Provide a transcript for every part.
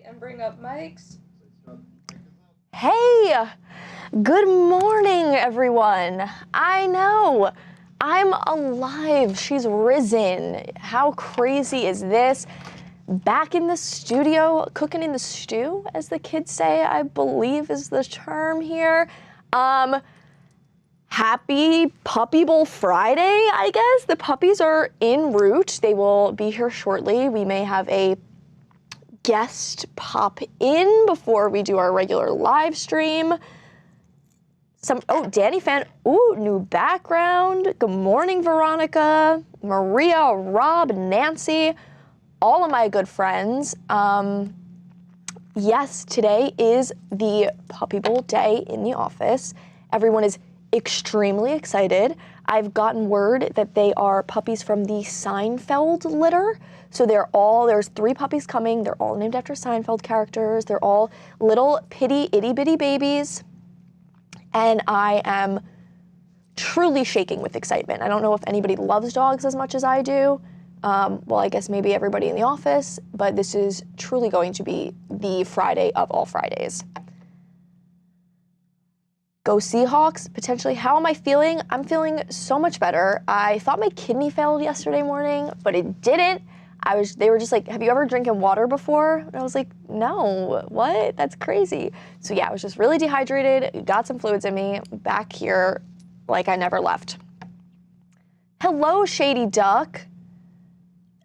And bring up mics. Hey, good morning, everyone. I know, I'm alive. She's risen. How crazy is this? Back in the studio, cooking in the stew, as the kids say, I believe is the term here. Happy Puppy Bowl Friday, I guess. The puppies are en route. They will be here shortly. We may have a guest pop in before we do our regular live stream. Danny fan, new background. Good morning, Veronica, Maria, Rob, Nancy, all of my good friends. Yes, today is the Puppy Bowl day in the office. Everyone is extremely excited. I've gotten word that they are puppies from the Seinfeld litter. So there's 3 puppies coming. They're all named after Seinfeld characters. They're all little itty bitty babies. And I am truly shaking with excitement. I don't know if anybody loves dogs as much as I do. Well, I guess maybe everybody in the office, but this is truly going to be the Friday of all Fridays. Go Seahawks, potentially. How am I feeling? I'm feeling so much better. I thought my kidney failed yesterday morning, but it didn't. They were just like, have you ever drinking water before? And I was like, no, what? That's crazy. So yeah, I was just really dehydrated, got some fluids in me, back here like I never left. Hello, Shady Duck.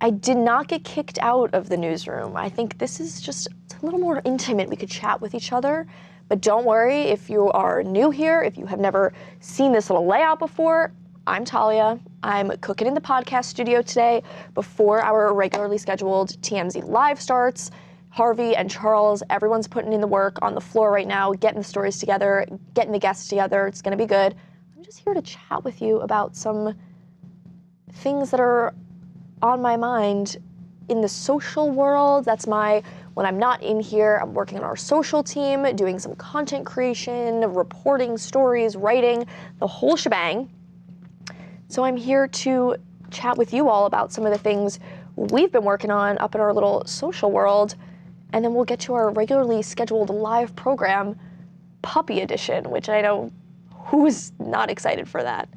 I did not get kicked out of the newsroom. I think this is just a little more intimate. We could chat with each other, but don't worry if you are new here, if you have never seen this little layout before. I'm Talia. I'm cooking in the podcast studio today before our regularly scheduled TMZ live starts. Harvey and Charles, everyone's putting in the work on the floor right now, getting the stories together, getting the guests together. It's gonna be good. I'm just here to chat with you about some things that are on my mind in the social world. When I'm not in here, I'm working on our social team, doing some content creation, reporting stories, writing, the whole shebang. So I'm here to chat with you all about some of the things we've been working on up in our little social world, and then we'll get to our regularly scheduled live program, Puppy Edition, which I know who's not excited for that.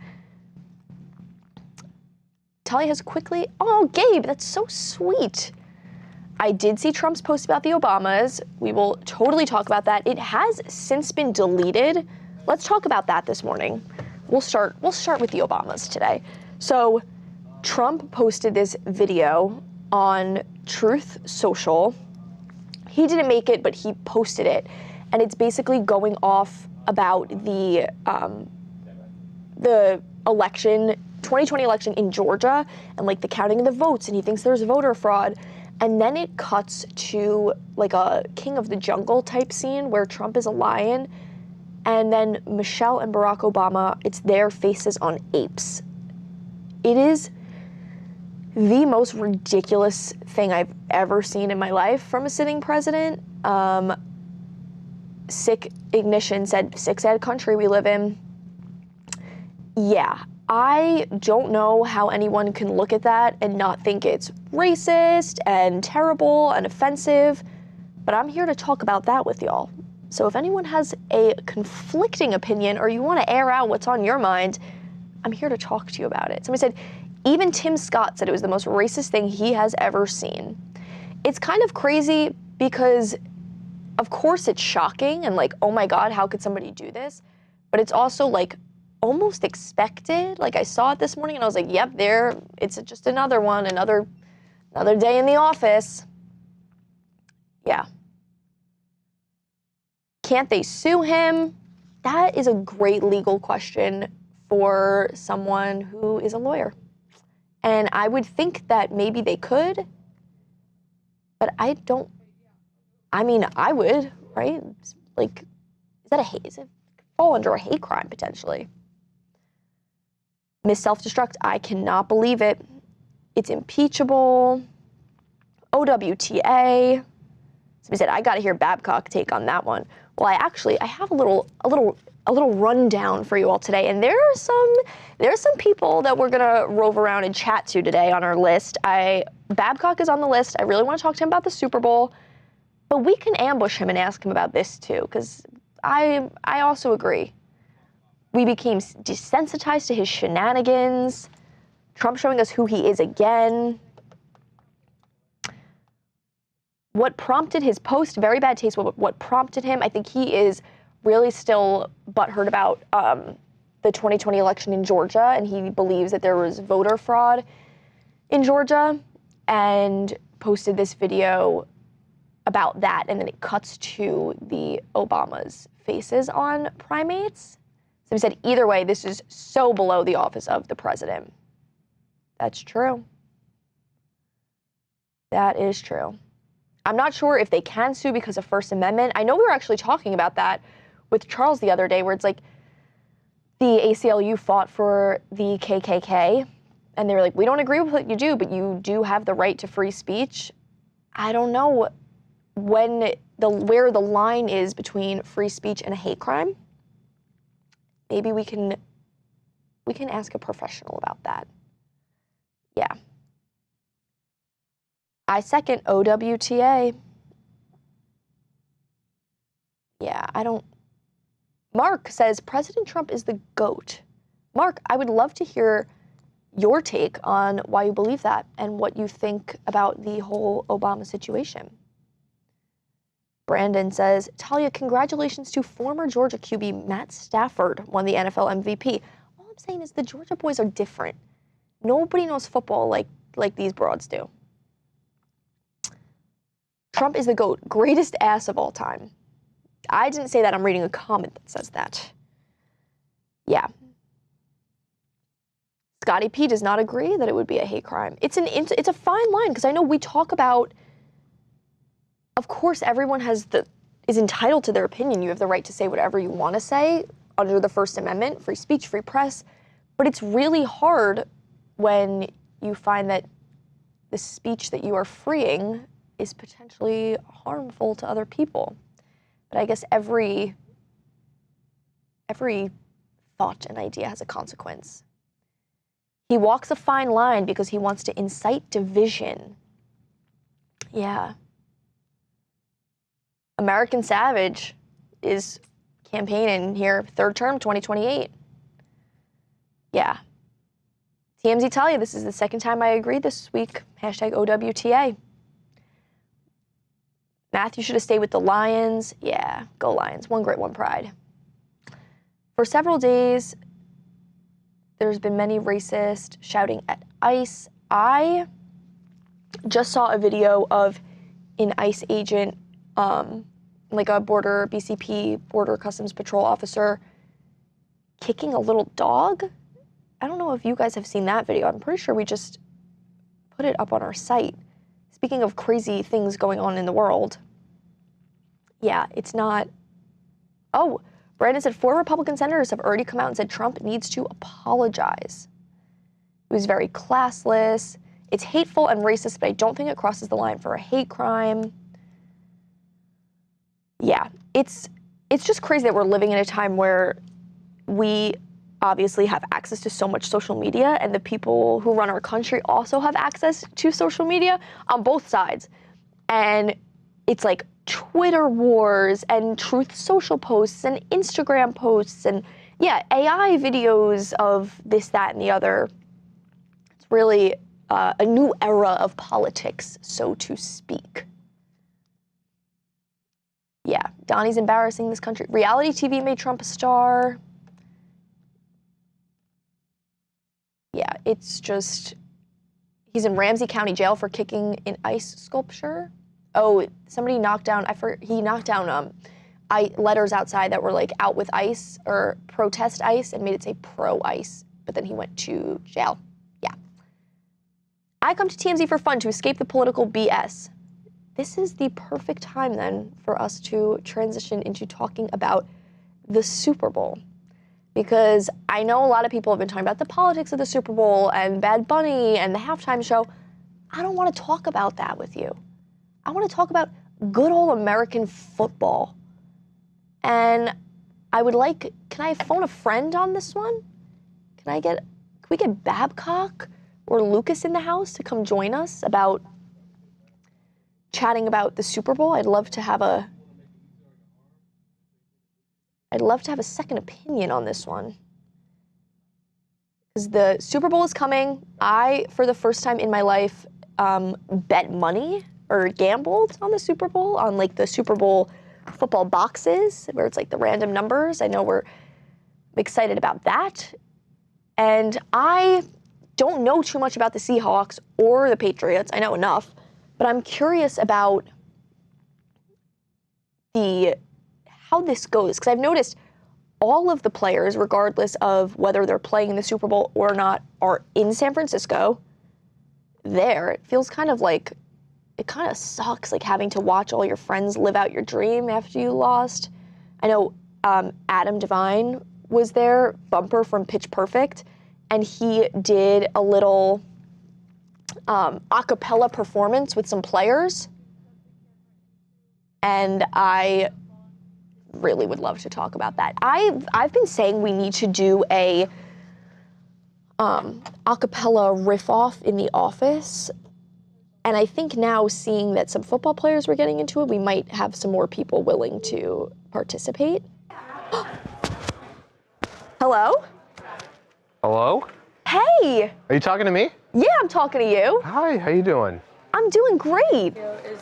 Talia has quickly, oh, Gabe, that's so sweet. I did see Trump's post about the Obamas. We will totally talk about that. It has since been deleted. Let's talk about that this morning. We'll start with the Obamas today. So Trump posted this video on Truth Social. He didn't make it, but he posted it. And it's basically going off about the election, 2020 election in Georgia, and like the counting of the votes, and he thinks there's voter fraud. And then it cuts to like a King of the Jungle type scene where Trump is a lion, and then Michelle and Barack Obama, it's their faces on apes. It is the most ridiculous thing I've ever seen in my life from a sitting president. Sick Ignition said, sick sad country we live in. Yeah, I don't know how anyone can look at that and not think it's racist and terrible and offensive, but I'm here to talk about that with y'all. So if anyone has a conflicting opinion or you want to air out what's on your mind, I'm here to talk to you about it. Somebody said, even Tim Scott said it was the most racist thing he has ever seen. It's kind of crazy because, of course, it's shocking and like, oh my God, how could somebody do this? But it's also like almost expected. Like I saw it this morning and I was like, yep, it's just another one, another day in the office. Yeah. Can't they sue him? That is a great legal question for someone who is a lawyer. And I would think that maybe they could, but I would, right? Like, does it fall under a hate crime potentially? Miss Self-Destruct, I cannot believe it. It's impeachable. OWTA. Somebody said, I gotta hear Babcock take on that one. Well, I have a little rundown for you all today, and there are some people that we're gonna rove around and chat to today on our list. Babcock is on the list. I really want to talk to him about the Super Bowl. But we can ambush him and ask him about this too, because I also agree. We became desensitized to his shenanigans. Trump showing us who he is again. What prompted his post, very bad taste, what prompted him, I think he is really still butthurt about the 2020 election in Georgia, and he believes that there was voter fraud in Georgia, and posted this video about that, and then it cuts to the Obama's faces on primates. So he said, either way, this is so below the office of the president. That's true. That is true. I'm not sure if they can sue because of First Amendment. I know we were actually talking about that with Charles the other day, where it's like the ACLU fought for the KKK, and they were like, we don't agree with what you do, but you do have the right to free speech. I don't know where the line is between free speech and a hate crime. Maybe we can ask a professional about that. Yeah. I second OWTA. Yeah, Mark says President Trump is the GOAT. Mark, I would love to hear your take on why you believe that and what you think about the whole Obama situation. Brandon says, Talia, congratulations to former Georgia QB Matt Stafford won the NFL MVP. All I'm saying is the Georgia boys are different. Nobody knows football like these broads do. Trump is the GOAT, greatest ass of all time. I didn't say that. I'm reading a comment that says that. Yeah. Scotty P does not agree that it would be a hate crime. It's a fine line, because I know we talk about, of course, everyone is entitled to their opinion. You have the right to say whatever you want to say under the First Amendment, free speech, free press. But it's really hard when you find that the speech that you are freeing is potentially harmful to other people. But I guess every thought and idea has a consequence. He walks a fine line because he wants to incite division. Yeah. American Savage is campaigning here, third term, 2028. Yeah. TMZ Talia, this is the second time I agreed this week. Hashtag OWTA. Matthew should have stayed with the Lions. Yeah, go Lions. One grit, one pride. For several days, there's been many racists shouting at ICE. I just saw a video of an ICE agent, like a BCP, Border Customs Patrol officer, kicking a little dog. I don't know if you guys have seen that video. I'm pretty sure we just put it up on our site. Speaking of crazy things going on in the world. Yeah, it's not. Oh, Brandon said 4 Republican senators have already come out and said Trump needs to apologize. It was very classless. It's hateful and racist, but I don't think it crosses the line for a hate crime. Yeah, it's just crazy that we're living in a time where we obviously have access to so much social media, and the people who run our country also have access to social media on both sides. And it's like Twitter wars and Truth Social posts and Instagram posts and, yeah, AI videos of this, that, and the other. It's really a new era of politics, so to speak. Yeah, Donnie's embarrassing this country. Reality TV made Trump a star. Yeah, it's just, he's in Ramsey County Jail for kicking an ICE sculpture. Oh, somebody knocked down, he knocked down letters outside that were like out with ICE or protest ICE and made it say pro-ICE, but then he went to jail. Yeah. I come to TMZ for fun to escape the political BS. This is the perfect time then for us to transition into talking about the Super Bowl. Because I know a lot of people have been talking about the politics of the Super Bowl and Bad Bunny and the halftime show. I don't want to talk about that with you. I want to talk about good old American football. And I would like, can I phone a friend on this one? Can we get Babcock or Lucas in the house to come join us about chatting about the Super Bowl. I'd love to have a second opinion on this one. Because the Super Bowl is coming. I, for the first time in my life, bet money or gambled on the Super Bowl, on like the Super Bowl football boxes, where it's like the random numbers. I know we're excited about that. And I don't know too much about the Seahawks or the Patriots. I know enough, but I'm curious about how this goes, because I've noticed all of the players, regardless of whether they're playing in the Super Bowl or not, are in San Francisco. There, it feels kind of like, it kind of sucks, like having to watch all your friends live out your dream after you lost. I know Adam Devine was there, Bumper from Pitch Perfect, and he did a little a cappella performance with some players. And I really would love to talk about that. I've been saying we need to do a cappella riff off in The Office. And I think now, seeing that some football players were getting into it, we might have some more people willing to participate. Hello? Hello? Hey! Are you talking to me? Yeah, I'm talking to you. Hi, how you doing? I'm doing great.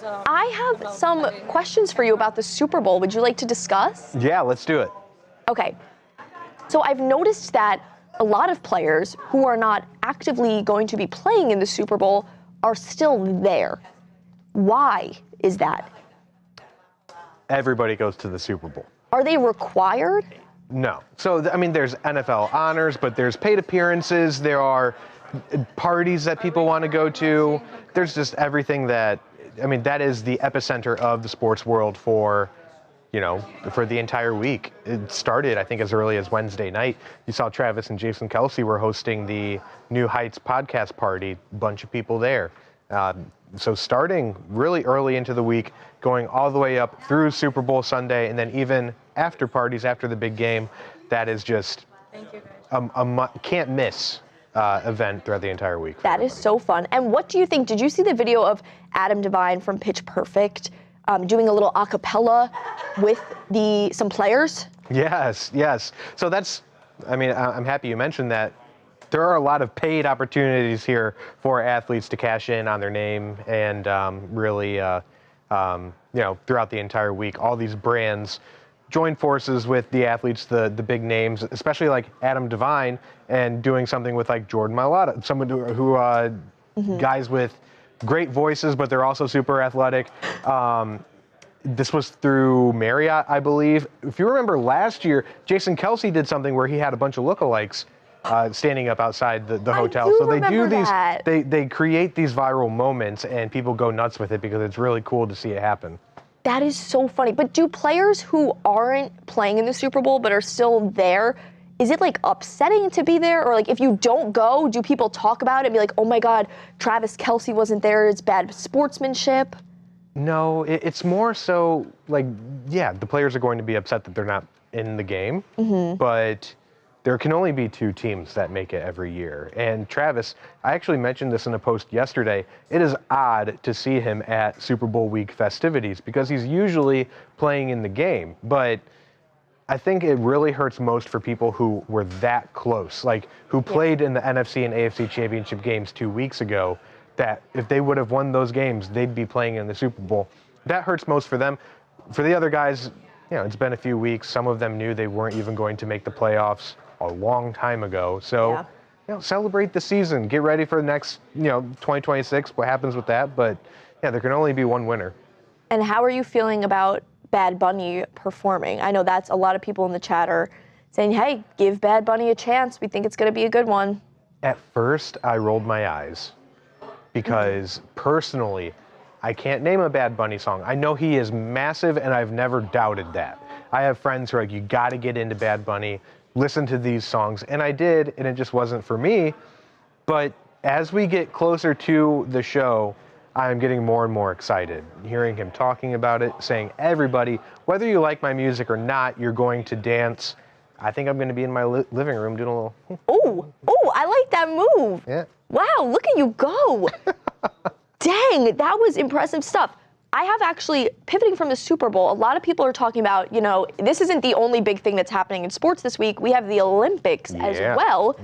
I have some questions for you about the Super Bowl. Would you like to discuss? Yeah, let's do it. Okay. So I've noticed that a lot of players who are not actively going to be playing in the Super Bowl are still there. Why is that? Everybody goes to the Super Bowl. Are they required? No. So, I mean, there's NFL honors, but there's paid appearances. There are parties that people want to go to. There's just everything that, I mean, that is the epicenter of the sports world for, you know, for the entire week. It started, I think, as early as Wednesday night. You saw Travis and Jason Kelce were hosting the New Heights podcast party, bunch of people there. So starting really early into the week, going all the way up through Super Bowl Sunday, and then even after parties after the big game, that is just a can't miss event throughout the entire week. That is so fun. And what do you think? Did you see the video of Adam Devine from Pitch Perfect doing a little a cappella with some players? Yes, yes. So that's, I mean, I'm happy you mentioned that. There are a lot of paid opportunities here for athletes to cash in on their name, and really, you know, throughout the entire week, all these brands join forces with the athletes, the big names, especially like Adam Devine, and doing something with like Jordan Mailata, someone who guys with great voices, but they're also super athletic. This was through Marriott, I believe. If you remember last year, Jason Kelce did something where he had a bunch of lookalikes standing up outside the hotel. So they do these, they create these viral moments, and people go nuts with it because it's really cool to see it happen. That is so funny. But do players who aren't playing in the Super Bowl but are still there, is it like upsetting to be there? Or like if you don't go, do people talk about it and be like, oh my God, Travis Kelce wasn't there, it's bad sportsmanship? No, it's more so like, yeah, the players are going to be upset that they're not in the game, but there can only be two teams that make it every year. And Travis, I actually mentioned this in a post yesterday, it is odd to see him at Super Bowl week festivities because he's usually playing in the game. But I think it really hurts most for people who were that close, like who played in the NFC and AFC championship games 2 weeks ago, that if they would have won those games, they'd be playing in the Super Bowl. That hurts most for them. For the other guys, you know, it's been a few weeks. Some of them knew they weren't even going to make the playoffs a long time ago. So, you know, celebrate the season. Get ready for the next, you know, 2026, what happens with that. But yeah, there can only be one winner. And how are you feeling about Bad Bunny performing? I know that's a lot of people in the chat are saying, hey, give Bad Bunny a chance. We think it's going to be a good one. At first, I rolled my eyes because personally, I can't name a Bad Bunny song. I know he is massive, and I've never doubted that. I have friends who are like, you got to get into Bad Bunny, listen to these songs, and I did, and it just wasn't for me. But as we get closer to the show, I'm getting more and more excited, hearing him talking about it, saying, everybody, whether you like my music or not, you're going to dance. I think I'm going to be in my living room doing a little... Oh, I like that move. Yeah. Wow, look at you go. Dang, that was impressive stuff. I have actually, pivoting from the Super Bowl, a lot of people are talking about, you know, this isn't the only big thing that's happening in sports this week. We have the Olympics as well.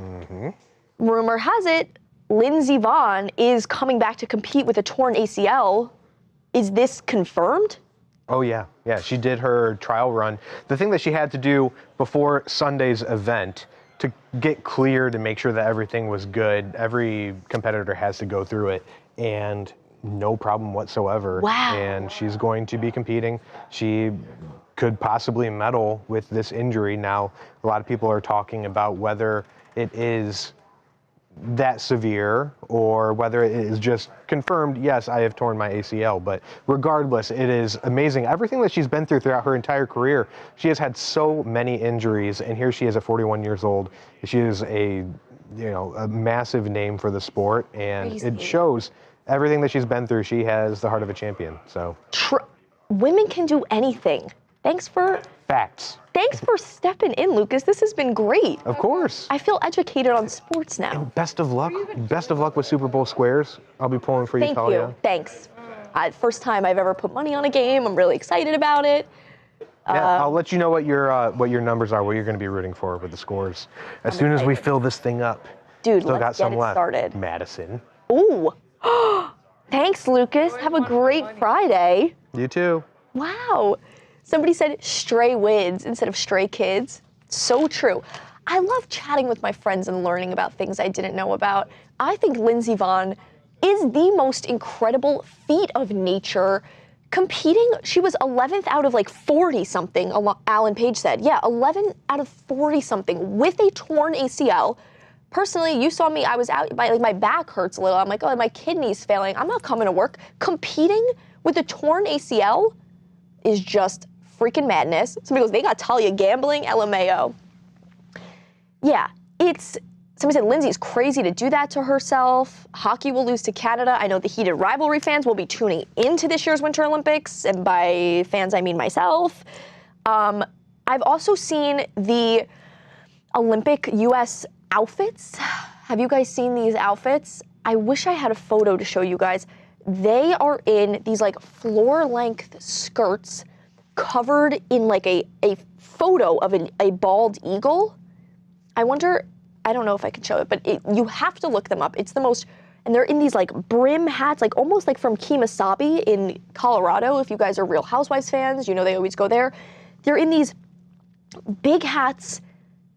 Rumor has it, Lindsey Vonn is coming back to compete with a torn ACL. Is this confirmed? Oh, yeah. Yeah, she did her trial run. The thing that she had to do before Sunday's event to get cleared and make sure that everything was good, every competitor has to go through it, and no problem whatsoever. Wow. And she's going to be competing. She could possibly medal with this injury. Now, a lot of people are talking about whether it is that severe or whether it is just confirmed, yes, I have torn my ACL. But regardless, it is amazing. Everything that she's been through throughout her entire career, she has had so many injuries, and here she is at 41 years old. She is a massive name for the sport, and Crazy. It shows everything that she's been through. She has the heart of a champion. So women can do anything. Thanks for stepping in, Lucas. This has been great. Of course. I feel educated on sports now. And best of luck. Best of luck with Super Bowl squares. I'll be pulling for you, Thank Talia. you. Thanks. First time I've ever put money on a game. I'm really excited about it. Yeah, I'll let you know what your numbers are, what you're going to be rooting for with the scores. As soon as we fill this thing up. Dude, Still got let's some get it left. started. Madison. Ooh. Thanks, Lucas. Have a great Friday. You too. Wow. Somebody said stray wins instead of stray kids. So true. I love chatting with my friends and learning about things I didn't know about. I think Lindsey Vonn is the most incredible feat of nature. Competing, she was 11th out of like 40 something, Alan Page said. Yeah, 11 out of 40 something with a torn ACL. Personally, you saw me, I was out, my back hurts a little. I'm like, oh, my kidney's failing. I'm not coming to work. Competing with a torn ACL is just freaking madness. Somebody goes, they got Talia gambling, LMAO. Yeah, somebody said Lindsay's crazy to do that to herself. Hockey will lose to Canada. I know the heated rivalry fans will be tuning into this year's Winter Olympics, and by fans, I mean myself. I've also seen the Olympic U.S. outfits. Have you guys seen these outfits? I wish I had a photo to show you guys. They are in these like floor-length skirts covered in like a photo of a bald eagle. I wonder, I don't know if I can show it, but you have to look them up. It's the most, and they're in these like brim hats, like almost like from Kemosabe in Colorado. If you guys are Real Housewives fans, you know they always go there. They're in these big hats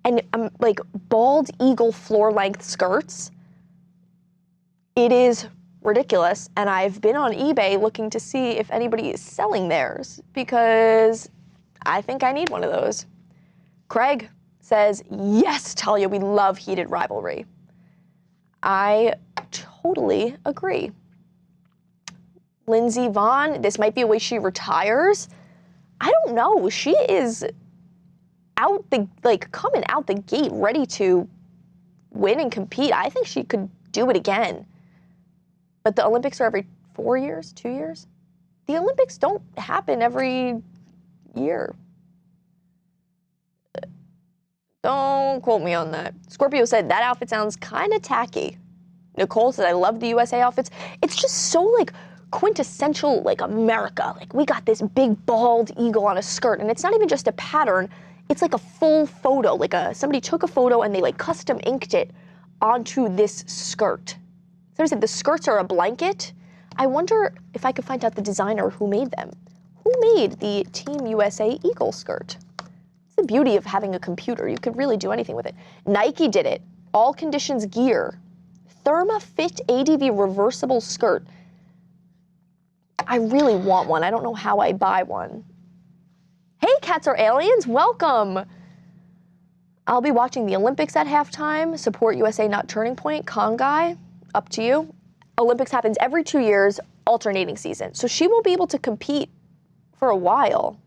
and like bald eagle floor-length skirts. It is ridiculous, and I've been on eBay looking to see if anybody is selling theirs because I think I need one of those. Craig says, yes, Talia, we love heated rivalry. I totally agree. Lindsey Vonn, this might be a way she retires. I don't know. She is coming out the gate ready to win and compete. I think she could do it again. But the Olympics are every 4 years, 2 years? The Olympics don't happen every year. Don't quote me on that. Scorpio said, that outfit sounds kind of tacky. Nicole said, I love the USA outfits. It's just so like quintessential like America. Like we got this big bald eagle on a skirt, and it's not even just a pattern. It's like a full photo. Like somebody took a photo and they like custom inked it onto this skirt. Somebody said the skirts are a blanket. I wonder if I could find out the designer who made them. Who made the Team USA Eagle skirt? It's the beauty of having a computer. You could really do anything with it. Nike did it. All conditions gear. ThermaFit ADV reversible skirt. I really want one. I don't know how I buy one. Hey, cats are aliens. Welcome. I'll be watching the Olympics at halftime. Support USA, not Turning Point. Con guy. Up to you. Olympics happens every 2 years, alternating season. So she won't be able to compete for a while.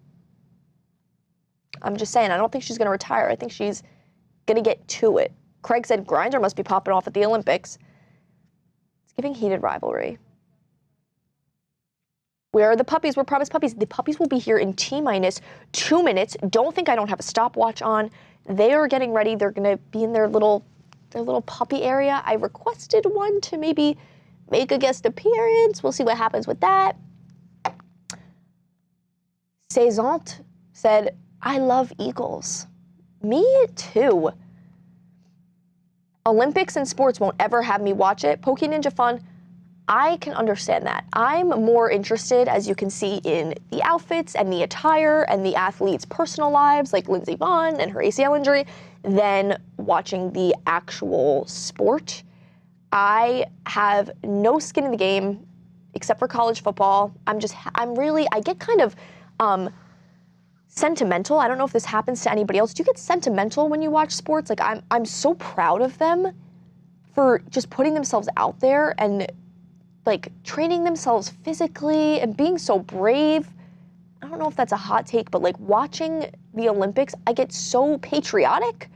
I'm just saying, I don't think she's going to retire. I think she's going to get to it. Craig said Grindr must be popping off at the Olympics. It's giving heated rivalry. Where are the puppies? We're promised puppies. The puppies will be here in T-minus 2 minutes. Don't think I don't have a stopwatch on. They are getting ready. They're going to be in their little puppy area. I requested one to maybe make a guest appearance. We'll see what happens with that. Saisont said, I love eagles. Me too. Olympics and sports won't ever have me watch it. Poke Ninja Fun, I can understand that. I'm more interested, as you can see, in the outfits and the attire and the athletes' personal lives, like Lindsey Vonn and her ACL injury, than watching the actual sport. I have no skin in the game except for college football. I get kind of sentimental. I don't know if this happens to anybody else. Do you get sentimental when you watch sports? Like, I'm so proud of them for just putting themselves out there and like training themselves physically and being so brave. I don't know if that's a hot take, but like watching the Olympics, I get so patriotic,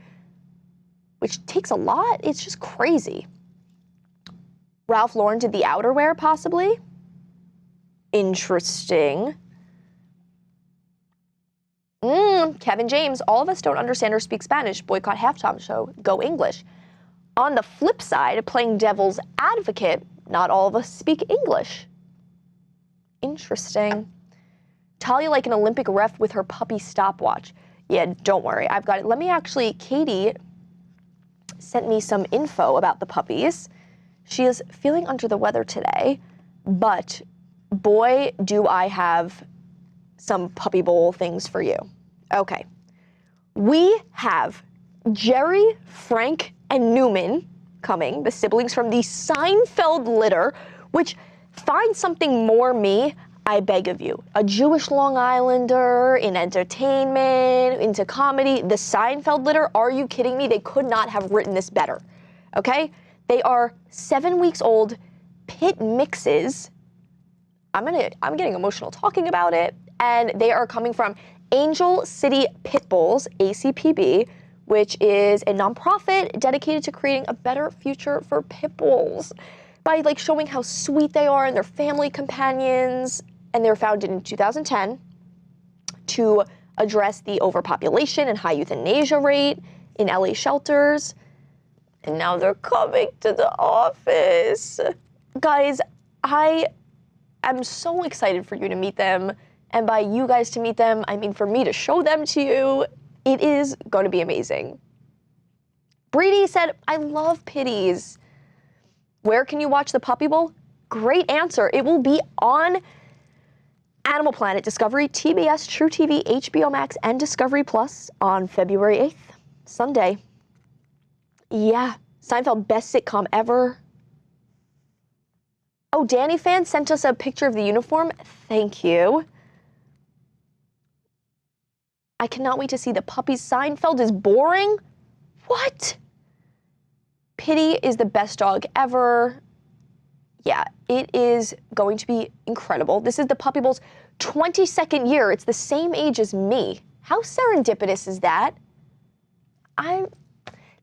which takes a lot. It's just crazy. Ralph Lauren did the outerwear, possibly. Interesting. Kevin James, all of us don't understand or speak Spanish. Boycott halftime show. Go English. On the flip side, playing devil's advocate, not all of us speak English. Interesting. Talia like an Olympic ref with her puppy stopwatch. Yeah, don't worry, I've got it. Let me actually, Katie sent me some info about the puppies. She is feeling under the weather today, but boy, do I have some puppy bowl things for you. Okay. We have Jerry, Frank, and Newman coming, the siblings from the Seinfeld litter, which find something more me, I beg of you. A Jewish Long Islander in entertainment, into comedy. The Seinfeld litter, are you kidding me? They could not have written this better, okay? They are 7 weeks old pit mixes. I'm getting emotional talking about it. And they are coming from Angel City Pit Bulls, ACPB, which is a nonprofit dedicated to creating a better future for pit bulls by like showing how sweet they are and their family companions. And they were founded in 2010 to address the overpopulation and high euthanasia rate in LA shelters. And now they're coming to the office. Guys, I am so excited for you to meet them. And by you guys to meet them, I mean for me to show them to you. It is going to be amazing. Brady said, I love pitties. Where can you watch the Puppy Bowl? Great answer. It will be on Animal Planet, Discovery, TBS, True TV, HBO Max, and Discovery Plus on February 8th, Sunday. Yeah, Seinfeld, best sitcom ever. Oh, Danny fan sent us a picture of the uniform. Thank you. I cannot wait to see the puppies. Seinfeld is boring? What? Pitty is the best dog ever. Yeah, it is going to be incredible. This is the Puppy Bowl's 22nd year. It's the same age as me. How serendipitous is that?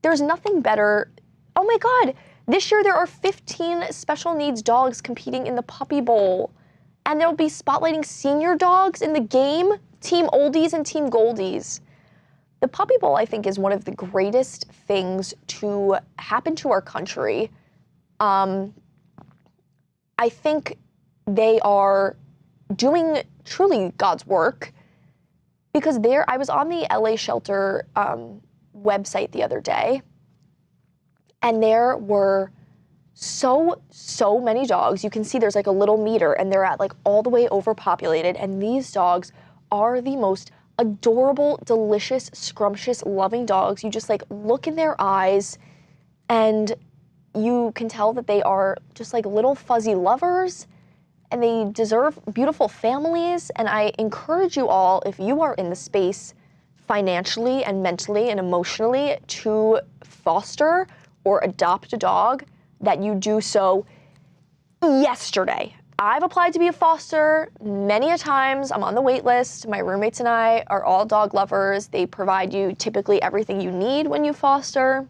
There's nothing better. Oh my God, this year there are 15 special needs dogs competing in the Puppy Bowl. And there'll be spotlighting senior dogs in the game, Team Oldies and Team Goldies. The Puppy Bowl, I think, is one of the greatest things to happen to our country. I think they are doing truly God's work because I was on the LA shelter website the other day, and there were so many dogs. You can see there's like a little meter, and they're at like all the way overpopulated, and these dogs are the most adorable, delicious, scrumptious, loving dogs. You just like look in their eyes and you can tell that they are just like little fuzzy lovers and they deserve beautiful families. And I encourage you all, if you are in the space financially and mentally and emotionally to foster or adopt a dog, that you do so yesterday. I've applied to be a foster many a times. I'm on the wait list. My roommates and I are all dog lovers. They provide you typically everything you need when you foster.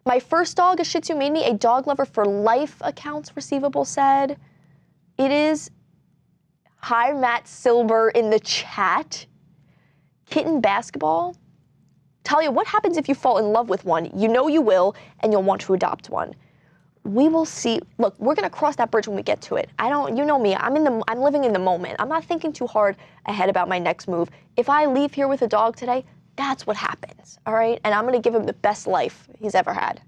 My first dog, a Shih Tzu, made me a dog lover for life, accounts receivable said. It is, hi Matt Silber in the chat. Kitten basketball. Talia, what happens if you fall in love with one? You know you will, and you'll want to adopt one. we will see. Look, we're gonna cross that bridge when we get to it. You know me, I'm living in the moment. I'm not thinking too hard ahead about my next move. If I leave here with a dog today, that's what happens, all right? And I'm gonna give him the best life he's ever had.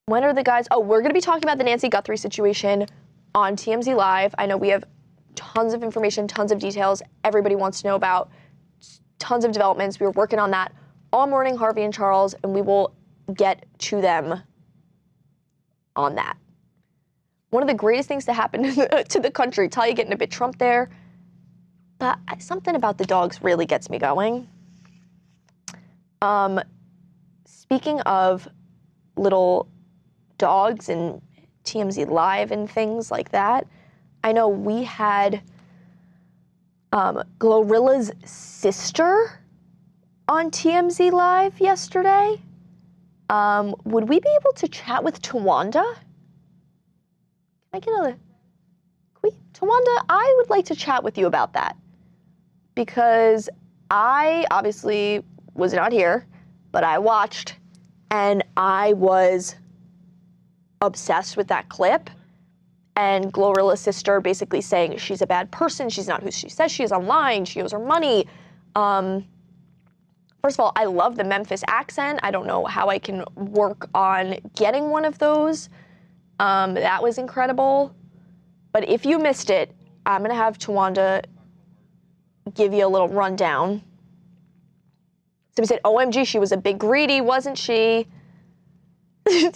When are the guys, we're gonna be talking about the Nancy Guthrie situation on TMZ Live. I know we have tons of information, tons of details everybody wants to know about, tons of developments. We were working on that all morning, Harvey and Charles, and we will get to them on that. One of the greatest things to happen to the country, Talia getting a bit Trump there, but something about the dogs really gets me going. Speaking of little dogs and TMZ Live and things like that, I know we had GloRilla's sister on TMZ Live yesterday. Would we be able to chat with Tawanda? Tawanda, I would like to chat with you about that. Because I obviously was not here, but I watched and I was obsessed with that clip. And GloRilla's sister basically saying she's a bad person, she's not who she says she is online, she owes her money. First of all, I love the Memphis accent. I don't know how I can work on getting one of those. That was incredible. But if you missed it, I'm gonna have Tawanda give you a little rundown. Somebody said, OMG, she was a big greedy, wasn't she?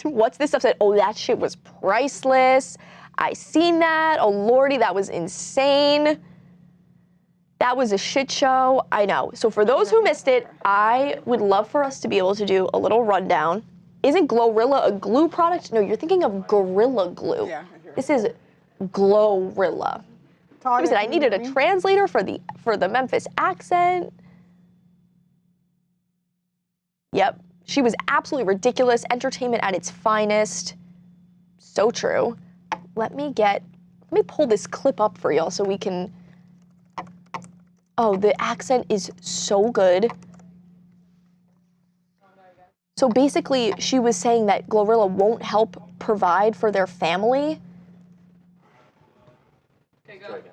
What's this stuff? Said, oh, that shit was priceless. I seen that. Oh, Lordy, that was insane. That was a shit show. I know. So for those who missed it, I would love for us to be able to do a little rundown. Isn't GloRilla a glue product? No, you're thinking of Gorilla Glue. Yeah, this is GloRilla. He said I needed a translator for the Memphis accent. Yep. She was absolutely ridiculous. Entertainment at its finest. So true. Let me pull this clip up for y'all so we can. Oh, the accent is so good. So basically, she was saying that GloRilla won't help provide for their family.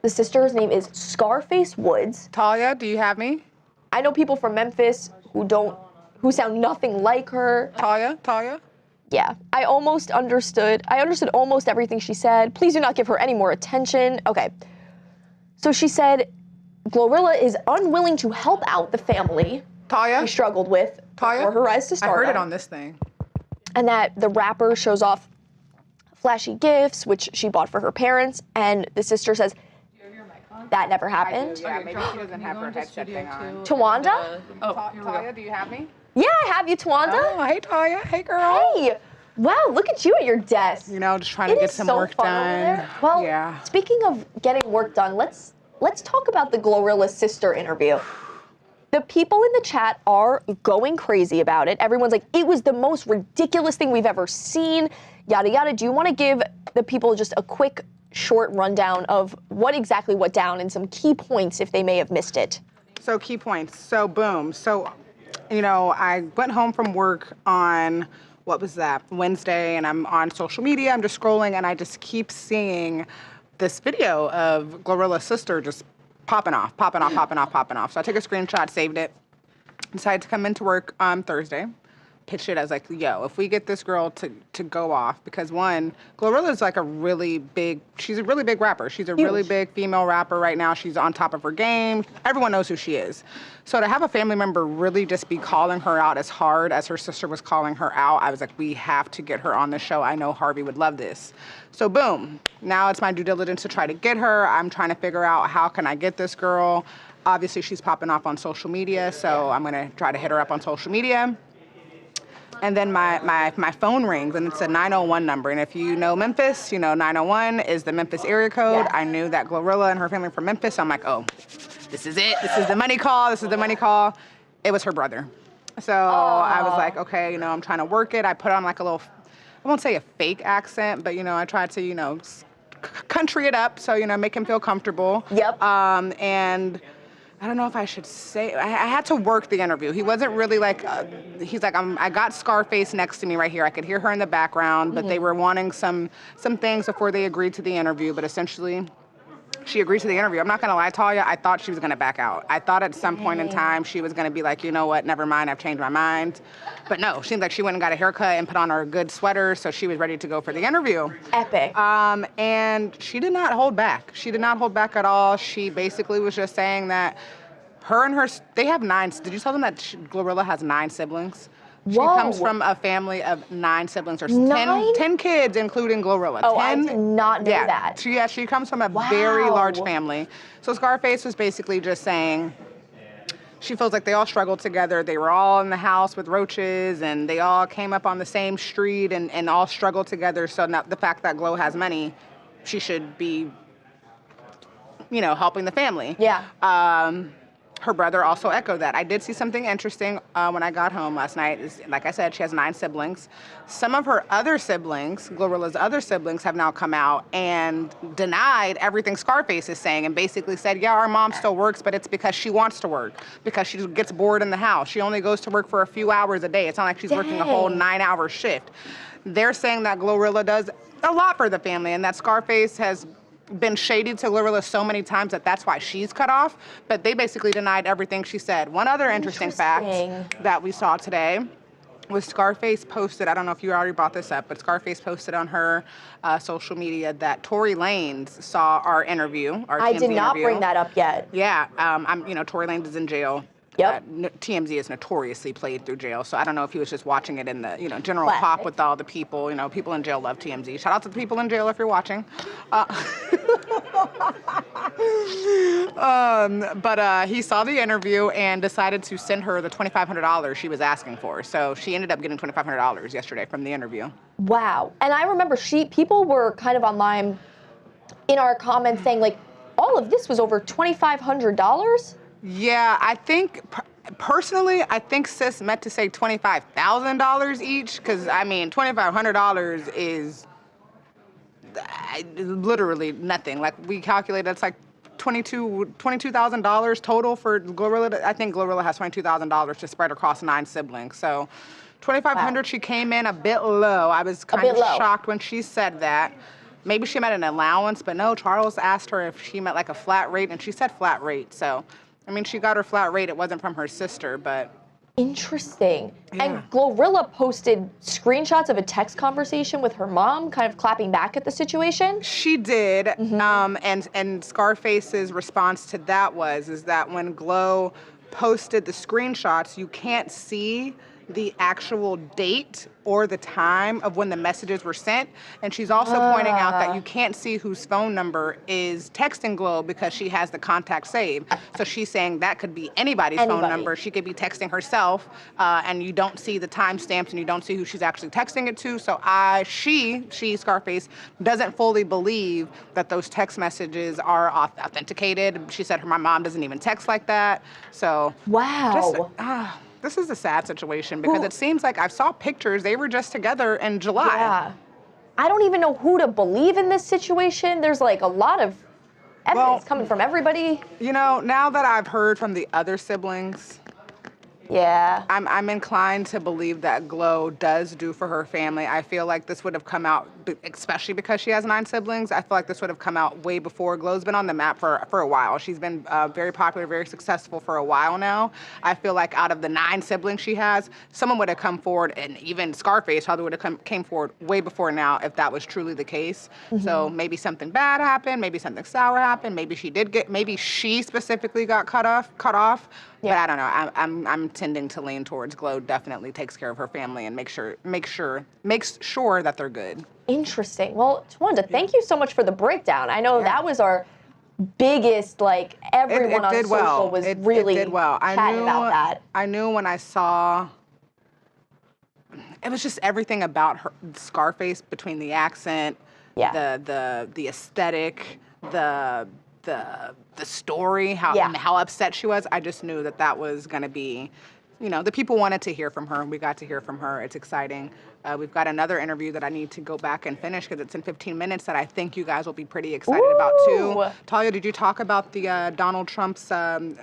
The sister's name is Scarface Woods. Talia, do you have me? I know people from Memphis who sound nothing like her. Talia? Yeah, I understood almost everything she said. Please do not give her any more attention. Okay, so she said GloRilla is unwilling to help out the family she struggled with for her rise to stardom. I heard it on this thing. And that the rapper shows off flashy gifts, which she bought for her parents, and the sister says, that never happened. Yeah, maybe she doesn't have her headset thing on. Tawanda? Talia, do you have me? Yeah, I have you, Tawanda. Oh, hey, Talia. Hey, girl. Hey. Wow, look at you at your desk. You know, just trying to get some work done. Well, yeah. Speaking of getting work done, let's talk about the GloRilla sister interview. The people in the chat are going crazy about it. Everyone's like, it was the most ridiculous thing we've ever seen, yada, yada. Do you want to give the people just a quick, short rundown of what exactly went down and some key points if they may have missed it? So key points. So boom. So, you know, I went home from work on, what was that, Wednesday, and I'm on social media. I'm just scrolling, and I just keep seeing this video of GloRilla's sister just popping off. So I took a screenshot, saved it, decided to come into work on Thursday, pitched it as like, yo, if we get this girl to go off, because one, GloRilla's like she's a really big rapper. She's a really big female rapper right now. She's on top of her game. Everyone knows who she is. So to have a family member really just be calling her out as hard as her sister was calling her out, I was like, we have to get her on the show. I know Harvey would love this. So boom, now it's my due diligence to try to get her. I'm trying to figure out how can I get this girl. Obviously she's popping off on social media, so I'm gonna try to hit her up on social media. And then my phone rings, and it's a 901 number. And if you know Memphis, you know 901 is the Memphis area code. I knew that GloRilla and her family from Memphis, so I'm like, oh, this is it. This is the money call. It was her brother. So I was like, okay, you know, I'm trying to work it. I put on like a little, I won't say a fake accent, but, you know, I tried to, you know, country it up so, you know, make him feel comfortable. Yep. And I don't know if I should say, I had to work the interview. He wasn't really like, he's like, I got Scarface next to me right here. I could hear her in the background, but they were wanting some things before they agreed to the interview, but essentially, she agreed to the interview. I'm not gonna lie, Talia, I thought she was gonna back out. I thought at some point in time she was gonna be like, you know what, never mind, I've changed my mind. But no, seemed like she went and got a haircut and put on her good sweater, so she was ready to go for the interview. Epic. And she did not hold back. She did not hold back at all. She basically was just saying that they have 9, did you tell them that GloRilla has 9 siblings? She Whoa. comes from a family of 9 siblings, or 9? 10 kids, including GloRilla. Oh, 10, I did not know that. She comes from a very large family. So Scarface was basically just saying, she feels like they all struggled together. They were all in the house with roaches, and they all came up on the same street and all struggled together. So now the fact that Glo has money, she should be, helping the family. Yeah. Her brother also echoed that. I did see something interesting when I got home last night. Like I said, she has 9 siblings. Some of her other siblings, GloRilla's other siblings, have now come out and denied everything Scarface is saying and basically said, yeah, our mom still works, but it's because she wants to work, because she gets bored in the house. She only goes to work for a few hours a day. It's not like she's working a whole 9-hour shift. They're saying that GloRilla does a lot for the family and that Scarface has been shady to GloRilla so many times that that's why she's cut off, but they basically denied everything she said. One other interesting fact that we saw today was Scarface posted, I don't know if you already brought this up, but Scarface posted on her social media that Tory Lanez saw our interview, our TMZ I did not interview. bring that up yet. Yeah, Tory Lanez is in jail. Yep. TMZ is notoriously played through jail, so I don't know if he was just watching it in the general Classic. pop with all the people. People in jail love TMZ. Shout out to the people in jail if you're watching. But he saw the interview and decided to send her the $2,500 she was asking for. So she ended up getting $2,500 yesterday from the interview. Wow. And I remember people were kind of online in our comments saying like, all of this was over $2,500. Yeah, I think, personally, I think sis meant to say $25,000 each, because, $2,500 is literally nothing. Like, we calculated it's like $22,000 total for GloRilla. I think GloRilla has $22,000 to spread across 9 siblings. So $2,500, she came in a bit low. I was kind of shocked when she said that. Maybe she meant an allowance, but no, Charles asked her if she meant like a flat rate, and she said flat rate. So, she got her flat rate. It wasn't from her sister, but. Interesting. Yeah. And GloRilla posted screenshots of a text conversation with her mom, kind of clapping back at the situation. She did, and Scarface's response to that is that when Glo posted the screenshots, you can't see the actual date or the time of when the messages were sent. And she's also pointing out that you can't see whose phone number is texting Glo because she has the contact saved. So she's saying that could be anybody's phone number. She could be texting herself, and you don't see the timestamps and you don't see who she's actually texting it to. So she, Scarface, doesn't fully believe that those text messages are authenticated. She said my mom doesn't even text like that. So wow. This is a sad situation because it seems like I saw pictures. They were just together in July. Yeah. I don't even know who to believe in this situation. There's like a lot of evidence coming from everybody. Now that I've heard from the other siblings, yeah, I'm inclined to believe that Glo does do for her family. I feel like this would have come out, especially because she has 9 siblings, I feel like this would have come out way before. Glo's been on the map for a while. She's been very popular, very successful for a while now. I feel like out of the 9 siblings she has, someone would have come forward, and even Scarface probably would have came forward way before now if that was truly the case. So maybe something bad happened, maybe something sour happened, maybe she specifically got cut off. Yeah. But I don't know. I'm tending to lean towards Glo definitely takes care of her family and makes sure that they're good. Interesting. Well, Tawanda, thank you so much for the breakdown. I know that was our biggest, everyone on social was really chatting about that. I knew when I saw, it was just everything about her, Scarface, between the accent, the aesthetic, the story, how upset she was. I just knew that was going to be you know, the people wanted to hear from her, and we got to hear from her. It's exciting. We've got another interview that I need to go back and finish because it's in 15 minutes that I think you guys will be pretty excited about too. Talia, did you talk about the Donald Trump's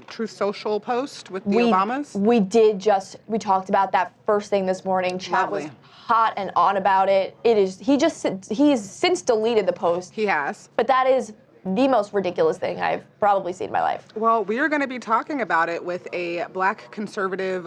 Truth Social post with the Obamas? We talked about that first thing this morning. Chat was Lovely. hot and on about it. He's since deleted the post. He has. But that is the most ridiculous thing I've probably seen in my life. Well, we are going to be talking about it with a black conservative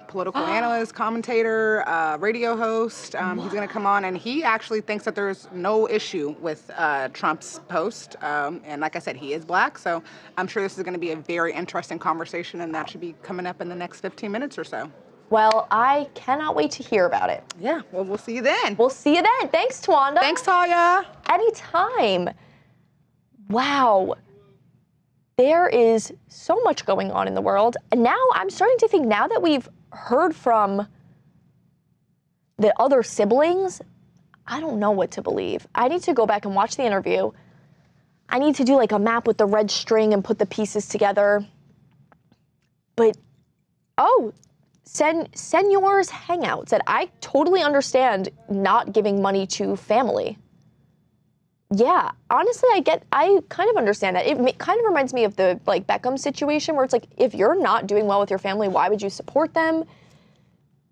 political analyst, commentator, radio host. He's going to come on, and he actually thinks that there's no issue with Trump's post. And like I said, he is black, so I'm sure this is going to be a very interesting conversation, and that should be coming up in the next 15 minutes or so. Well, I cannot wait to hear about it. Yeah, well, we'll see you then. We'll see you then. Thanks, Twanda. Thanks, Talia. Anytime. Wow. There is so much going on in the world. And now I'm starting to think, now that we've heard from the other siblings, I don't know what to believe. I need to go back and watch the interview. I need to do like a map with the red string and put the pieces together. But, Senor's Hangout said, I totally understand not giving money to family. Yeah, honestly, I kind of understand that. It kind of reminds me of the like Beckham situation where it's like, if you're not doing well with your family, why would you support them?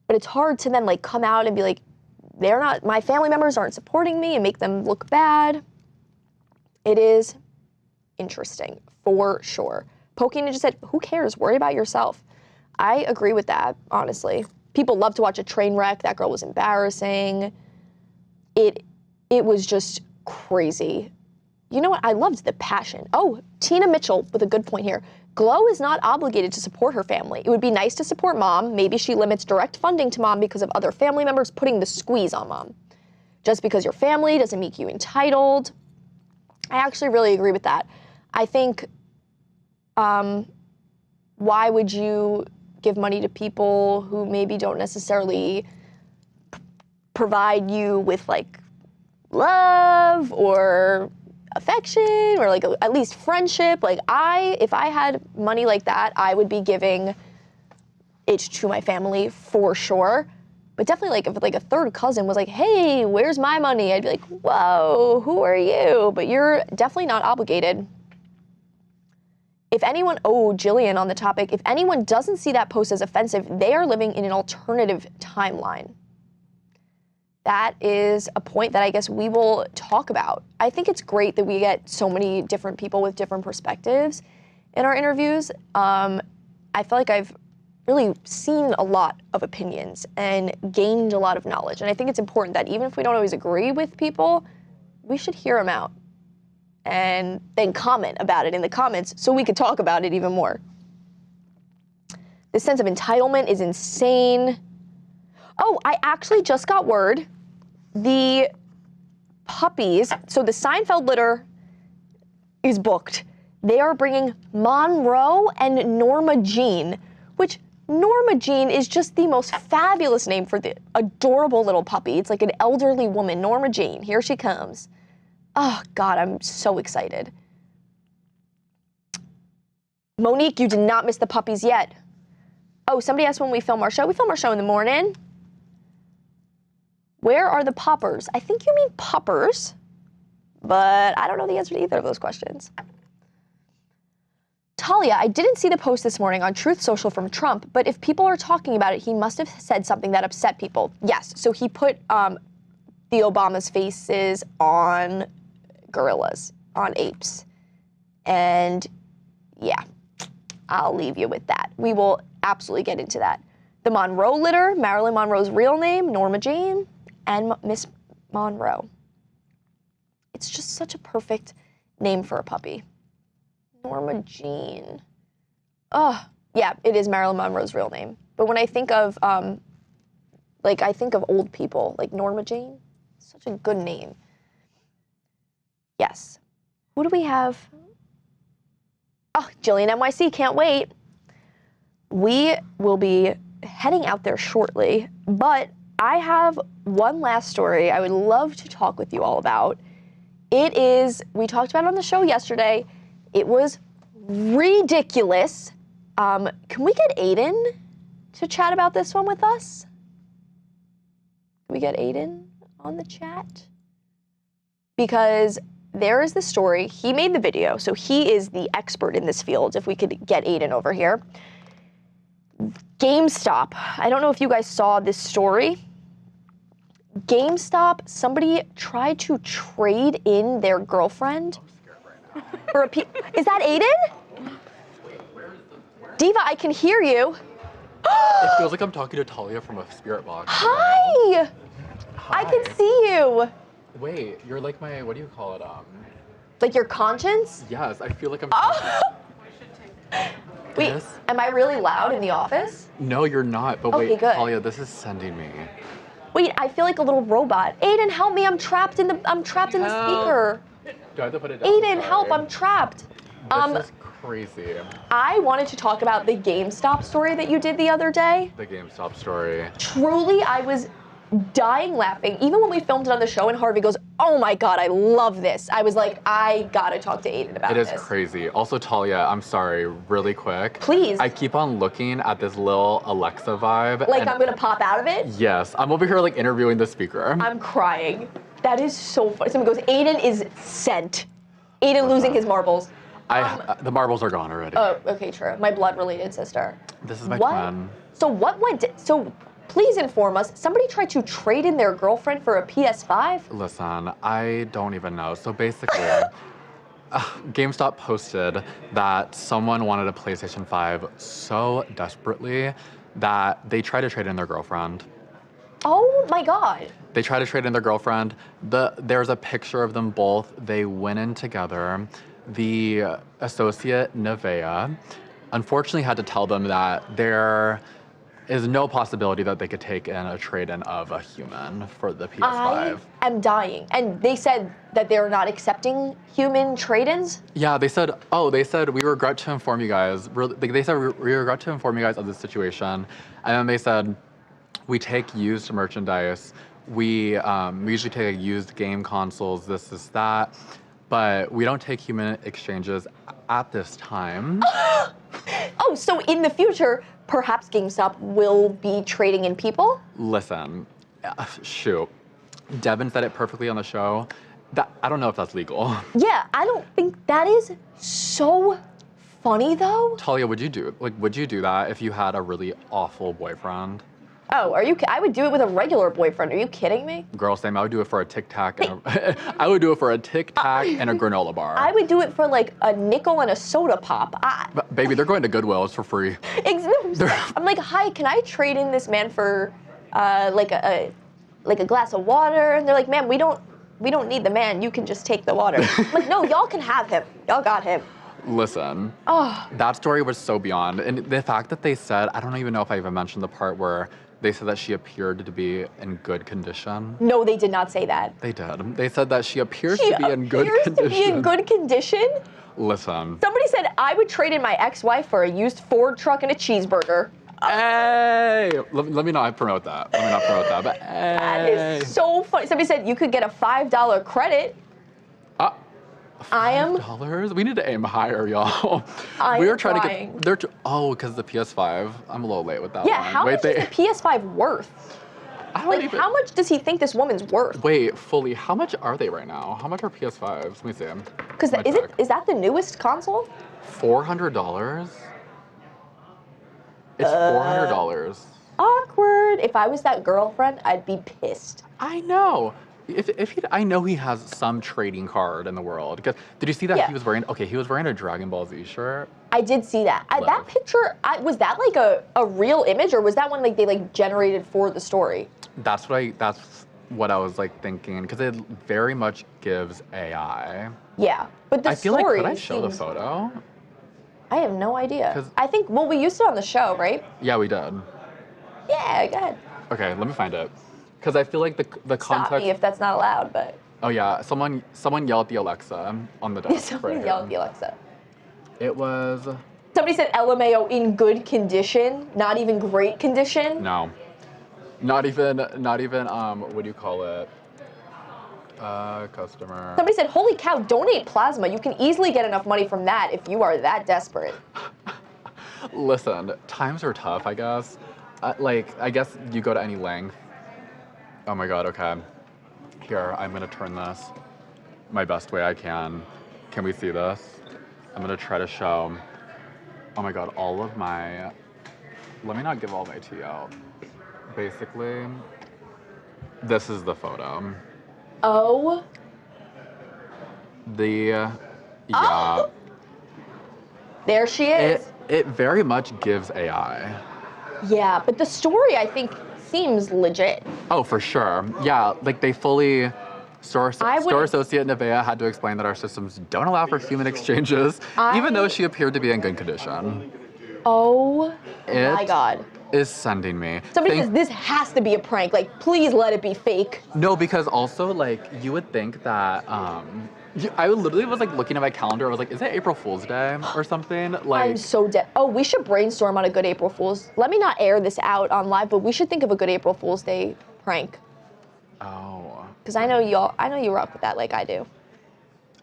But it's hard to then like come out and be like, my family members aren't supporting me and make them look bad. It is interesting, for sure. Poking just said, who cares? Worry about yourself. I agree with that, honestly. People love to watch a train wreck. That girl was embarrassing. It was just crazy. You know what? I loved the passion. Oh, Tina Mitchell with a good point here. Glo is not obligated to support her family. It would be nice to support mom. Maybe she limits direct funding to mom because of other family members putting the squeeze on mom. Just because your family doesn't make you entitled. I actually really agree with that. I think, why would you give money to people who maybe don't necessarily provide you with like love or affection or like at least friendship? Like if I had money like that, I would be giving it to my family for sure. But definitely like if like a third cousin was like, hey, where's my money? I'd be like, whoa, who are you? But you're definitely not obligated. If anyone, Jillian on the topic, if anyone doesn't see that post as offensive, they are living in an alternative timeline. That is a point that I guess we will talk about. I think it's great that we get so many different people with different perspectives in our interviews. I feel like I've really seen a lot of opinions and gained a lot of knowledge. And I think it's important that even if we don't always agree with people, we should hear them out and then comment about it in the comments so we could talk about it even more. This sense of entitlement is insane. Oh, I actually just got word. The puppies, so the Seinfeld litter is booked. They are bringing Monroe and Norma Jean, which Norma Jean is just the most fabulous name for the adorable little puppy. It's like an elderly woman. Norma Jean, here she comes. Oh, God, I'm so excited. Monique, you did not miss the puppies yet. Oh, somebody asked when we film our show. We film our show in the morning. Where are the poppers? I think you mean puppers, but I don't know the answer to either of those questions. Talia, I didn't see the post this morning on Truth Social from Trump, but if people are talking about it, he must have said something that upset people. Yes, so he put the Obama's faces on gorillas, on apes. And yeah, I'll leave you with that. We will absolutely get into that. The Monroe litter, Marilyn Monroe's real name, Norma Jean, and Miss Monroe. It's just such a perfect name for a puppy. Norma Jean. Oh, yeah, it is Marilyn Monroe's real name. But when I think of, I think of old people, like Norma Jean, such a good name. Yes. Who do we have? Oh, Jillian NYC, can't wait. We will be heading out there shortly, but I have one last story I would love to talk with you all about. It is, we talked about it on the show yesterday. It was ridiculous. Can we get Aiden to chat about this one with us? Can we get Aiden on the chat? Because there is the story. He made the video, so he is the expert in this field, if we could get Aiden over here. GameStop. I don't know if you guys saw this story. GameStop, somebody tried to trade in their girlfriend for a Is that Aiden? Diva, I can hear you. It feels like I'm talking to Talia from a spirit box. Hi! Hi. I can see you. Wait, you're like my, what do you call it? Like your conscience? Yes, I feel like I'm. Wait, Yes? am I really loud in the office? No, you're not. But Okay, wait, good. Talia, this is sending me. Wait, I feel like a little robot. Aiden, help me! I'm trapped in the speaker. Do I have to put it down? Aiden, help! I'm trapped. This is crazy. I wanted to talk about the GameStop story that you did the other day. The GameStop story. Truly, I was dying laughing. Even when we filmed it on the show and Harvey goes, oh my God, I love this. I was like, I gotta talk to Aiden about this. It is crazy. Also, Talia, I'm sorry, really quick. Please. I keep on looking at this little Alexa vibe. Like and I'm gonna pop out of it? Yes, I'm over here like interviewing the speaker. I'm crying. That is so funny. Someone goes, Aiden is sent. Aiden losing his marbles. The marbles are gone already. Oh, okay, true. My blood-related sister. This is my What? twin. So what went, so please inform us, somebody tried to trade in their girlfriend for a PS5? Listen, I don't even know. So basically, GameStop posted that someone wanted a PlayStation 5 so desperately that they tried to trade in their girlfriend. Oh my God. They tried to trade in their girlfriend. There's a picture of them both. They went in together. The associate, Nevaeh, unfortunately had to tell them that there is no possibility that they could take in a trade-in of a human for the PS5. I am dying. And they said that they're not accepting human trade-ins? Yeah, they said we regret to inform you guys. They said we regret to inform you guys of this situation. And then they said, we take used merchandise. We usually take used game consoles, this, that. But we don't take human exchanges at this time. Oh, so in the future, perhaps GameStop will be trading in people? Listen, shoot. Devin said it perfectly on the show. I don't know if that's legal. Yeah, I don't think that is so funny though. Talia, would you do that if you had a really awful boyfriend? Oh, I would do it with a regular boyfriend. Are you kidding me? Girl, same. I would do it for a Tic Tac. I would do it for a Tic Tac and a granola bar. I would do it for like a nickel and a soda pop. But baby, they're going to Goodwill. It's for free. I'm like, hi, can I trade in this man for like a glass of water? And they're like, ma'am, we don't need the man. You can just take the water. I'm like, no, y'all can have him. Y'all got him. Listen, that story was so beyond. And the fact that they said, I don't even know if I even mentioned the part where they said that she appeared to be in good condition. No, they did not say that. They did. They said that she appears to be in good condition. To be in good condition? Listen. Somebody said I would trade in my ex-wife for a used Ford truck and a cheeseburger. Hey! Let me not promote that. But hey. That is so funny. Somebody said you could get a $5 credit. $5? We need to aim higher, y'all. We were trying to get because the PS5. I'm a little late with that one. Yeah, how much is the PS5 worth? How much does he think this woman's worth? Wait, fully, how much are they right now? How much are PS5s? Let me see. Because is that the newest console? $400? It's $400. Awkward. If I was that girlfriend, I'd be pissed. I know. I know he has some trading card in the world. Did you see that he was wearing? Okay, he was wearing a Dragon Ball Z shirt. I did see that. That picture, was that like a real image, or was that one like they like generated for the story? That's what I was like thinking, because it very much gives AI. Yeah, but I feel like, could I show the photo? I have no idea. I think, we used it on the show, right? Yeah, we did. Yeah, go ahead. Okay, let me find it. Because I feel like the context. Stop me if that's not allowed, but. Oh yeah, someone yelled at the Alexa on the desk. Someone yelled at the Alexa. It was. Somebody said LMAO in good condition, not even great condition. No, not even. What do you call it? Customer. Somebody said, holy cow, donate plasma. You can easily get enough money from that if you are that desperate. Listen, times are tough, I guess. like, I guess you go to any length. Oh my God, okay. Here, I'm gonna turn this my best way I can. Can we see this? I'm gonna try to show, oh my God, all of my, let me not give all my tea out. Basically, this is the photo. Oh. Yeah. Oh. There she is. It very much gives AI. Yeah, but the story, I think, seems legit. Oh, for sure. Yeah, like they fully, store associate Nevaeh had to explain that our systems don't allow for human exchanges, even though she appeared to be in good condition. Oh my God. Is sending me. Somebody says this has to be a prank. Like, please let it be fake. No, because also, like, you would think that, I literally was like looking at my calendar. I was like, is it April Fool's Day or something? Like, I'm so dead. Oh, we should brainstorm on a good April Fool's. Let me not air this out on live, but we should think of a good April Fool's Day prank. Oh. Because I know you rock with that like I do.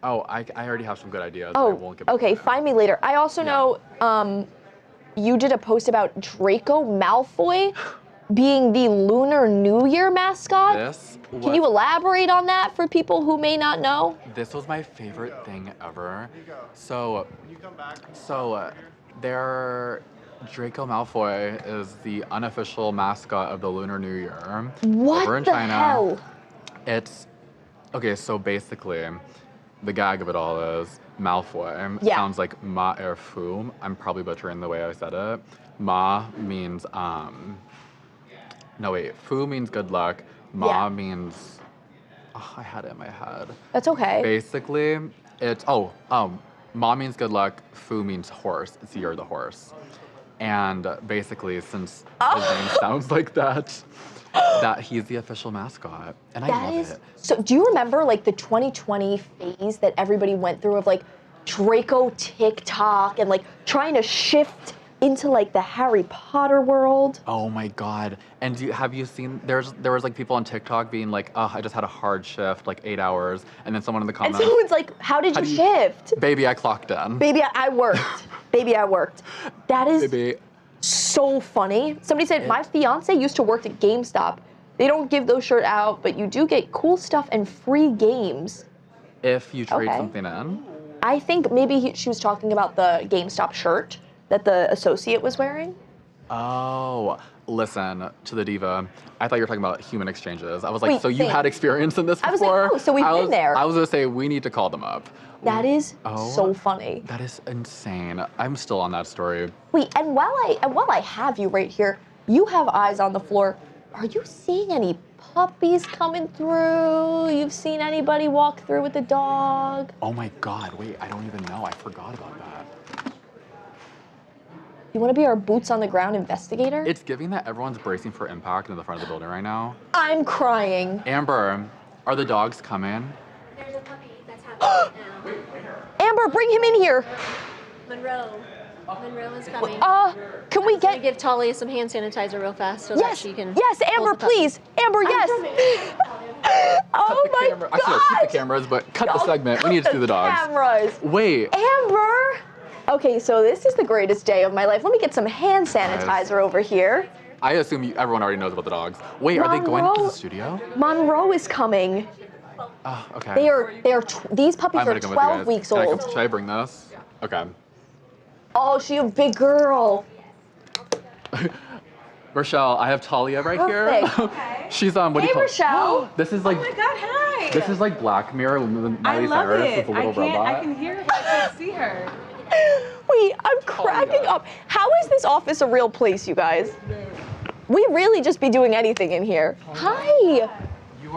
Oh, I already have some good ideas. Oh, I won't give okay, find me later. I also know you did a post about Draco Malfoy being the Lunar New Year mascot. Can you elaborate on that for people who may not know? This was my favorite thing ever. So Draco Malfoy is the unofficial mascot of the Lunar New Year. What over in the China. hell? It's, okay, so basically, the gag of it all is Malfoy sounds like Ma er Fu. I'm probably butchering the way I said it. Ma means, no wait, Fu means good luck. Ma means, oh, I had it in my head. That's okay. Basically, it's, Ma means good luck, Fu means horse. It's you're the horse. And basically, since his name sounds like that, that he's the official mascot, and I love it. So, do you remember like the 2020 phase that everybody went through of like Draco TikTok and like trying to shift into like the Harry Potter world? Oh my God! And have you seen? There was like people on TikTok being like, "Oh, I just had a hard shift, like 8 hours," and then someone in the comments, and someone's like, "How did you shift?" Baby, I clocked in. Baby, I worked. Baby, I worked. That is so funny. Somebody said, my fiance used to work at GameStop. They don't give those shirts out, but you do get cool stuff and free games. If you trade something in. I think maybe she was talking about the GameStop shirt that the associate was wearing. Oh, listen to the diva. I thought you were talking about human exchanges. I was like, Wait, so you had experience in this before? I was like, oh, so we've been there. I was gonna say, we need to call them up. That is so funny. That is insane. I'm still on that story. Wait, and while I have you right here, you have eyes on the floor. Are you seeing any puppies coming through? You've seen anybody walk through with a dog? Oh my God, wait, I don't even know. I forgot about that. You want to be our boots on the ground investigator? It's giving that everyone's bracing for impact in the front of the building right now. I'm crying. Amber, are the dogs coming? There's a puppy that's happening right now. Amber, bring him in here. Monroe is coming. Can we Gonna give Talia some hand sanitizer real fast so that she can. Yes, Amber, please. Amber, yes. Oh my God. Actually, keep the cameras, but cut the segment. We need to see the dogs. Cameras. Wait. Amber. Okay, so this is the greatest day of my life. Let me get some hand sanitizer over here. I assume everyone already knows about the dogs. Wait, are they going to the studio? Monroe is coming. Oh, okay. These puppies are 12 weeks old. Should I bring this? Okay. Oh, she's a big girl. Rochelle, I have Talia right here. Okay. She's what do you call Rochelle. This is like. Oh my God, hi. This is like Black Mirror. I love it. With a little robot. I can hear her, but I can't see her. Wait, I'm cracking up. How is this office a real place, you guys? We really just be doing anything in here. Hi. You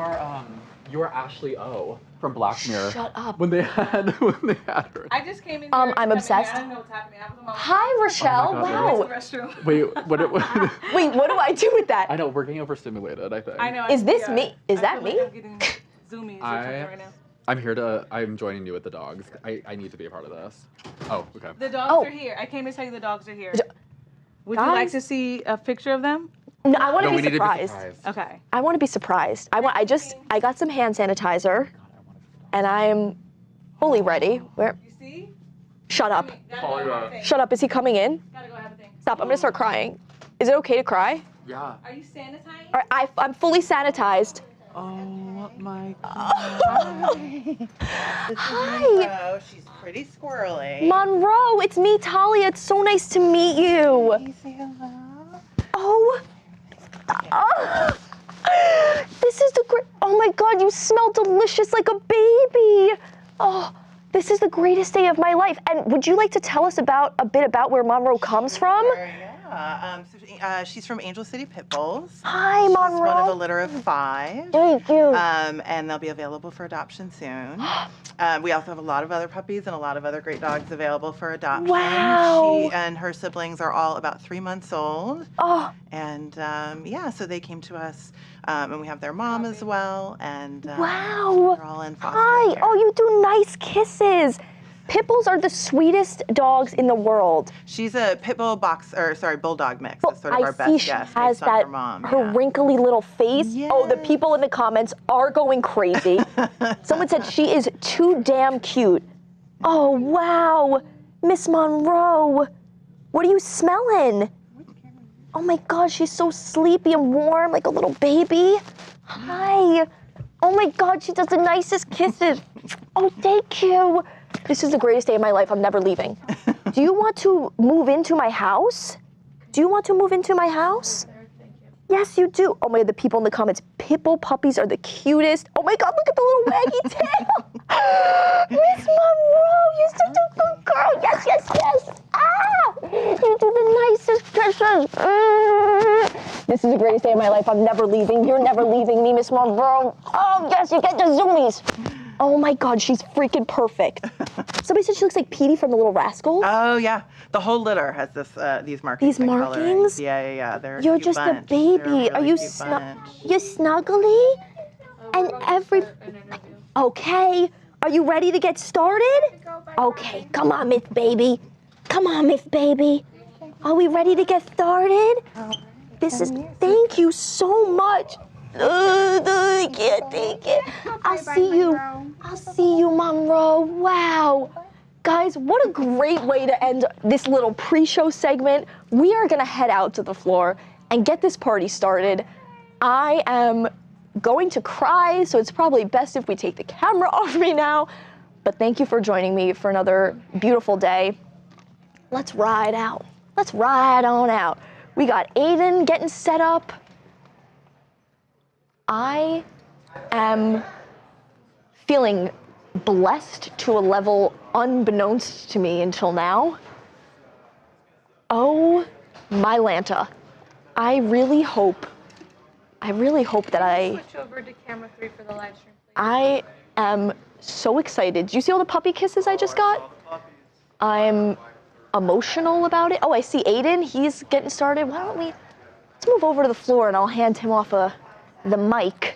are Ashley O from Black Mirror. Shut up. When they had her. I just came in here. I'm obsessed. I don't know what's happening. I was on my Hi, Rochelle. Oh my Wow. restroom. Wait, Wait, what do I do with that? I know, we're getting overstimulated, I think. I know. Is this me? Is that feel me? like I'm getting zoomies or something right now. I'm joining you with the dogs. I need to be a part of this. Oh, okay. The dogs are here. I came to tell you the dogs are here. Would you like to see a picture of them? No, I want No, to we be need to be surprised. surprised. Okay. I want to be surprised. I got some hand sanitizer, and I am fully ready. Where? You see? Shut up. Gotta go have a thing. Shut up. Is he coming in? Gotta go have a thing. Stop. I'm gonna start crying. Is it okay to cry? Yeah. Are you sanitized? All right, I'm fully sanitized. Oh my Hi. Monroe. She's pretty squirrely. Monroe, it's me, Talia. It's so nice to meet you. Can you say hello? Oh. This is the great. Oh my God, you smell delicious like a baby. Oh, this is the greatest day of my life. And would you like to tell us a bit about where Monroe comes from? Sure, yeah. She's from Angel City Pit Bulls. Hi, She's Monroe. one of a litter of 5. Thank you. And they'll be available for adoption soon. We also have a lot of other puppies and a lot of other great dogs available for adoption. Wow. She and her siblings are all about 3 months old. Oh. And yeah, so they came to us, and we have their mom as well. And Wow. they're all in foster Hi. care. Oh, you do nice kisses. Pit bulls are the sweetest dogs in the world. She's a pit bull bulldog mix. That's sort of I our see best she guess has based on that her mom. her yeah. wrinkly little face. Oh, the Yes. people in the comments are going crazy. Someone said she is too damn cute. Oh wow, Miss Monroe, what are you smelling? Oh my God, she's so sleepy and warm, like a little baby. Hi. Oh my God, she does the nicest kisses. Oh, thank you. This is the greatest day of my life. I'm never leaving. Do you want to move into my house? Do you want to move into my house? Yes, you do. Oh my God, the people in the comments, pit bull puppies are the cutest. Oh my God, look at the little waggy tail. Miss Monroe, you're such a good girl. Yes, yes, yes. Ah, you do the nicest kisses. This is the greatest day of my life. I'm never leaving. You're never leaving me, Miss Monroe. Oh yes, you get the zoomies. Oh my God, she's freaking perfect. Somebody said she looks like Petey from The Little Rascals. Oh yeah, the whole litter has these markings. These and markings? colorings. Yeah. They're You're cute just bunch. a baby. They're a really Are you cute bunch. you're snuggly? And okay. Are you ready to get started? Okay, come on, Miss Baby. Come on, Miss Baby. Are we ready to get started? Thank you so much. I can't take it. I'll see you, Monroe. Wow. Guys, what a great way to end this little pre-show segment. We are gonna head out to the floor and get this party started. I am going to cry, so it's probably best if we take the camera off me now. But thank you for joining me for another beautiful day. Let's ride out. Let's ride on out. We got Aiden getting set up. I am feeling blessed to a level unbeknownst to me until now. Oh my Lanta. I really hope that Switch over to camera 3 for the live stream, please. I am so excited. Did you see all the puppy kisses I just got? I'm emotional about it. Oh, I see Aiden, he's getting started. Why don't let's move over to the floor and I'll hand him off the mic.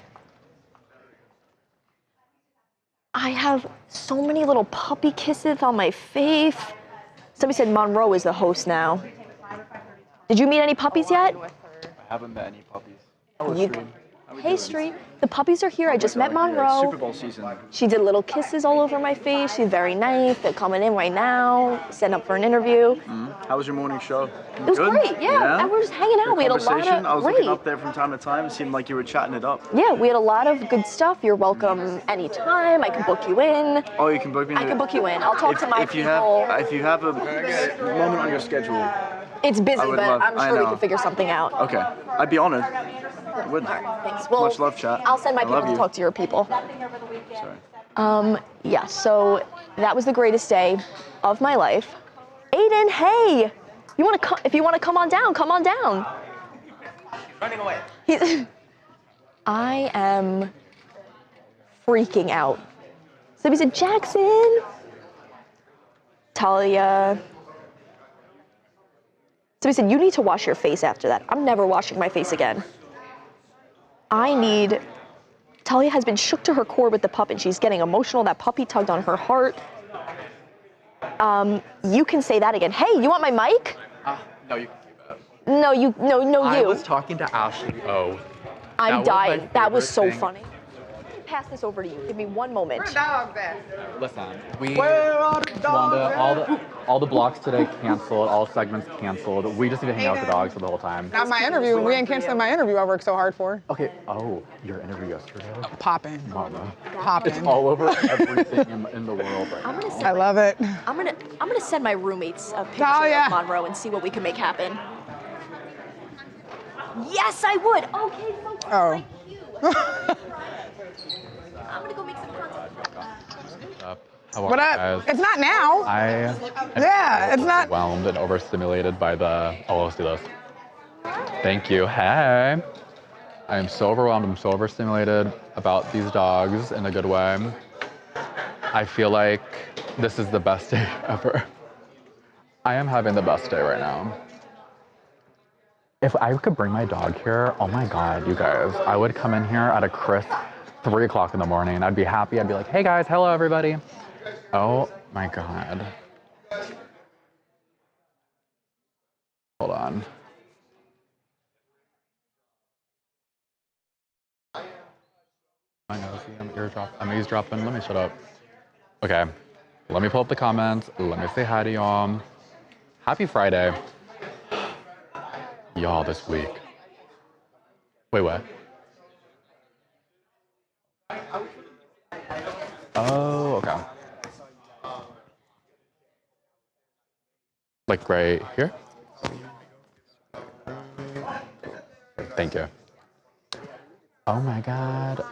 I have so many little puppy kisses on my face. Somebody said Monroe is the host now. Did you meet any puppies yet? I haven't met any puppies. Hey, Street. The puppies are here. I just met Monroe. Super Bowl season. She did little kisses all over my face. She's very nice. They're coming in right now, setting up for an interview. How was your morning show? It was great, yeah. And we were just hanging out. We had a lot of I was looking up there from time to time. It seemed like you were chatting it up. Yeah, we had a lot of good stuff. You're welcome anytime. I can book you in. Oh, you can book me in? I can book you in. I'll talk to my if you people. If you have a moment on your schedule. It's busy, I would but love- I'm I sure we know. can figure something out. Okay, I'd be honored. I would. Thanks. Well, Much love, chat. I'll send my I people love to you. talk to your people. Sorry. Yeah, so that was the greatest day of my life. Aiden, hey! If you want to come on down, come on down. Running away. I am freaking out. So he said, Jackson. Talia. So he said, you need to wash your face after that. I'm never washing my face again. Talia has been shook to her core with the pup and she's getting emotional. That puppy tugged on her heart. You can say that again. Hey, you want my mic? No, you can keep it. No, you. I was talking to Ashley. Oh. I'm that was my dying. That was so favorite thing. funny. pass this over to you. Give me one moment. Where the dogs at? Listen, Wanda, all the blocks today canceled, all segments canceled. We just need to hang out with the dogs for the whole time. Not my interview. We ain't canceling my interview I worked so hard for. Okay, your interview yesterday? Popping. Mama. Popping. It's all over everything in the world right now. I love it. I'm gonna send my roommates a picture yeah. of Monroe and see what we can make happen. Yes, I would. Okay, so Oh. like you. I'm gonna go make some content. How are But you guys? it's not now. Yeah, it's not. Overwhelmed and overstimulated by the. Oh, let's do this. Thank you. Hey. I am so overwhelmed. I'm so overstimulated about these dogs in a good way. I feel like this is the best day ever. I am having the best day right now. If I could bring my dog here, oh my God, you guys, I would come in here at a crisp 3 o'clock in the morning. I'd be happy. I'd be like, hey guys, hello everybody. Oh my God. Hold on. I know, see, I'm eavesdropping. Let me shut up. Okay, let me pull up the comments. Let me say hi to y'all. Happy Friday. Y'all this week. Wait, what? Oh, okay. Like right here? Thank you. Oh my God.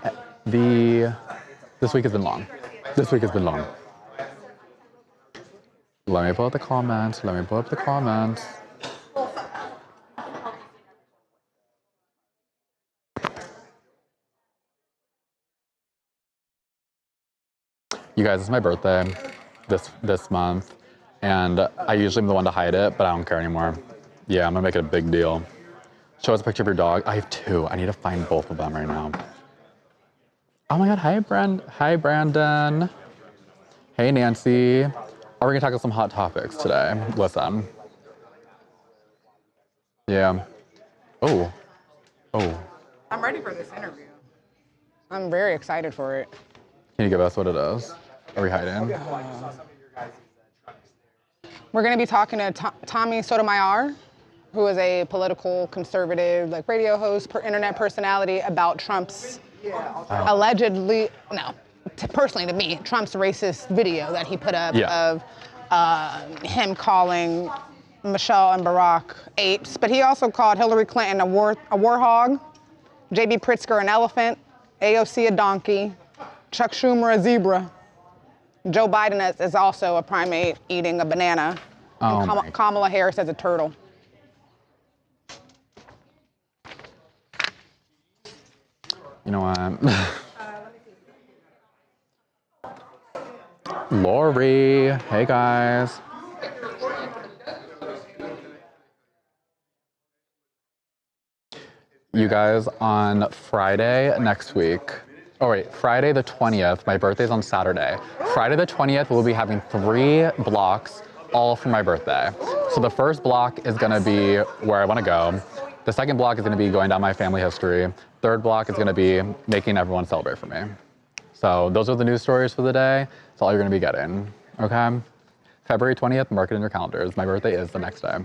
This week has been long. This week has been long. Let me pull up the comments. Let me pull up the comments. You guys, it's my birthday this month, and I usually am the one to hide it, but I don't care anymore. Yeah, I'm gonna make it a big deal. Show us a picture of your dog. I have 2. I need to find both of them right now. Oh my God, hi Brandon. Hey Nancy. Are we gonna tackle some hot topics today? Listen. Yeah. Oh. I'm ready for this interview. I'm very excited for it. Can you give us what it is? Are we hiding? We're going to be talking to Tommy Sotomayor, who is a political conservative, like radio host, internet personality, about Trump's allegedly, personally to me, Trump's racist video that he put up of him calling Michelle and Barack apes, but he also called Hillary Clinton a warhog, J.B. Pritzker an elephant, AOC a donkey, Chuck Schumer a zebra. Joe Biden is also a primate eating a banana. And Kamala Harris as a turtle. You know what? Lori, hey guys. You guys, on Friday next week, Friday the 20th, my birthday's on Saturday. Friday the 20th, we'll be having 3 blocks, all for my birthday. So the first block is gonna be where I wanna go. The second block is gonna be going down my family history. Third block is gonna be making everyone celebrate for me. So those are the news stories for the day. That's all you're gonna be getting, okay? February 20th, mark it in your calendars. My birthday is the next day.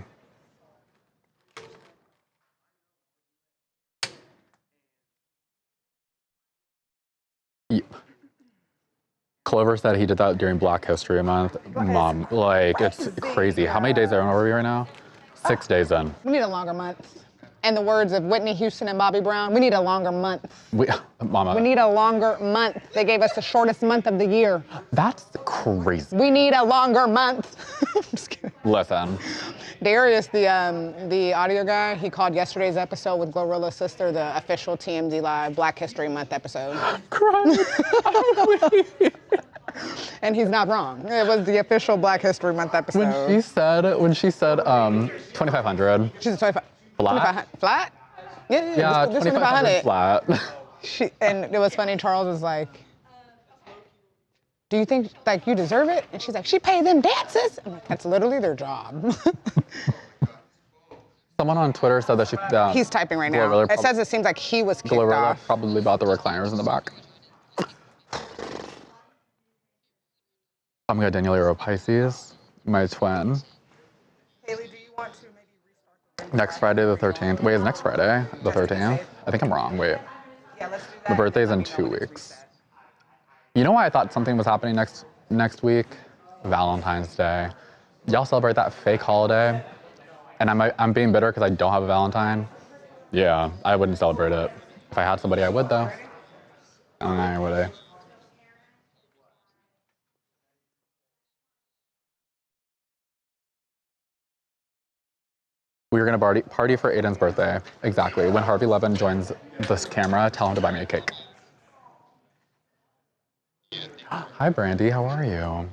Clover said he did that during Black History Month. Mom, like, it's crazy. How many days are we right now? 6 days in. We need a longer month. In the words of Whitney Houston and Bobby Brown, we need a longer month. Mama. We need a longer month. They gave us the shortest month of the year. That's crazy. We need a longer month. I'm just kidding. Listen. Darius, the audio guy, he called yesterday's episode with GloRilla's sister the official TMZ Live Black History Month episode. Crying. And he's not wrong. It was the official Black History Month episode. When she said 2,500. She's a 25. Flat? Flat? Yeah, 2,500 flat. And it was funny, Charles was like, do you think like you deserve it? And she's like, she paid them dances. I'm like, that's literally their job. Someone on Twitter said that he's typing right now. It says it seems like he was kicked GloRilla off. probably bought the recliners in the back. Oh my God, Danielle, you're a Pisces. My twin. Haley, do you want to maybe restart Next Friday the 13th. Wait, is next Friday the 13th? I think I'm wrong. Wait. Yeah, let's do that. My birthday's in 2 weeks. You know why I thought something was happening next week? Valentine's Day. Y'all celebrate that fake holiday? And I'm being bitter because I don't have a Valentine. Yeah, I wouldn't celebrate it. If I had somebody, I would though. I would I? We were gonna party for Aiden's birthday. Exactly. When Harvey Levin joins this camera, tell him to buy me a cake. Hi, Brandy. How are you?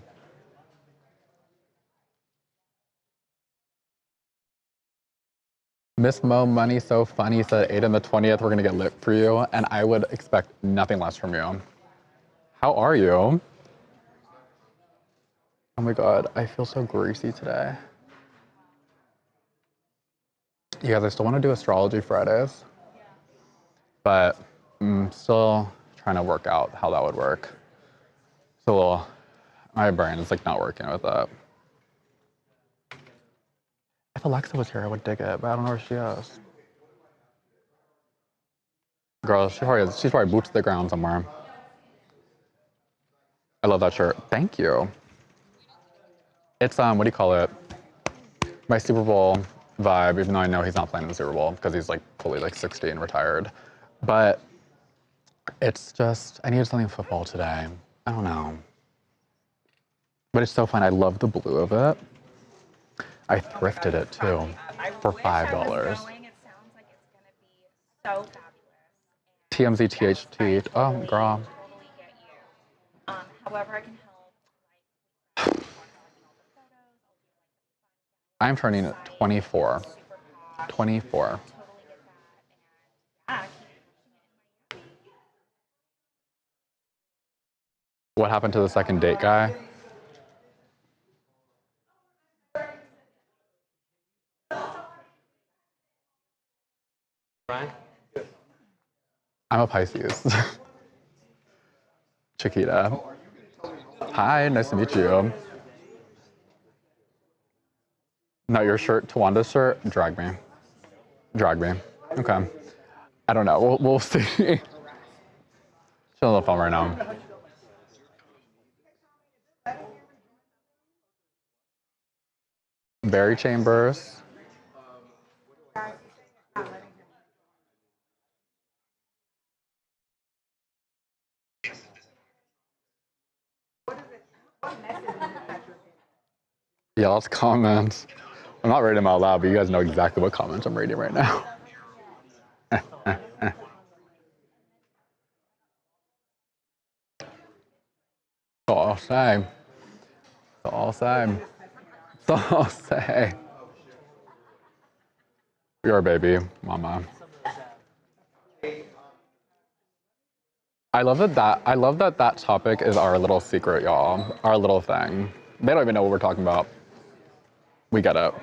Miss Mo Money So Funny said Aiden the 20th, we're gonna get lit for you, and I would expect nothing less from you. How are you? Oh my God, I feel so greasy today. You guys, I still wanna do astrology Fridays, but I'm still trying to work out how that would work. It's a little, my brain is like not working with that. If Alexa was here, I would dig it, but I don't know where she is. Girl, she's probably boots to the ground somewhere. I love that shirt. Thank you. It's, what do you call it? My Super Bowl vibe, even though I know he's not playing in the Super Bowl because he's like fully like 60 and retired. But it's just, I needed something football today. I don't know. But it's so fun. I love the blue of it. I thrifted it too for $5. TMZ THT. Oh, girl. However, I can help. I'm turning 24. 24. What happened to the second date guy? Brian? I'm a Pisces. Chiquita. Hi, nice to meet you. No, your shirt, Tawanda's shirt, drag me. Drag me. Okay. I don't know. We'll see. She's on the phone right now. Barry Chambers. Yeah, let's comment. I'm not reading them out loud, but you guys know exactly what comments I'm reading right now. All same. All same. All same. You're a baby, mama. I love that topic is our little secret, y'all. Our little thing. They don't even know what we're talking about. We get it.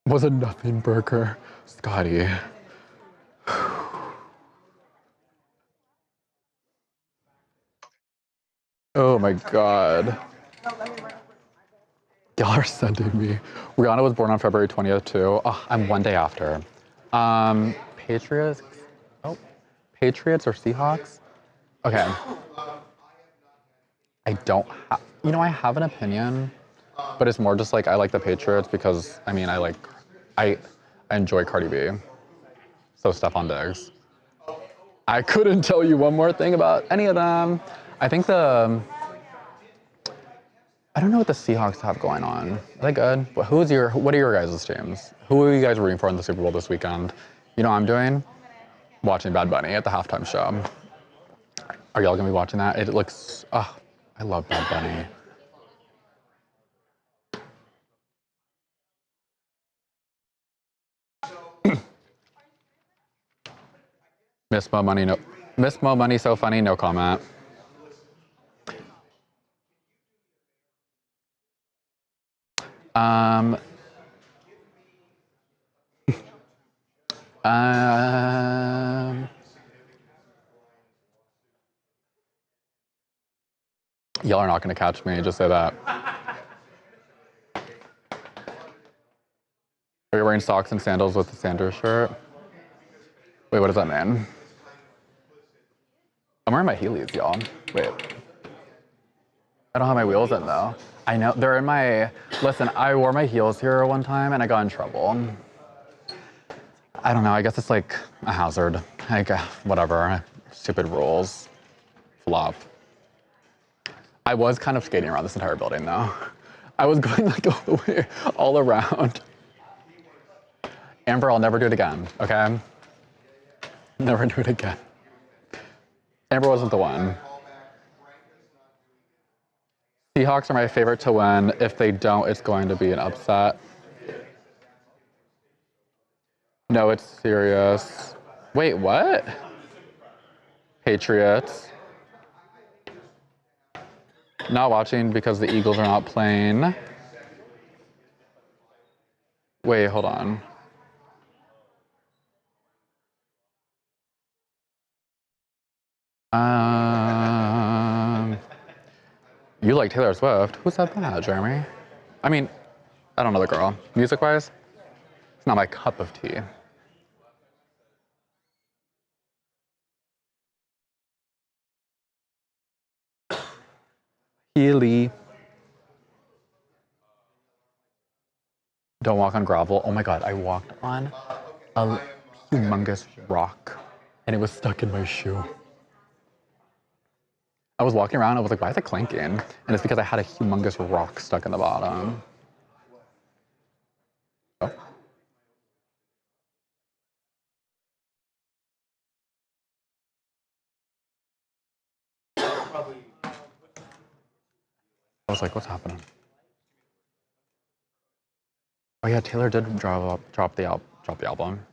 Was a nothing burger. Scotty. Oh my God. Y'all are sending me. Rihanna was born on February 20th too. Oh, I'm one day after. Patriots? Oh, Patriots or Seahawks? Okay. I don't have, I have an opinion, but it's more just like I like the Patriots because, I mean, I enjoy Cardi B. So Stephon Diggs. I couldn't tell you one more thing about any of them. I think I don't know what the Seahawks have going on. Are they good? What are your guys' teams? Who are you guys rooting for in the Super Bowl this weekend? You know what I'm doing? Watching Bad Bunny at the halftime show. Are y'all gonna be watching that? It looks, I love Bad Bunny. Miss Mo Money So Funny, no comment. Um, Y'all are not gonna catch me, just say that. Are you wearing socks and sandals with the Sanders shirt? Wait, what does that mean? I'm wearing my Heelys, y'all. Wait. I don't have my wheels in though. I know, they're in my, listen, I wore my heels here one time and I got in trouble. I don't know, I guess it's like a hazard. Like, whatever, stupid rules. Flop. I was kind of skating around this entire building though. I was going like all the way, all around. Amber, I'll never do it again, okay? Never do it again. Amber wasn't the one. Seahawks are my favorite to win. If they don't, it's going to be an upset. No, it's serious. Wait, what? Patriots. Not watching because the Eagles are not playing. Wait, hold on. You like Taylor Swift. Who said that, Jeremy? I mean, I don't know the girl. Music-wise, it's not my cup of tea. Healy. Don't walk on gravel. Oh my God, I walked on a humongous rock and it was stuck in my shoe. I was walking around, I was like, why is it clanking? And it's because I had a humongous rock stuck in the bottom. Oh. I was like, what's happening? Oh yeah, Taylor did drop the album.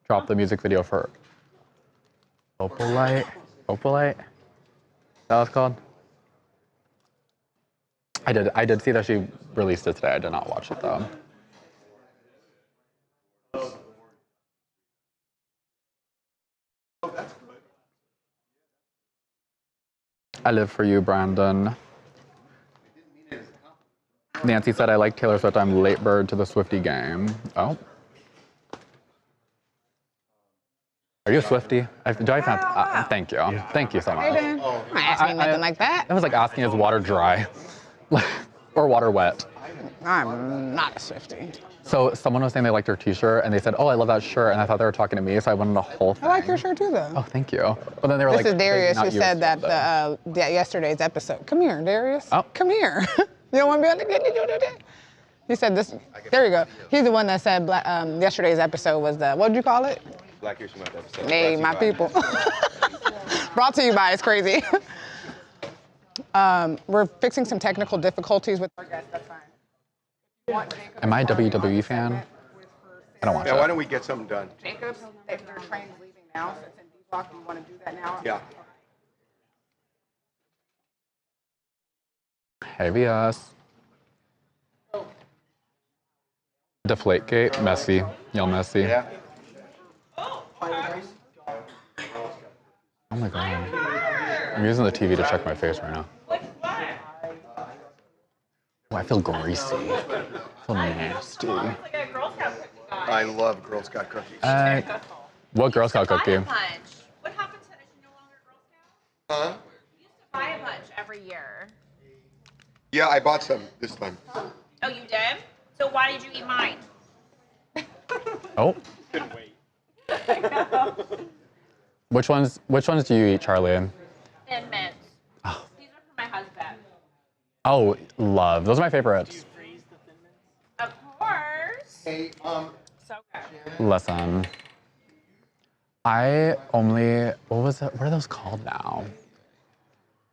Drop the music video for Opalite? Opalite? That was called? I did see that she released it today. I did not watch it though. I live for you, Brandon. Nancy said, I like Taylor Swift. I'm late bird to the Swiftie game. Oh. Are you a Swiftie? Thank you. Thank you so much. I'm not asking nothing like that. It was like asking, is water dry? Or water wet? I'm not a Swiftie. So someone was saying they liked her t-shirt and they said, oh, I love that shirt. And I thought they were talking to me, so I went on the whole thing. I like your shirt too, though. Oh, thank you. But then they were This like, is Darius who said that yesterday's episode. Come here, Darius. Oh. Come here. You don't want to be on the good. He said this. There you go. He's the one that said yesterday's episode was the, what did you call it? Black History Month episode. Hey, my people. Brought to you by It's Crazy. We're fixing some technical difficulties with our guests. That's fine. Am I a WWE fan? I don't watch it. Why don't we get something done? Jacobs, if your train's leaving now, so it's in D-Block, do you want to do that now? Yeah. Heavy ass. Deflategate, messy. Y'all messy. Yeah. Oh my God. I'm using the TV to check my face right now. Oh, I feel greasy. I feel nasty. I love Girl Scout cookies. What Girl Scout cookie? What happened to, is she no longer Girl Scout? Huh? You used to buy a bunch every year. Yeah, I bought some this time. Oh, you did? So why did you eat mine? Oh. Couldn't wait. Which ones do you eat, Charlie? Thin mints. Oh. These are for my husband. Oh, love. Those are my favorites. Of course. Hey, So good. Listen. I only, what are those called now?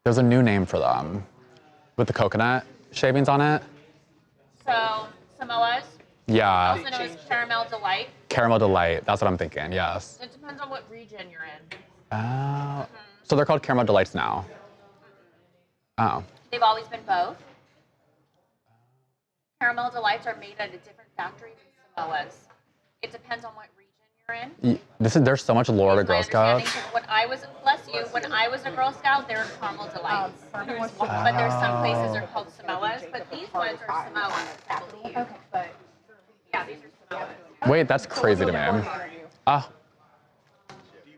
There's a new name for them. With the coconut shavings on it. So, Samoa's. Yeah. Also known as Caramel Delight. Caramel Delight. That's what I'm thinking, yes. It depends on what region you're in. Oh. So they're called Caramel Delights now? Oh. They've always been both. Caramel Delights are made at a different factory than Samoa's. It depends on what region There's so much lore to Girl Scouts. When I was, bless you, when I was a Girl Scout, they were caramel delights. But there's some places are called Samoas, but these ones are Samoas, I believe. Okay, but yeah, these are Samoas. Wait, that's crazy to me. Ah.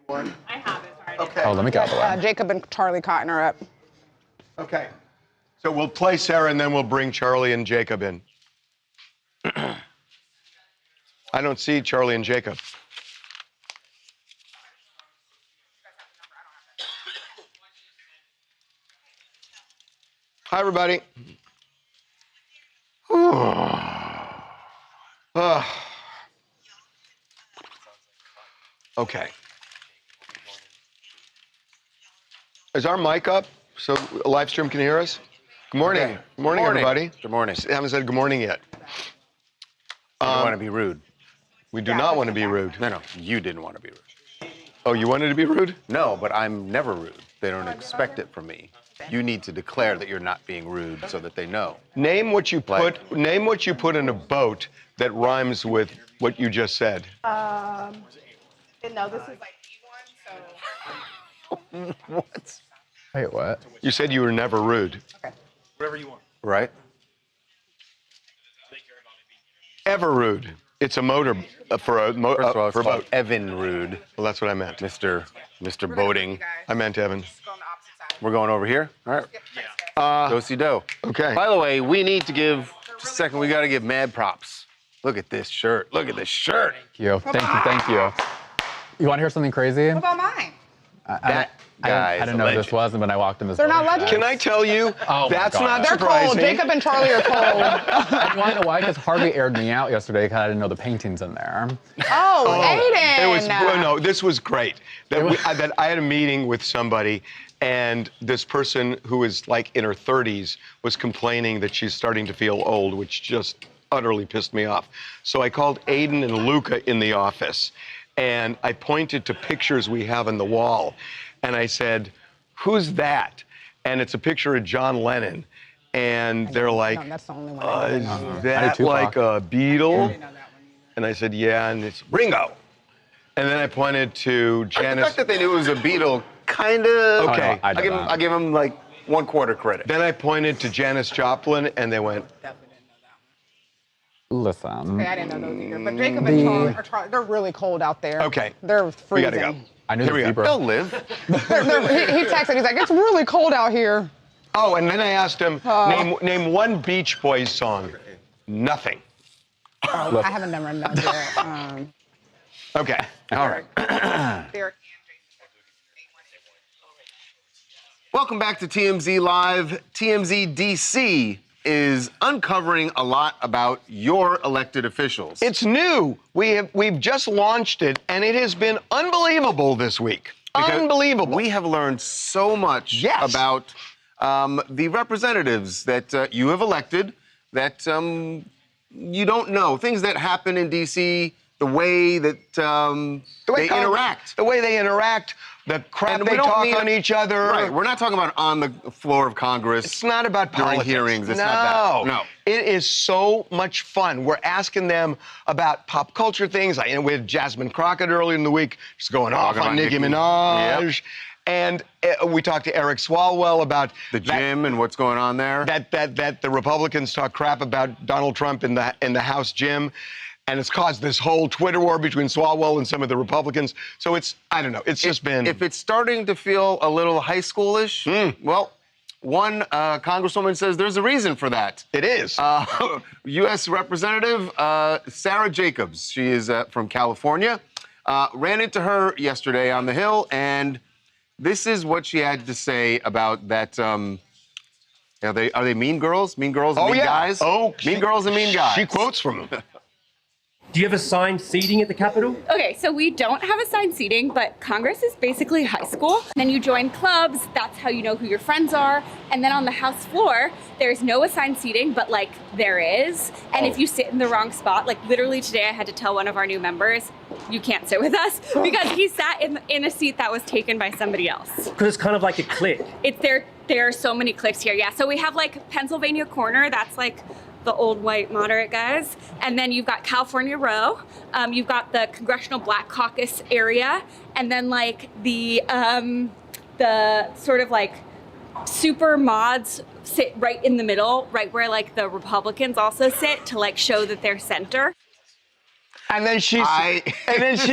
I have it. Sorry. Okay. Oh, let me get out of the way. Jacob and Charlie Cotton are up. Okay. So we'll play Sarah and then we'll bring Charlie and Jacob in. I don't see Charlie and Jacob. Hi, everybody. Okay. Is our mic up so a live stream can hear us? Good morning. Okay. Good morning, everybody. Good morning. Haven't said good morning yet. I don't want to be rude. We do not want to be rude. No, you didn't want to be rude. Oh, you wanted to be rude? No, but I'm never rude. They don't expect it from me. You need to declare that you're not being rude so that they know. Name what you put in a boat that rhymes with what you just said. No, this is like E1, so. What? Wait, what? You said you were never rude. Okay. Whatever you want. Right? Ever rude. It's a motor for a First of all, it's for a called boat. Evan Rude, Well, that's what I meant. Mr. Boating. I meant Evan. Go on the opposite side. We're going over here. All right. Do-si-do. Okay. By the way, we need to give, just a second, we got to give mad props. Look at this shirt. Look at this shirt. Thank you. You want to hear something crazy? What about mine? That guy I didn't know who this was, and when I walked in this They're not building, legends? Can I tell you? Oh my That's God. not They're surprising. cold. Jacob and Charlie are cold. You want to know why? Because Harvey aired me out yesterday because I didn't know the painting's in there. Oh, Aiden. It was no. This was great. That I had a meeting with somebody, and this person who is like in her 30s was complaining that she's starting to feel old, which just utterly pissed me off. So I called Aiden and Luca in the office, and I pointed to pictures we have on the wall, and I said, "Who's that?" And it's a picture of John Lennon, and they're like, No, that's the only one I didn't know. "Is that like a Beatle?" And I said, "Yeah," and it's Ringo. And then I pointed to The Janis. fact that they knew it was a Beatle, kind of. Okay. I did I give him like 1/4 credit. Then I pointed to Janis Joplin, and they went, Listen. Okay, I didn't know those either. But Jacob and Charlie, they're really cold out there. Okay. They're "We freezing. gotta go." I knew Here the we go. zebra. They'll live. He texted, he's like, it's really cold out here. Oh, and then I asked him, name one Beach Boys song. Nothing. I haven't done run down yet. Okay. All right. Derek. Welcome back to TMZ Live. TMZ DC is uncovering a lot about your elected officials. It's new. We've just launched it, and it has been unbelievable this week. Unbelievable. We have learned so much Yes. about the representatives that you have elected that you don't know. Things that happen in DC, the way that they interact. The way they interact, the crap they talk on each other. Right. We're not talking about on the floor of Congress. It's not about during politics. hearings. It's no. not that. No. It is so much fun. We're asking them about pop culture things. We had Jasmine Crockett earlier in the week, just going off on Nicki Minaj. Yep. And we talked to Eric Swalwell about the gym and what's going on there. That the Republicans talk crap about Donald Trump in the House gym. And it's caused this whole Twitter war between Swalwell and some of the Republicans. So I don't know, it's just been... If it's starting to feel a little high schoolish, well, one congresswoman says there's a reason for that. It is. U.S. Representative Sarah Jacobs, she is from California, ran into her yesterday on the Hill, and this is what she had to say about that... are they mean girls? Mean girls and mean guys? Oh, mean girls and mean guys. She quotes from them. Do you have assigned seating at the Capitol? Okay, so we don't have assigned seating, but Congress is basically high school. Then you join clubs, that's how you know who your friends are. And then on the House floor, there's no assigned seating, but like there is. And if you sit in the wrong spot, like literally today I had to tell one of our new members, you can't sit with us because he sat in a seat that was taken by somebody else. Because it's kind of like a clique. There are so many cliques here, yeah. So we have like Pennsylvania Corner, that's like the old white moderate guys. And then you've got California Row. You've got the Congressional Black Caucus area. And then like the sort of like super mods sit right in the middle, right where like the Republicans also sit to like show that they're center. And then she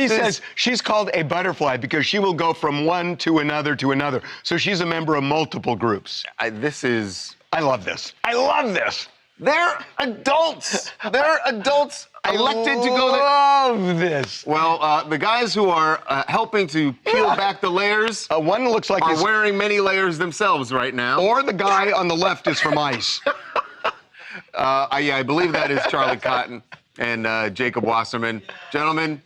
says she's called a butterfly because she will go from one to another to another. So she's a member of multiple groups. I love this. I love this. They're adults. They're adults elected to go there. I love this. Well, the guys who are helping to peel back the layers, one looks like are wearing many layers themselves right now. Or the guy on the left is from ICE. Yeah, I believe that is Charlie Cotton and Jacob Wasserman. Gentlemen.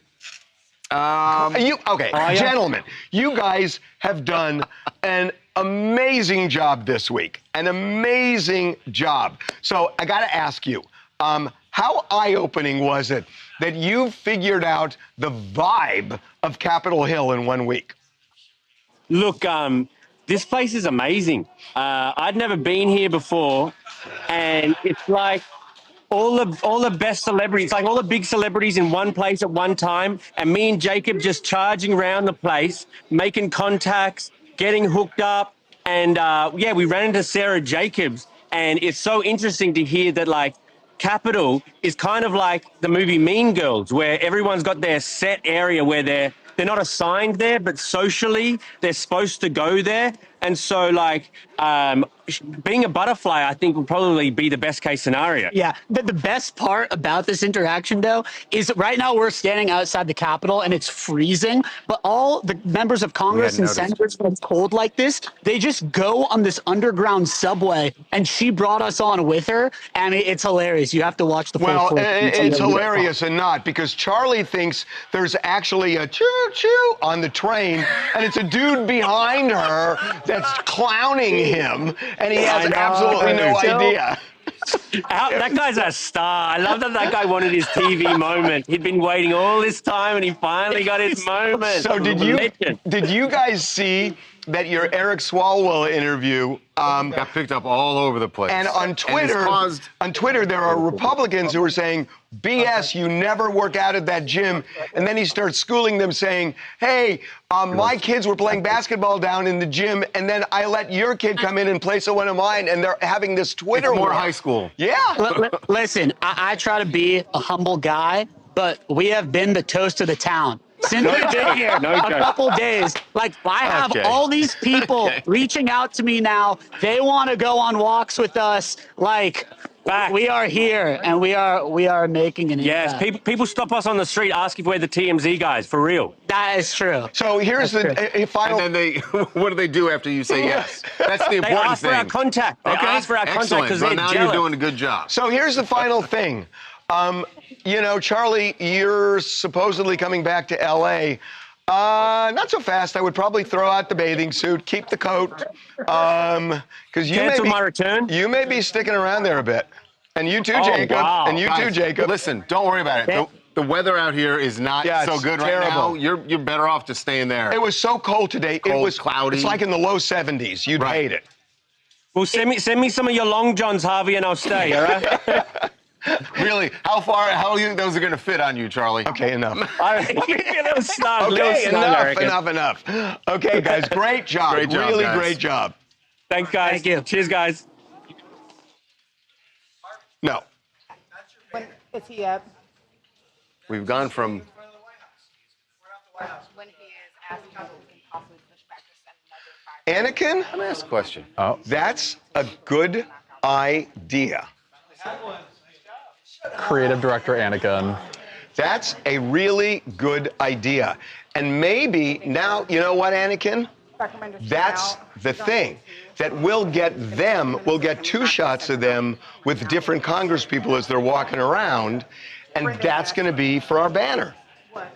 Gentlemen, you guys have done an amazing job this week. An amazing job. So I got to ask you, how eye-opening was it that you figured out the vibe of Capitol Hill in 1 week? Look, this place is amazing. I'd never been here before, and it's like all the best celebrities, like all the big celebrities in one place at one time, and me and Jacob just charging around the place, making contacts, getting hooked up, and yeah, we ran into Sarah Jacobs, and it's so interesting to hear that like Capitol is kind of like the movie Mean Girls, where everyone's got their set area where they're not assigned there, but socially they're supposed to go there. And so like being a butterfly, I think would probably be the best case scenario. Yeah, the best part about this interaction though is that right now we're standing outside the Capitol and it's freezing, but all the members of Congress and senators when it's cold like this, they just go on this underground subway, and she brought us on with her, and it's hilarious. You have to watch the full Well, clip. it's hilarious and not, because Charlie thinks there's actually a choo-choo on the train, and it's a dude behind her that's clowning him, and he has absolutely no idea. That guy's a star. I love that guy wanted his TV moment. He'd been waiting all this time, and he finally got his moment. So did you guys see that your Eric Swalwell interview got picked up all over the place? And on Twitter, there are Republicans who are saying, BS, you never work out at that gym. And then he starts schooling them saying, hey, my kids were playing basketball down in the gym, and then I let your kid come in and play one of mine, and they're having this Twitter war. High school. Yeah. Listen, I try to be a humble guy, but we have been the toast of the town. Since we've been here a couple days, like I have all these people reaching out to me now. They want to go on walks with us. Like we are here, and we are making an impact. Yes, people stop us on the street, ask if we're the TMZ guys, for real. That is true. So here's the final. And then what do they do after you say yes? That's the important thing. They ask for our contact. They ask for our contact because they're now jealous. You're doing a good job. So here's the final thing. You know, Charlie, you're supposedly coming back to LA. Not so fast. I would probably throw out the bathing suit, keep the coat, because my return. You may be sticking around there a bit, and you too, Jacob, and you too, Jacob. Listen, don't worry about it. The weather out here is not so good right now. You're better off just staying there. It was so cold today. Cold, it was cloudy. It's like in the low 70s. You'd hate it. Well, send me some of your long johns, Harvey, and I'll stay. All right. Really? How do you think those are going to fit on you, Charlie? Okay, enough. Enough. Okay, guys, great job. Great job, really guys. great job. Thanks, guys. Thank you. Cheers, guys. No. When is he up? We've gone from... When he is asking if we can possibly push back to send another 5. Anakin? I'm going to ask a question. Oh. That's a good idea. Creative director Anakin. That's a really good idea. And maybe now, you know what, Anakin? That's the thing. That we'll get 2 shots of them with different congresspeople as they're walking around, and that's going to be for our banner.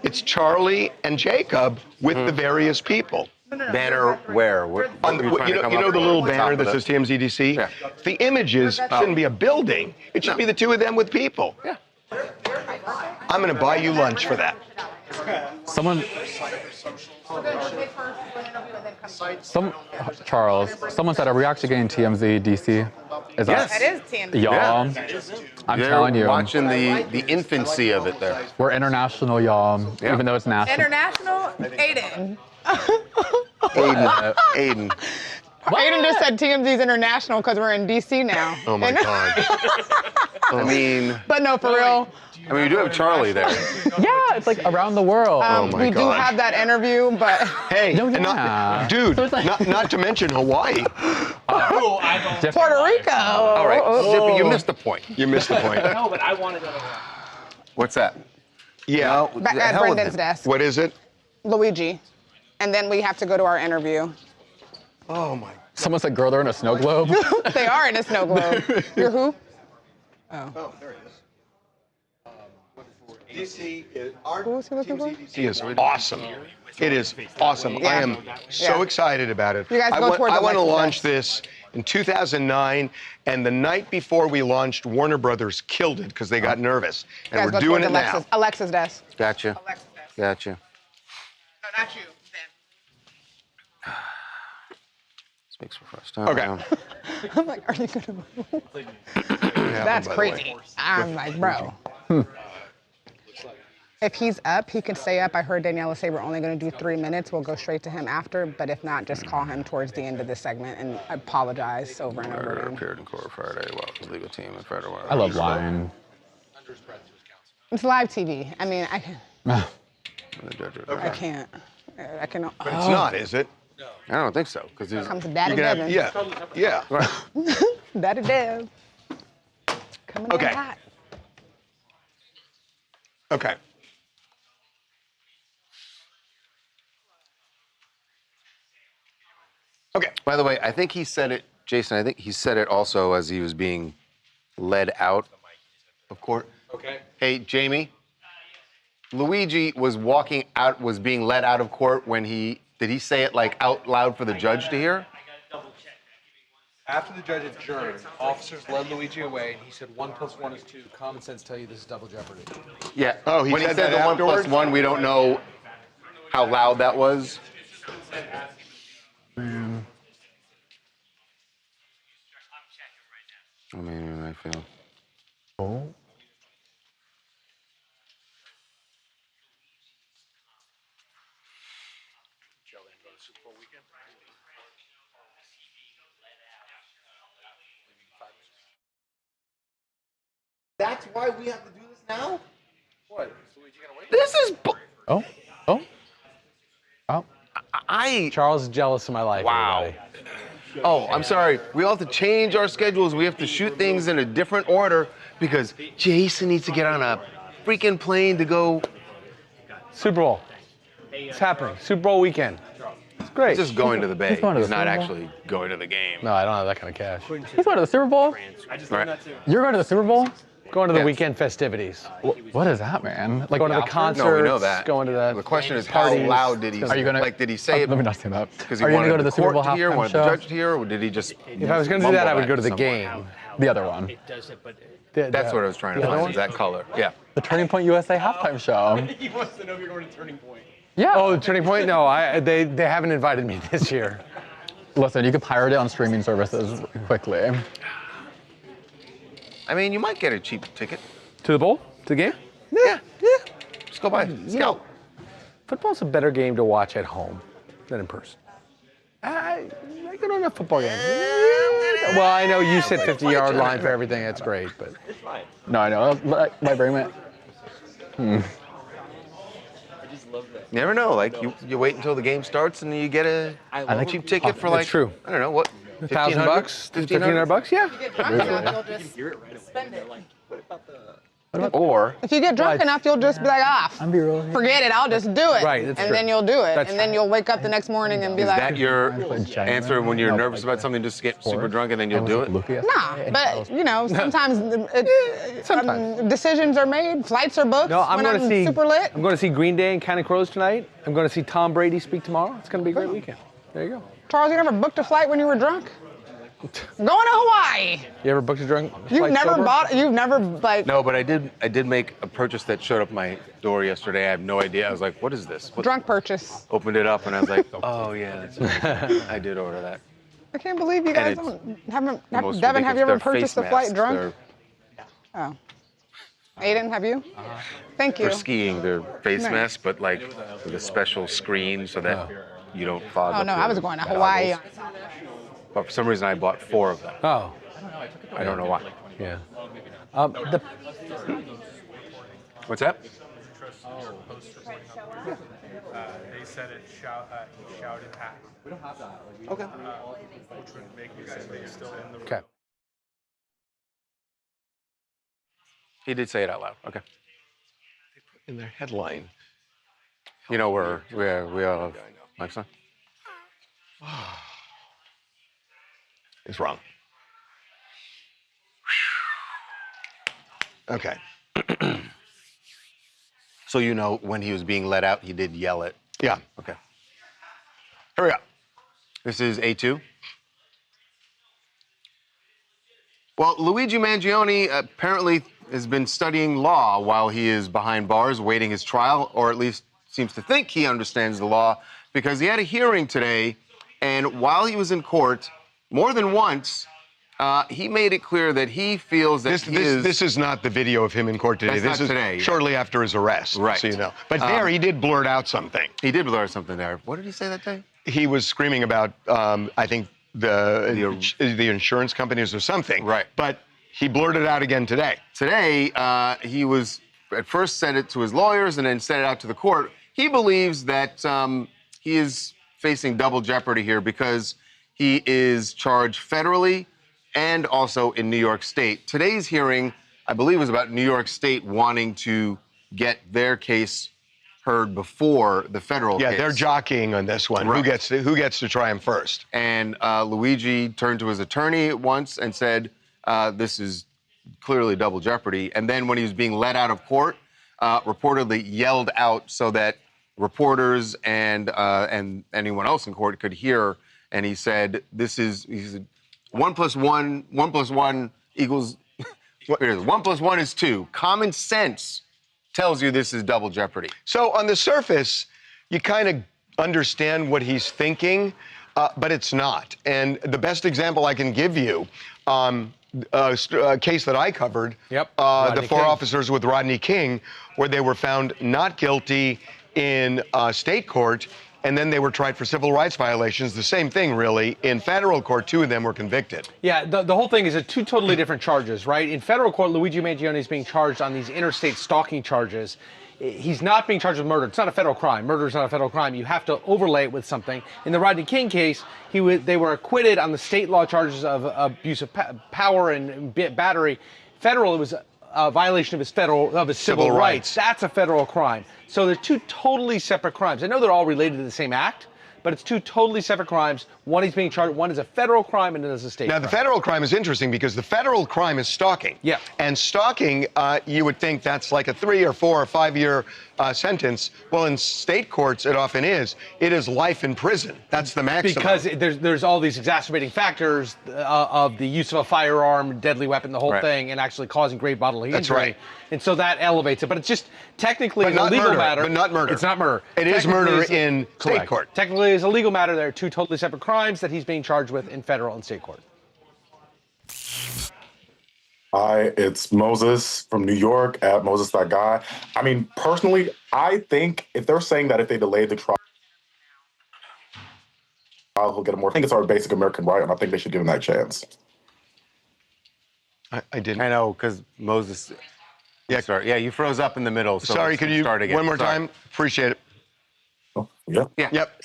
It's Charlie and Jacob with the various people. Banner where? You know the little banner that says TMZ DC? Yeah. The images shouldn't be a building. It should be the 2 of them with people. Yeah. I'm going to buy you lunch for that. Charles, someone said, are we actually getting TMZ DC? Is That is TMZ. Y'all, I'm telling you. Watching the infancy of it there. We're international, y'all, even though it's national. International, Aiden. Aiden. Aiden just said TMZ's international because we're in DC now. Oh my God. I mean. But no, for real. I mean, you do have Charlie there. Yeah, it's like around the world. Oh my we God. do have that interview, but. Hey, dude, not to mention Hawaii. Puerto Rico. All right, Zippy, you missed the point. You missed the point. No, but I wanted to. What's that? Yeah. Back at Brendan's desk. What is it? Luigi. And then we have to go to our interview. Oh my. Someone said, girl, they're in a snow globe. They are in a snow globe. You're who? Oh, there he is. DC is Who was he looking for? He is awesome. It is awesome. Yeah. I am so excited about it. You guys go towards I want to Alexis launch this in 2009, and the night before we launched, Warner Brothers killed it because they got nervous, You and guys we're go doing towards it now. Alexis' desk. Gotcha. Gotcha. No, not you. This makes for us. Okay. I'm like, are you gonna move? That's crazy. I'm like, bro. If he's up, he can stay up. I heard Daniela say we're only going to do 3 minutes. We'll go straight to him after. But if not, just call him towards the end of this segment and apologize over and over again. Appeared in court Friday while his legal team in federal. I love lying. It's live TV. I mean, I can. I can't. I cannot. But it's not, is it? I don't think so, because there's. Comes to Daddy Devin. Yeah. Right. Daddy Dev. Coming in hot. Okay. Okay. By the way, I think he said it, Jason. I think he said it also as he was being led out of court. Okay. Hey, Jamie. Luigi was walking out, was being led out of court when did he say it like out loud for the judge to hear? After the judge adjourned, officers led Luigi away, and he said 1 + 1 is 2. Common sense tell you this is double jeopardy. Yeah. Oh, he when said he said that the 1 afterwards? + 1, we don't know how loud that was. I mean, I feel. Oh. That's why we have to do this now? What? Is Luigi gonna wait? This is. Oh. Charles is jealous of my life. Wow. Everybody. Oh, I'm sorry. We all have to change our schedules. We have to shoot things in a different order because Jason needs to get on a freaking plane to go. Super Bowl. It's happening. Super Bowl weekend. It's great. He's just going to the Bay. He's going to the He's not Super Bowl? actually going to the game. No, I don't have that kind of cash. He's going to the Super Bowl? Right. You're going to the Super Bowl? Going to the Yeah. weekend festivities. What is that, man? Like Going to the after? concerts. No, we know that. Going to the The question is, how parties. loud did he? Are you gonna? Like, did he say it? Let me not say that. Because he Are you gonna wanted go to the Super Bowl court to hear, halftime wanted show? the judge to hear, or did he just? If I was going to do that, I would go to the somewhere? game. The other one. That's what I was trying to find. Is that color? Yeah. The Turning Point USA halftime show. He wants to know if you're going to Turning Point. Yeah. Oh, the Turning Point? No, they haven't invited me this year. Listen, you can pirate it on streaming services quickly. I mean, you might get a cheap ticket. To the bowl? To the game? Yeah. Just go by. Scout. Football's a better game to watch at home than in person. I go to enough football games. Well, I know you said 50-yard line for everything. That's great, but No, I know. My brain went. You never know. Like you wait until the game starts and you get a cheap ticket for like. That's true. I don't know what. $1,000, $1,500. Yeah. Or If you get drunk enough, you'll just be like, forget it, I'll just do it. Right, that's and true. then you'll do it. That's and then you'll wake up the next morning and be is like, that your answer when you're nervous about something? Just get super drunk and then you'll do it. nah, but you know, sometimes, decisions are made, flights are booked No, I'm when going to see. super lit. I'm going to see Green Day and Counting Crows tonight. I'm going to see Tom Brady speak tomorrow. It's going to be a great weekend. There you go. Charles, you never booked a flight when you were drunk? Going to Hawaii. You ever booked a drunk? You've never like. No, but I did make a purchase that showed up my door yesterday. I have no idea. I was like, what is this? Drunk purchase. Opened it up and I was like, oh yeah, that's right. I did order that. I can't believe you guys haven't. Most Devin, have you ever ridiculous. They're purchased a face flight masks. drunk? Oh. Aiden, have you? Thank you. For skiing, they're face Nice. masks, but like with a special screen so that you don't fog Oh up no, your I was going to Hawaii. goggles. But for some reason, I bought 4 of them. Oh. I don't know why. Yeah. What's that? They said it he shouted hack. We don't have that. Okay. Which would make you guys still in the room. Okay. He did say it out loud. Okay. In their headline. You know where we are. Next one. It's wrong. Okay. So you know when he was being let out, he did yell it. Yeah. Okay. Hurry up. This is A2. Well, Luigi Mangione apparently has been studying law while he is behind bars waiting his trial, or at least seems to think he understands the law, because he had a hearing today, and while he was in court, more than once, he made it clear that he feels that this is not the video of him in court today. That's This not is today. shortly after his arrest, Right. so you know. But there, he did blurt out something. He did blurt out something there. What did he say that day? He was screaming about, I think, the insurance companies or something. Right. But he blurted out again today. Today, he was at first said it to his lawyers and then said it out to the court. He believes that he is facing double jeopardy here because he is charged federally and also in New York State. Today's hearing, I believe, was about New York State wanting to get their case heard before the federal case. Yeah, they're jockeying on this one. Right. Who gets to try him first? And Luigi turned to his attorney once and said, this is clearly double jeopardy. And then when he was being let out of court, reportedly yelled out so that reporters and anyone else in court could hear. And he said, he said, 1 + 1 equals, 1 + 1 is 2. Common sense tells you this is double jeopardy. So on the surface, you kind of understand what he's thinking, but it's not. And the best example I can give you, a case that I covered, the 4 officers with Rodney King, where they were found not guilty in state court, and then they were tried for civil rights violations. The same thing, really. In federal court, 2 of them were convicted. Yeah, the whole thing is 2 totally different charges, right? In federal court, Luigi Mangione is being charged on these interstate stalking charges. He's not being charged with murder. It's not a federal crime. Murder is not a federal crime. You have to overlay it with something. In the Rodney King case, they were acquitted on the state law charges of abuse of power and battery. Federal, it was a violation of his civil rights. That's a federal crime. So they're 2 totally separate crimes. I know they're all related to the same act, but it's 2 totally separate crimes. One he's being charged, one is a federal crime, and then there's a state crime. Now, the federal crime is interesting because the federal crime is stalking. Yeah. And stalking, you would think that's like a 3 or 4 or 5 year sentence. Well, in state courts, it often is. It is life in prison. That's the maximum. Because there's all these exacerbating factors of the use of a firearm, deadly weapon, the whole thing, and actually causing great bodily injury. That's right. And so that elevates it. But it's just technically a legal matter. But not murder. It's not murder. It is murder in state court. Technically, it's a legal matter. There are 2 totally separate crimes that he's being charged with in federal and state court. Hi, it's Moses from New York at Moses.guy. I mean, personally, I think if they're saying that if they delay the trial, he'll get a more. I think it's our basic American right, and I think they should give him that chance. I didn't. I know, because Moses. Yeah, sorry. Yeah, you froze up in the middle. So Sorry, could you start again? one more time? Appreciate it. Oh, yeah. Yep.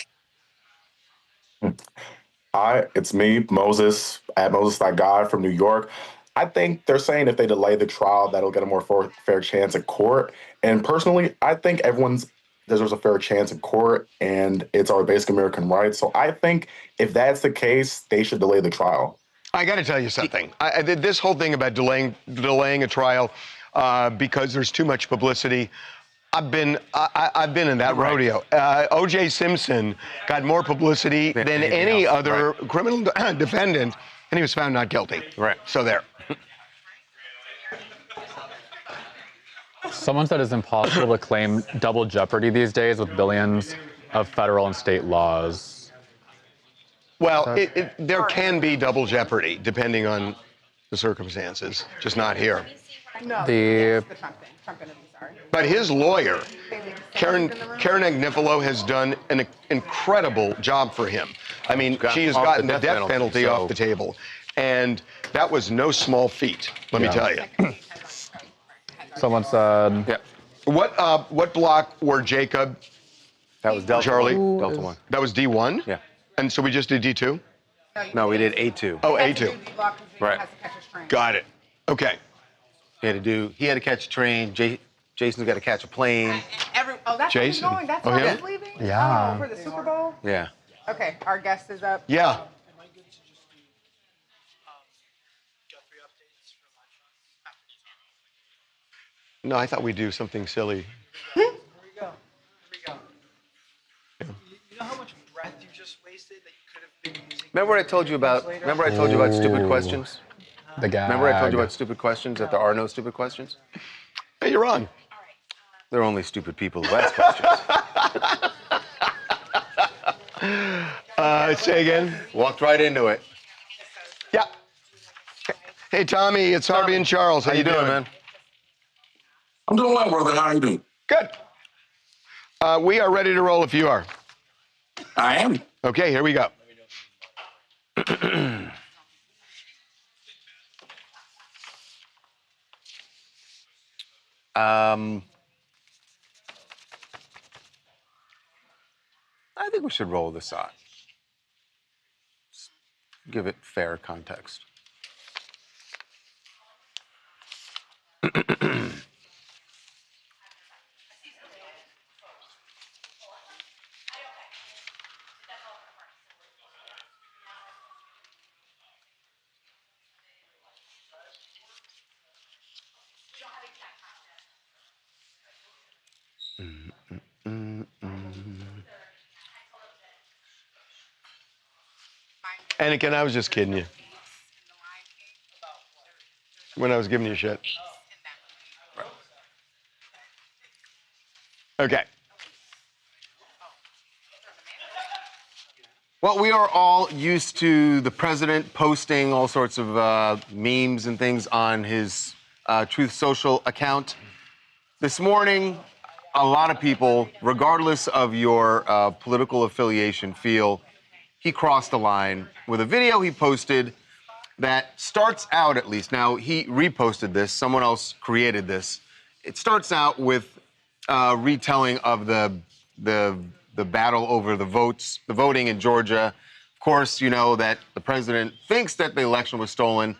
Hi, it's me, Moses, at Moses.guy from New York. I think they're saying if they delay the trial, that'll get a more fair chance at court. And personally, I think everyone's deserves a fair chance in court, and it's our basic American right. So I think if that's the case, they should delay the trial. I got to tell you something. This whole thing about delaying a trial because there's too much publicity. I've been in that rodeo. O.J. Simpson got more publicity than any other criminal defendant, And he was found not guilty. Right. So there. Someone said it's impossible to claim double jeopardy these days with billions of federal and state laws. Well, there can be double jeopardy depending on the circumstances, just not here. No, The- the Trump thing. Trump interview, sorry. But his lawyer, Karen Agnifilo, has done an incredible job for him. I mean, she has gotten the death penalty off the table. And that was no small feat, let me tell you. Someone said... Yeah. What block were Jacob? That was Delta Charlie? 1. Delta 1. That was D1? Yeah. And so we just did D2? No, we did A2. Oh, A2. Right. Got it. Okay. He had to catch a train. Jason's got to catch a plane. Oh, that's Jason? where he's going? That's Oh, why him? he's leaving? Yeah. Oh, for the Super Bowl? Yeah. Okay, our guest is up. Yeah. No, I thought we'd do something silly. Here we go. You know how much breath you just wasted that you could have been using? Remember what I told you about? Stupid questions? The gag. Remember I told you about stupid questions, that there are no stupid questions? Hey, you're wrong. There are only stupid people who ask questions. Say again. Walked right into it. Yeah. Hey, Tommy, it's Harvey and Charles. How you doing, man? I'm doing well, brother. How are you doing? Good. We are ready to roll if you are. I am. Okay, here we go. I think we should roll this on. Give it fair context. Anakin, I was just kidding you. When I was giving you shit. Okay. Well, we are all used to the president posting all sorts of memes and things on his Truth Social account. This morning, a lot of people, regardless of your political affiliation, feel he crossed the line with a video he posted that starts out, at least, now he reposted this, someone else created this. It starts out with retelling of the battle over the voting in Georgia. Of course, you know that the president thinks that the election was stolen,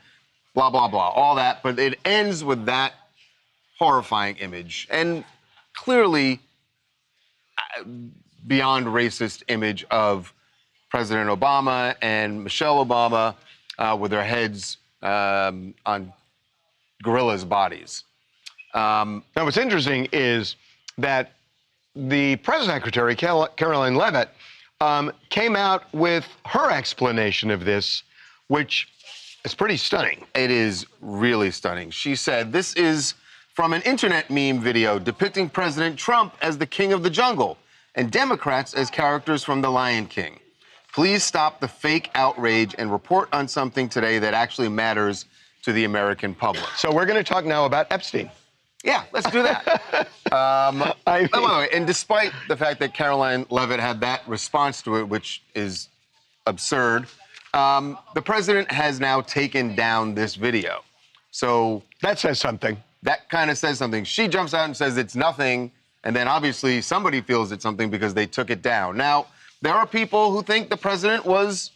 blah, blah, blah, all that, but it ends with that horrifying image and clearly beyond racist image of President Obama and Michelle Obama with their heads on gorillas' bodies. Now, what's interesting is that the press secretary, Caroline Levitt, came out with her explanation of this, which is pretty stunning. It is really stunning. She said, "This is from an internet meme video depicting President Trump as the king of the jungle and Democrats as characters from The Lion King. Please stop the fake outrage and report on something today that actually matters to the American public." So we're going to talk now about Epstein. Yeah, let's do that. By the way, and despite the fact that Caroline Levitt had that response to it, which is absurd, the president has now taken down this video. So that says something. That kind of says something. She jumps out and says it's nothing, and then obviously somebody feels it's something because they took it down. Now, there are people who think the president was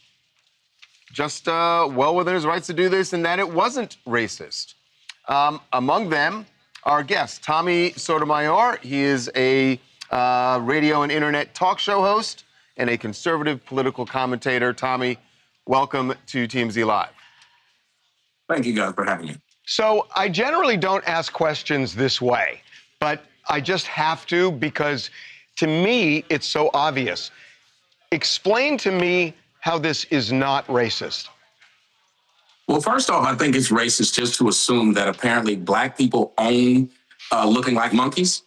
just well within his rights to do this and that it wasn't racist. Among them, our guest, Tommy Sotomayor. He is a radio and internet talk show host and a conservative political commentator. Tommy, welcome to TMZ Live. Thank you guys for having me. So I generally don't ask questions this way, but I just have to because to me, it's so obvious. Explain to me how this is not racist. Well, first off, I think it's racist just to assume that apparently black people own looking like monkeys.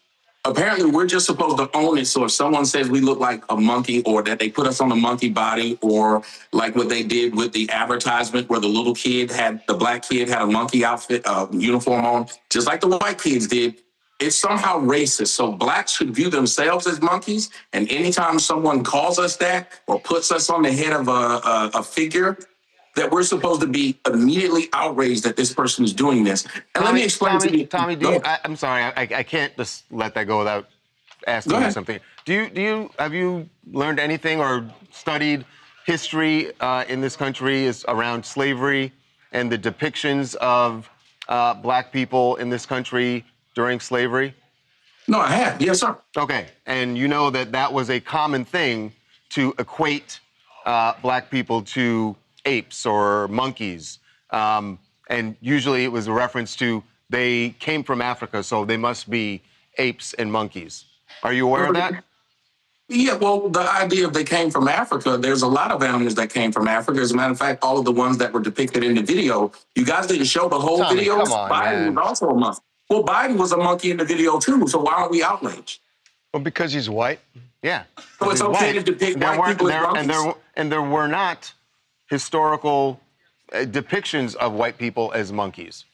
Apparently, we're just supposed to own it. So if someone says we look like a monkey or that they put us on a monkey body or like what they did with the advertisement where the little kid the black kid had a monkey outfit, uniform on, just like the white kids did, it's somehow racist. So blacks should view themselves as monkeys. And anytime someone calls us that or puts us on the head of a figure, that we're supposed to be immediately outraged that this person is doing this. And let me explain to you. Tommy, I'm sorry, I can't just let that go without asking you something. Have you learned anything or studied history in this country around slavery and the depictions of black people in this country during slavery? No, I have. Yes, sir. Okay, and you know that was a common thing to equate black people to apes or monkeys. And usually it was a reference to they came from Africa, so they must be apes and monkeys. Are you aware of that? Yeah, well, the idea of they came from Africa, there's a lot of animals that came from Africa. As a matter of fact, all of the ones that were depicted in the video, you guys didn't show the whole video. Come on, Biden was also a monkey. Well, Biden was a monkey in the video too, so why aren't we outraged? Well, because he's white. Yeah. So it's okay to depict white people as monkeys? And there were not historical depictions of white people as monkeys.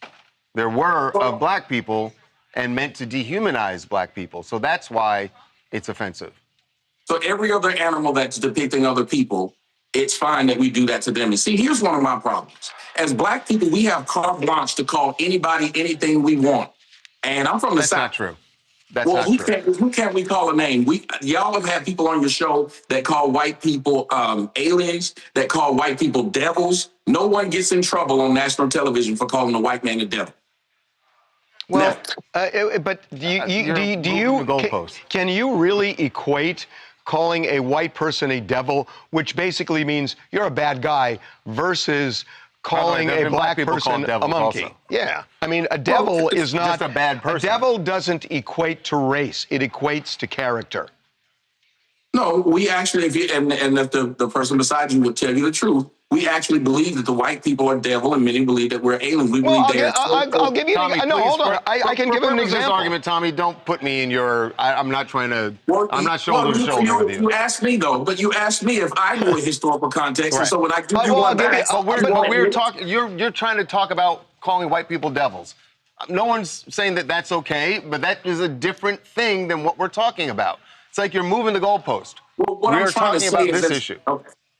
There were of black people and meant to dehumanize black people. So that's why it's offensive. So every other animal that's depicting other people, it's fine that we do that to them. And see, here's one of my problems. As black people, we have carte blanche to call anybody anything we want. And I'm from the South. That's not true. That's not true. Who can't we call a name? Y'all have had people on your show that call white people aliens, that call white people devils. No one gets in trouble on national television for calling a white man a devil. Well, but can you really equate calling a white person a devil, which basically means you're a bad guy, versus calling a black person a monkey? Also. Yeah. I mean, a devil is not just a bad person. A devil doesn't equate to race. It equates to character. No, we actually, if the person beside you would tell you the truth, we actually believe that the white people are devil, and many believe that we're aliens. We believe I'll give you Tommy, no, hold on. I can give him an example. Argument, Tommy, don't put me in your. I'm not trying to. I'm not shoulder to shoulder with you. You asked me though, but you asked me if I knew a historical context, and so when I give you one back, we're talking. You're trying to talk about calling white people devils. No one's saying that that's okay, but that is a different thing than what we're talking about. It's like you're moving the goalpost. We're talking about this issue.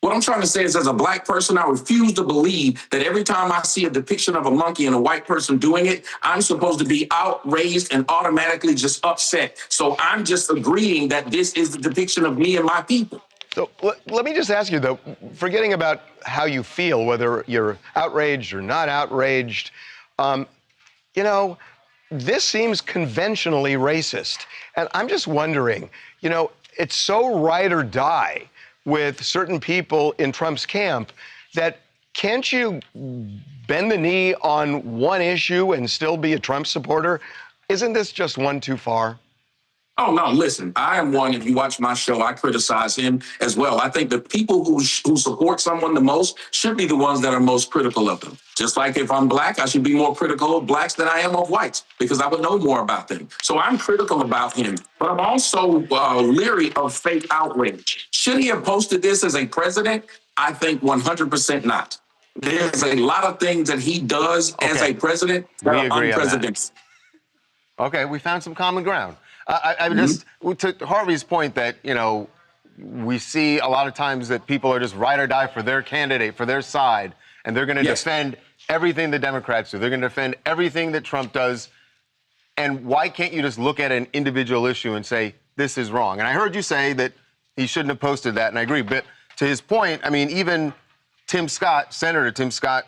What I'm trying to say is, as a black person, I refuse to believe that every time I see a depiction of a monkey and a white person doing it, I'm supposed to be outraged and automatically just upset. So I'm just agreeing that this is the depiction of me and my people. So let me just ask you, though, forgetting about how you feel, whether you're outraged or not outraged, you know, this seems conventionally racist. And I'm just wondering, you know, it's so ride or die with certain people in Trump's camp that can't you bend the knee on one issue and still be a Trump supporter? Isn't this just one too far? Oh, no, listen, I am one, if you watch my show, I criticize him as well. I think the people who support someone the most should be the ones that are most critical of them. Just like if I'm black, I should be more critical of blacks than I am of whites, because I would know more about them. So I'm critical about him, but I'm also leery of fake outrage. Should he have posted this as a president? I think 100% not. There's a lot of things that he does as a president that are unprecedented. Okay, we found some common ground. I just, to Harvey's point that, you know, we see a lot of times that people are just ride or die for their candidate, for their side, and they're going to defend everything the Democrats do. They're going to defend everything that Trump does. And why can't you just look at an individual issue and say, this is wrong? And I heard you say that he shouldn't have posted that, and I agree. But to his point, I mean, even Tim Scott, Senator Tim Scott,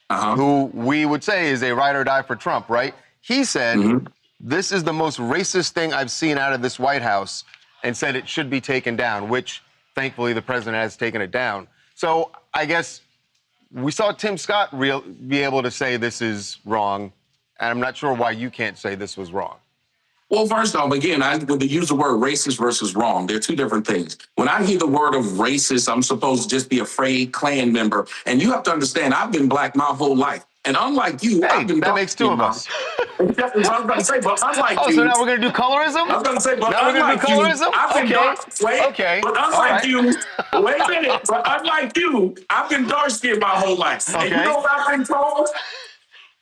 who we would say is a ride or die for Trump, right? He said, this is the most racist thing I've seen out of this White House, and said it should be taken down, which thankfully the president has taken it down. So I guess we saw Tim Scott be able to say this is wrong, and I'm not sure why you can't say this was wrong. Well, first off, again, when they use the word racist versus wrong, they're two different things. When I hear the word of racist, I'm supposed to just be a frayed Klan member. And you have to understand, I've been black my whole life. And unlike you, I've been that makes two of us. That's what I was going to say, but unlike you. So now we're going to do colorism? I was going to say, but now we're going to do unlike colorism? you, I've been dark. Wait, Okay. But unlike you, wait a minute. But unlike you, I've been dark-skinned my whole life. Okay. And you know what I've been told?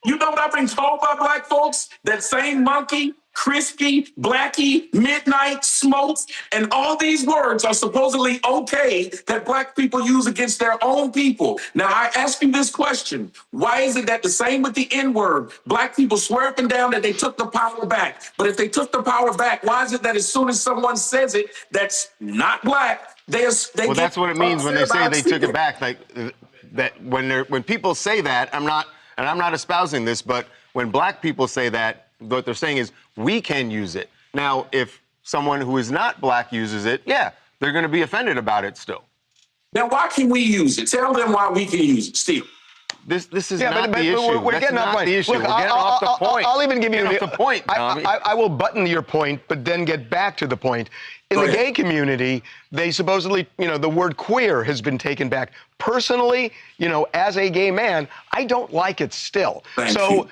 You know what I've been told by black folks? That same monkey, crispy, blackie, midnight, smokes, and all these words are supposedly okay that black people use against their own people. Now, I ask you this question. Why is it that the same with the N-word, black people swear up and down that they took the power back? But if they took the power back, why is it that as soon as someone says it that's not black, they well, that's what it means when they say they took it back. Like that when people say that, I'm not espousing this, but when black people say that, what they're saying is we can use it. Now, if someone who is not black uses it, yeah, they're going to be offended about it still. Now, why can we use it? Tell them why we can use it still. This is not the issue. We're getting off the issue. Look, we're getting off the point. I'll even give you the point, Tommy. I will button your point, but then get back to the point. In the gay community, they supposedly, the word queer has been taken back. Personally, as a gay man, I don't like it still.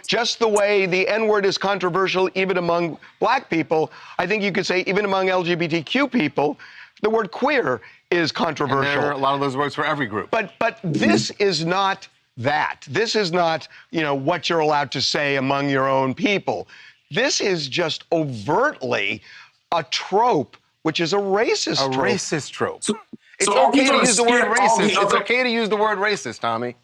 Just the way the N-word is controversial even among black people, I think you could say even among LGBTQ people, the word queer is controversial. And there are a lot of those words for every group. But this is not that. This is not, what you're allowed to say among your own people. This is just overtly a trope, which is a racist trope. A racist trope. It's So okay to use the word racist. It's okay to use the word racist, Tommy.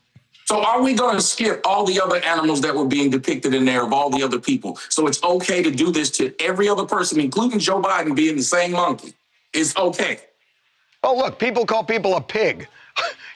So are we going to skip all the other animals that were being depicted in there of all the other people? So it's okay to do this to every other person, including Joe Biden being the same monkey. It's okay. Oh, look, people call people a pig,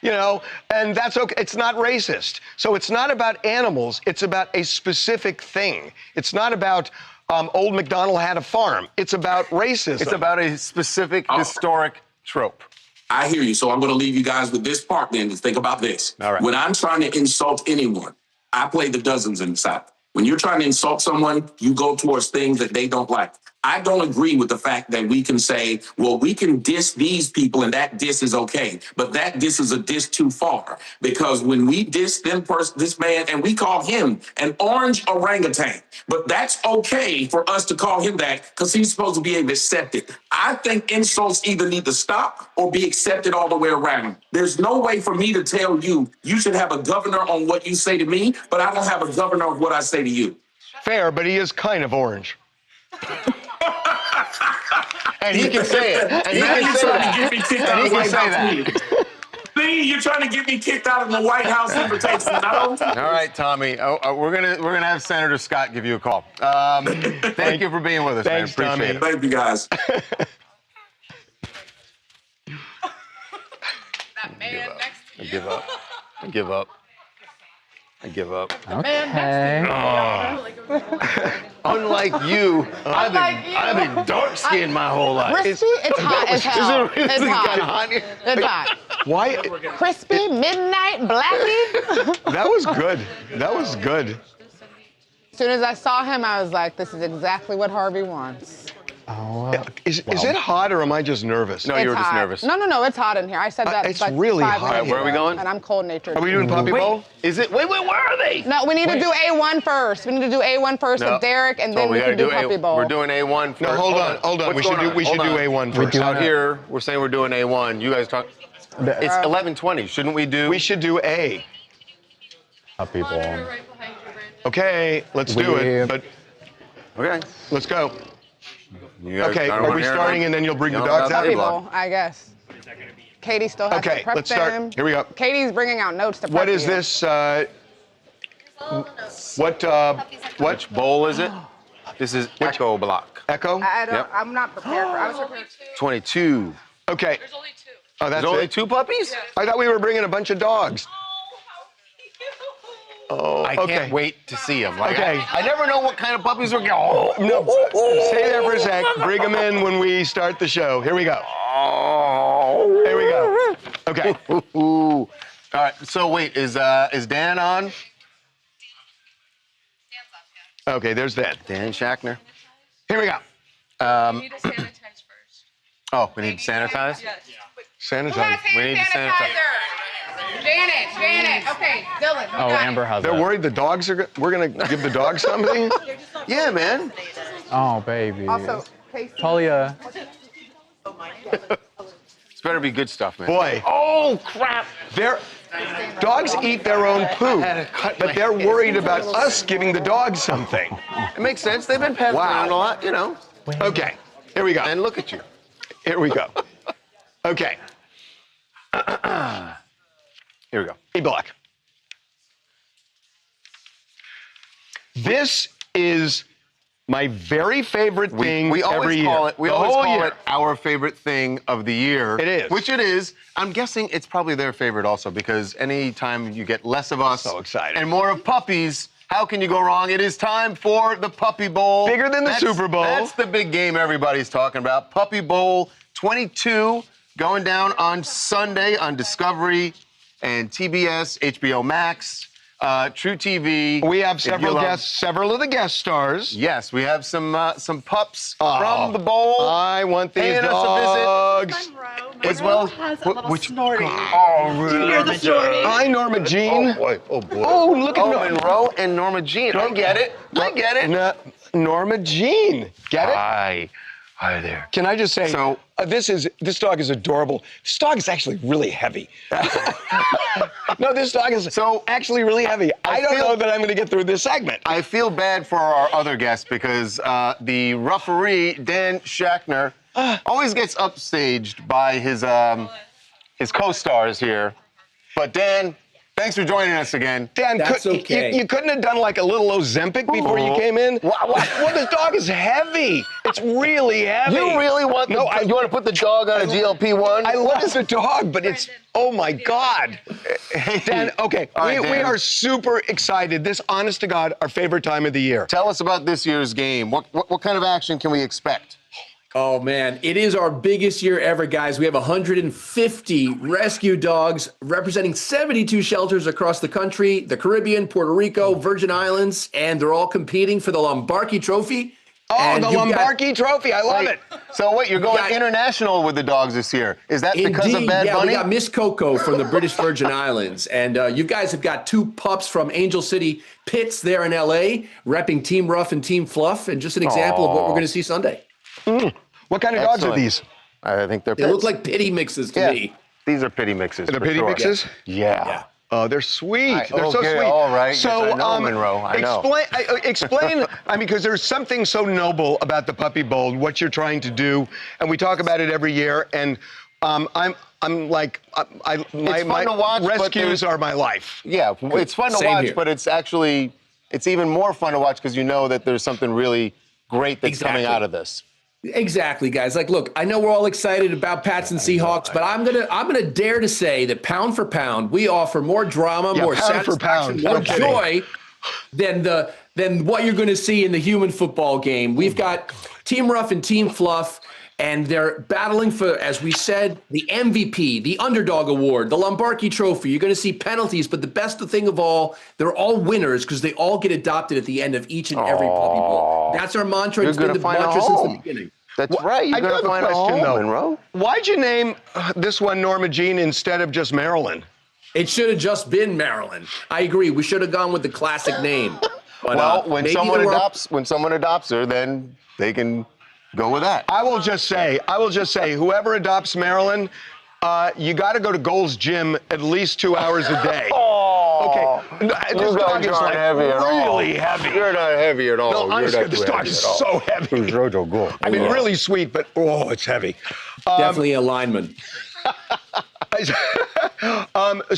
and that's okay. It's not racist. So it's not about animals. It's about a specific thing. It's not about old MacDonald had a farm. It's about racism. It's about a specific historic trope. I hear you. So I'm going to leave you guys with this part then to think about this. All right. When I'm trying to insult anyone, I play the dozens in the South. When you're trying to insult someone, you go towards things that they don't like. I don't agree with the fact that we can say, well, we can diss these people and that diss is okay. But that diss is a diss too far. Because when we diss this man and we call him an orange orangutan, but that's okay for us to call him that because he's supposed to be able to accept it. I think insults either need to stop or be accepted all the way around. There's no way for me to tell you, you should have a governor on what you say to me, but I don't have a governor on what I say to you. Fair, but he is kind of orange. And he can say it. And he can say that. See, you're trying to get me kicked out of the White House invitation. All right, Tommy. We're gonna have Senator Scott give you a call. Thank you for being with us, Thanks, man. Appreciate Tommy. it. Thank you, guys. I give up. I give up. I give up. Okay. Unlike you, I've been dark-skinned my whole life. Crispy? It's hot as hell. Is it It's kind of hot. hot here? It's hot. Why? Crispy, midnight, blackie. That was good. That was good. As soon as I saw him, I was like, this is exactly what Harvey wants. Oh, is it hot or am I just nervous? No, It's you were just hot. nervous. No, it's hot in here. I said that it's like really 5 hot. minutes Where are we ago, going? And I'm cold-natured. Are we doing Puppy Bowl? Is it? Wait, where are they? No, we need to do A1 first. We need to do A1 first with Derek, and then we can do Puppy Bowl. We're doing A1 first. No, hold on. We should do A1 first. Out here, we're saying we're doing A1. You guys talk. It's 11:20. Shouldn't we do? We should do A. Puppy Bowl. Okay, let's do it. But Okay. let's go. You guys Okay, don't are wanna we hear starting about- and then you'll bring the Y'all dogs about out? Puppy block. Bowl, I guess. Katie still has Okay, to prep let's start. them. Here we go. Katie's bringing out notes to prep What is you. this? What Which bowl is it? This is Echo Block. Echo? Yep. I'm not prepared for. I was prepared. 22. Okay. There's only 2. Oh, that's There's only it? 2 puppies? I thought we were bringing a bunch of dogs. Oh, I can't wait to see them. Like, Okay. I never know what kind of puppies we're getting. Oh, No, stay there for a sec. Bring them in when we start the show. Here we go. Here we go. Okay. All right. So wait, is Dan on? Okay, there's Dan. Dan Shackner. Here we go. You need to sanitize first. Oh, we need to sanitize? Yes. Sanitize. We need to sanitize. Janet. Okay, Dylan. Oh, Amber has They're it. worried the dogs are. We're gonna give the dogs something. Yeah, man. Oh, baby. Also, Casey. Talia. It's better be good stuff, man. Boy. Oh crap! Dogs eat their own poop, but they're worried about us giving the dogs something. It makes sense. They've been passed around a lot, you know. Okay, here we go. And look at you. Here we go. Okay. Here we go. E-block. This is my very favorite thing we always every year. call it. We The always whole call year. it our favorite thing of the year. It is. Which it is. I'm guessing it's probably their favorite also because anytime you get less of us So excited. and more of puppies, how can you go wrong? It is time for the Puppy Bowl. Bigger than the Super Bowl. That's the big game everybody's talking about. Puppy Bowl 22 going down on Sunday on Discovery and TBS, HBO Max. True TV. We have If you several love- guests, several of the guest stars. Yes, we have some pups from the bowl. I want these paying dogs. us a visit, as well as has a little snorting. Oh, really? Do you hear the snorting? Hi, Norma Jean. Oh boy! Oh boy! Oh, look at Monroe and Norma Jean. I get it. I get it. Norma Jean. Get it? Hi there. Can I just say, So- this dog is adorable. This dog is actually really heavy. No, this dog is actually really heavy. I don't know that I'm going to get through this segment. I feel bad for our other guests because the referee Dan Schachner always gets upstaged by his co-stars here. But Dan, thanks for joining us again. Dan, you couldn't have done like a little Ozempic before you came in? Well, this dog is heavy. It's really heavy. You really want you want to put the dog on a GLP-1? I love the dog, but it's, oh my God. Dan, okay, All right, we Dan. are super excited. This, honest to God, our favorite time of the year. Tell us about this year's game. What kind of action can we expect? Oh, man. It is our biggest year ever, guys. We have 150 rescue dogs representing 72 shelters across the country, the Caribbean, Puerto Rico, Virgin Islands, and they're all competing for the Lombardi Trophy. Oh, And the you've got- Lombardi Trophy. I love it. So what, you're going international with the dogs this year. Is that because of Indeed, Bad yeah, Bunny? we got Miss Coco from the British Virgin Islands. And you guys have got 2 pups from Angel City Pits there in L.A., repping Team Rough and Team Fluff, and just an example of what we're going to see Sunday. What kind of dogs are Excellent. these? I think they're They look like pity mixes to me. These are pity mixes. They're for pity sure. mixes? Yeah. Oh, they're sweet. They're so okay, sweet. all right. So, Yes, I know, Monroe. I know. Explain. I mean, because there's something so noble about the Puppy Bowl, what you're trying to do, and we talk about it every year. And my to watch, but rescues are my life. Yeah, it's fun to Same watch, here. but it's even more fun to watch because you know that there's something really great that's coming out of this. Exactly, guys. Like, look, I know we're all excited about Pats and Seahawks, but I'm gonna dare to say that pound for pound, we offer more drama, more pound for satisfaction, pound. more No kidding. joy than what you're going to see in the human football game. We've got Team Rough and Team Fluff, and they're battling for, as we said, the MVP, the Underdog Award, the Lombardi Trophy. You're going to see penalties, but the best thing of all, they're all winners because they all get adopted at the end of each and every Puppy Bowl. That's our mantra. You're It's been gonna the find a mantra since the home. beginning. That's right. You're I do gonna have a find a question, home, though. Monroe. Why'd you name this one Norma Jean instead of just Marilyn? It should have just been Marilyn. I agree. We should have gone with the classic name. But, Well, when maybe someone there were- adopts her, then they can go with that. I will just say, whoever adopts Marilyn, you got to go to Gold's Gym at least 2 hours a day. Okay, this dog is like really heavy. You're not heavy at all. No, You're honestly, not this too dog heavy is at all. so heavy. I mean, really sweet, but it's heavy. Definitely a lineman.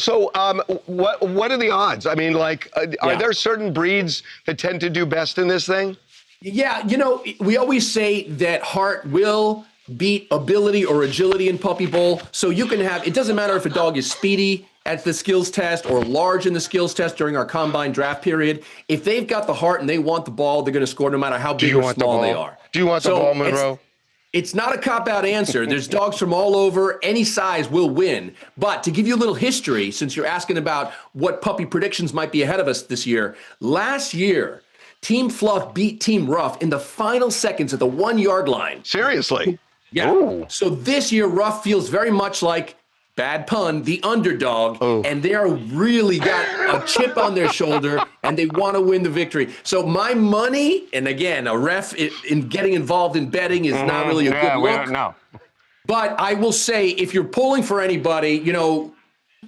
What are the odds? I mean, like, are there certain breeds that tend to do best in this thing? Yeah, you know, we always say that heart will beat ability or agility in Puppy Bowl. So you can have, it doesn't matter if a dog is speedy at the skills test or large in the skills test during our combine draft period. If they've got the heart and they want the ball, they're going to score no matter how big or small they are. Do you want the ball, Monroe? It's not a cop-out answer. There's dogs from all over. Any size will win. But to give you a little history, since you're asking about what puppy predictions might be ahead of us this year, last year, Team Fluff beat Team Rough in the final seconds at the 1 yard line. Seriously? Yeah. Ooh. So this year, Rough feels very much like, bad pun, the underdog, and they are really got a chip on their shoulder, and they want to win the victory. So my money, and again, a ref in getting involved in betting is not really a good look. No. But I will say, if you're pulling for anybody, you know,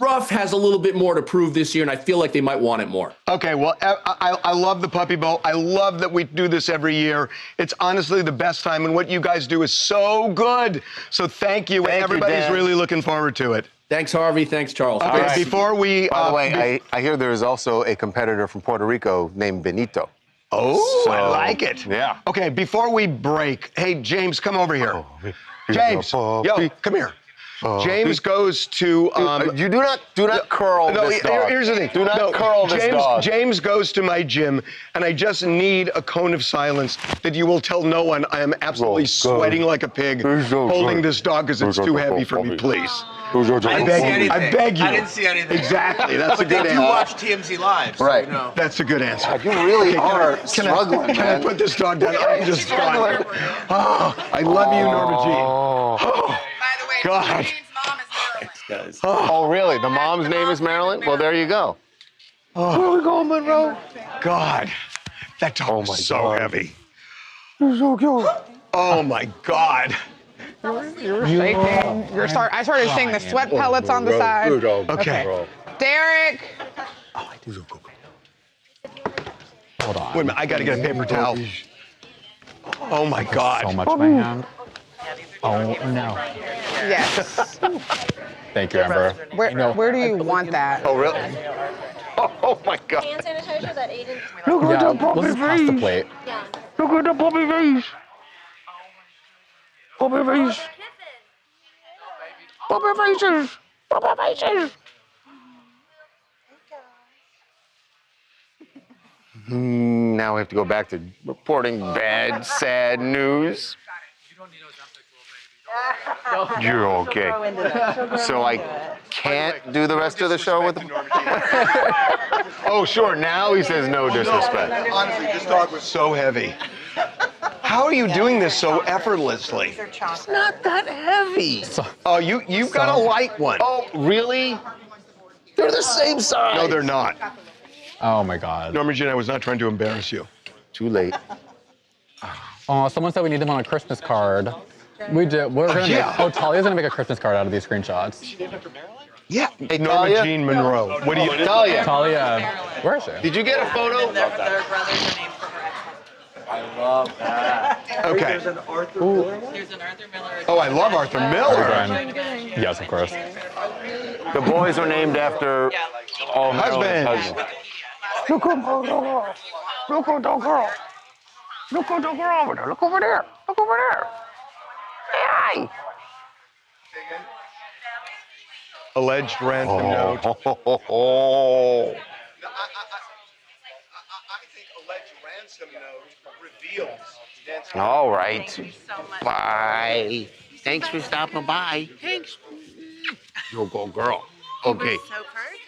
Rough has a little bit more to prove this year, and I feel like they might want it more. Okay, well, I love the Puppy Bowl. I love that we do this every year. It's honestly the best time, and what you guys do is so good. So thank you, and everybody's really looking forward to it. Thanks, Harvey. Thanks, Charles. Okay, right. Before we... By the way, I hear there is also a competitor from Puerto Rico named Benito. Oh, So, I like it. Yeah. Okay, before we break, hey, James, come over here. James, yo, come here. James goes to. You do not curl this dog. Here's the thing. Do not curl this dog. James goes to my gym, and I just need a cone of silence that you will tell no one I am absolutely sweating like a pig holding this dog because it's too heavy for me, please. I beg you. I didn't see anything. Exactly. That's a good But they answer. do watch TMZ Live. So Right. You know. That's a good answer. You really are struggling, Can I put this dog down? I'm just struggling. Oh, I love you, Norma Jean. Oh, God. Oh, really? The mom's name is Marilyn? Well, there you go. Oh. Where are we going, Monroe? God, that dog is so heavy. You're so cute. Oh, my God. You're shaking. I started seeing the sweat pellets on the side. Okay. Derek. Hold on. Wait a minute, I gotta get a paper towel. Oh my God. So much mayhem. Oh no. Yes. Thank you, Amber. Where do you want that? Oh, really? Oh my God. Hand sanitizer that Aiden. Look at the puppy face. Pass the plate. Yeah. Look at the puppy face. Puppy face. Puppy faces. Puppy faces. Now we have to go back to reporting bad, sad news. You're okay. So I can't do the rest of the show with him? Oh, sure. Now he says no disrespect. Honestly, this dog was so heavy. How are you doing this so effortlessly? It's not that heavy. Oh, you've got a light one. Oh, really? They're the same size. No, they're not. Oh my God. Norma Jean, I was not trying to embarrass you. Too late. Oh, someone said we need them on a Christmas card. We do. We're gonna make. Oh, Talia's gonna make a Christmas card out of these screenshots. Yeah. Hey, Norma Talia? Jean Monroe. What do you? Talia. Talia, where is she? Did you get a photo? I love that. Okay. There's an Arthur Miller one? There's an Arthur Miller. Oh, I love Arthur Miller. Yes, of course. The boys are named after all Marilyn's husbands. Look at the girl. Look at the girl. Look at the girl over there. Look over there. Look over there. Hey. Alleged ransom note. Oh. I think alleged ransom note reveals. All right. Bye. Thanks for stopping by. Thanks. You'll go, girl. Okay. So perfect.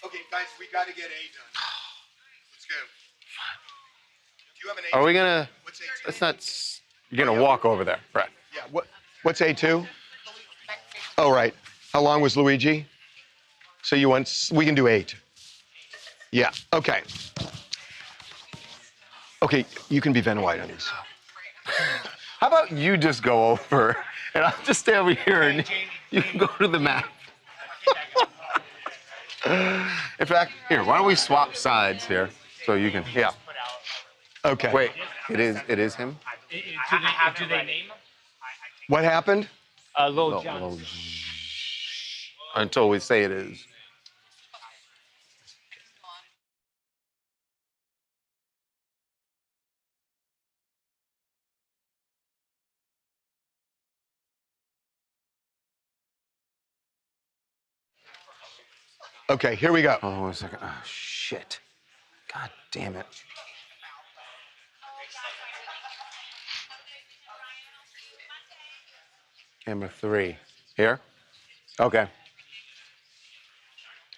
Okay, guys, we got to get A done. Let's go. Do you have an A? Are we gonna? Let's not. You're gonna walk over there, Brett. Yeah. What's A2? Oh, right. How long was Luigi? So you want? We can do 8. Yeah. Okay. Okay. You can be Van White on these. How about you just go over and I'll just stay over here and you can go to the map. In fact, here, why don't we swap sides here so you can, yeah. Okay. Wait, it is him? Do they name him? What happened? Lil Jon. Until we say it is. Okay, here we go. Hold on 1 second. Oh, shit. God damn it. Camera 3. Here? Okay.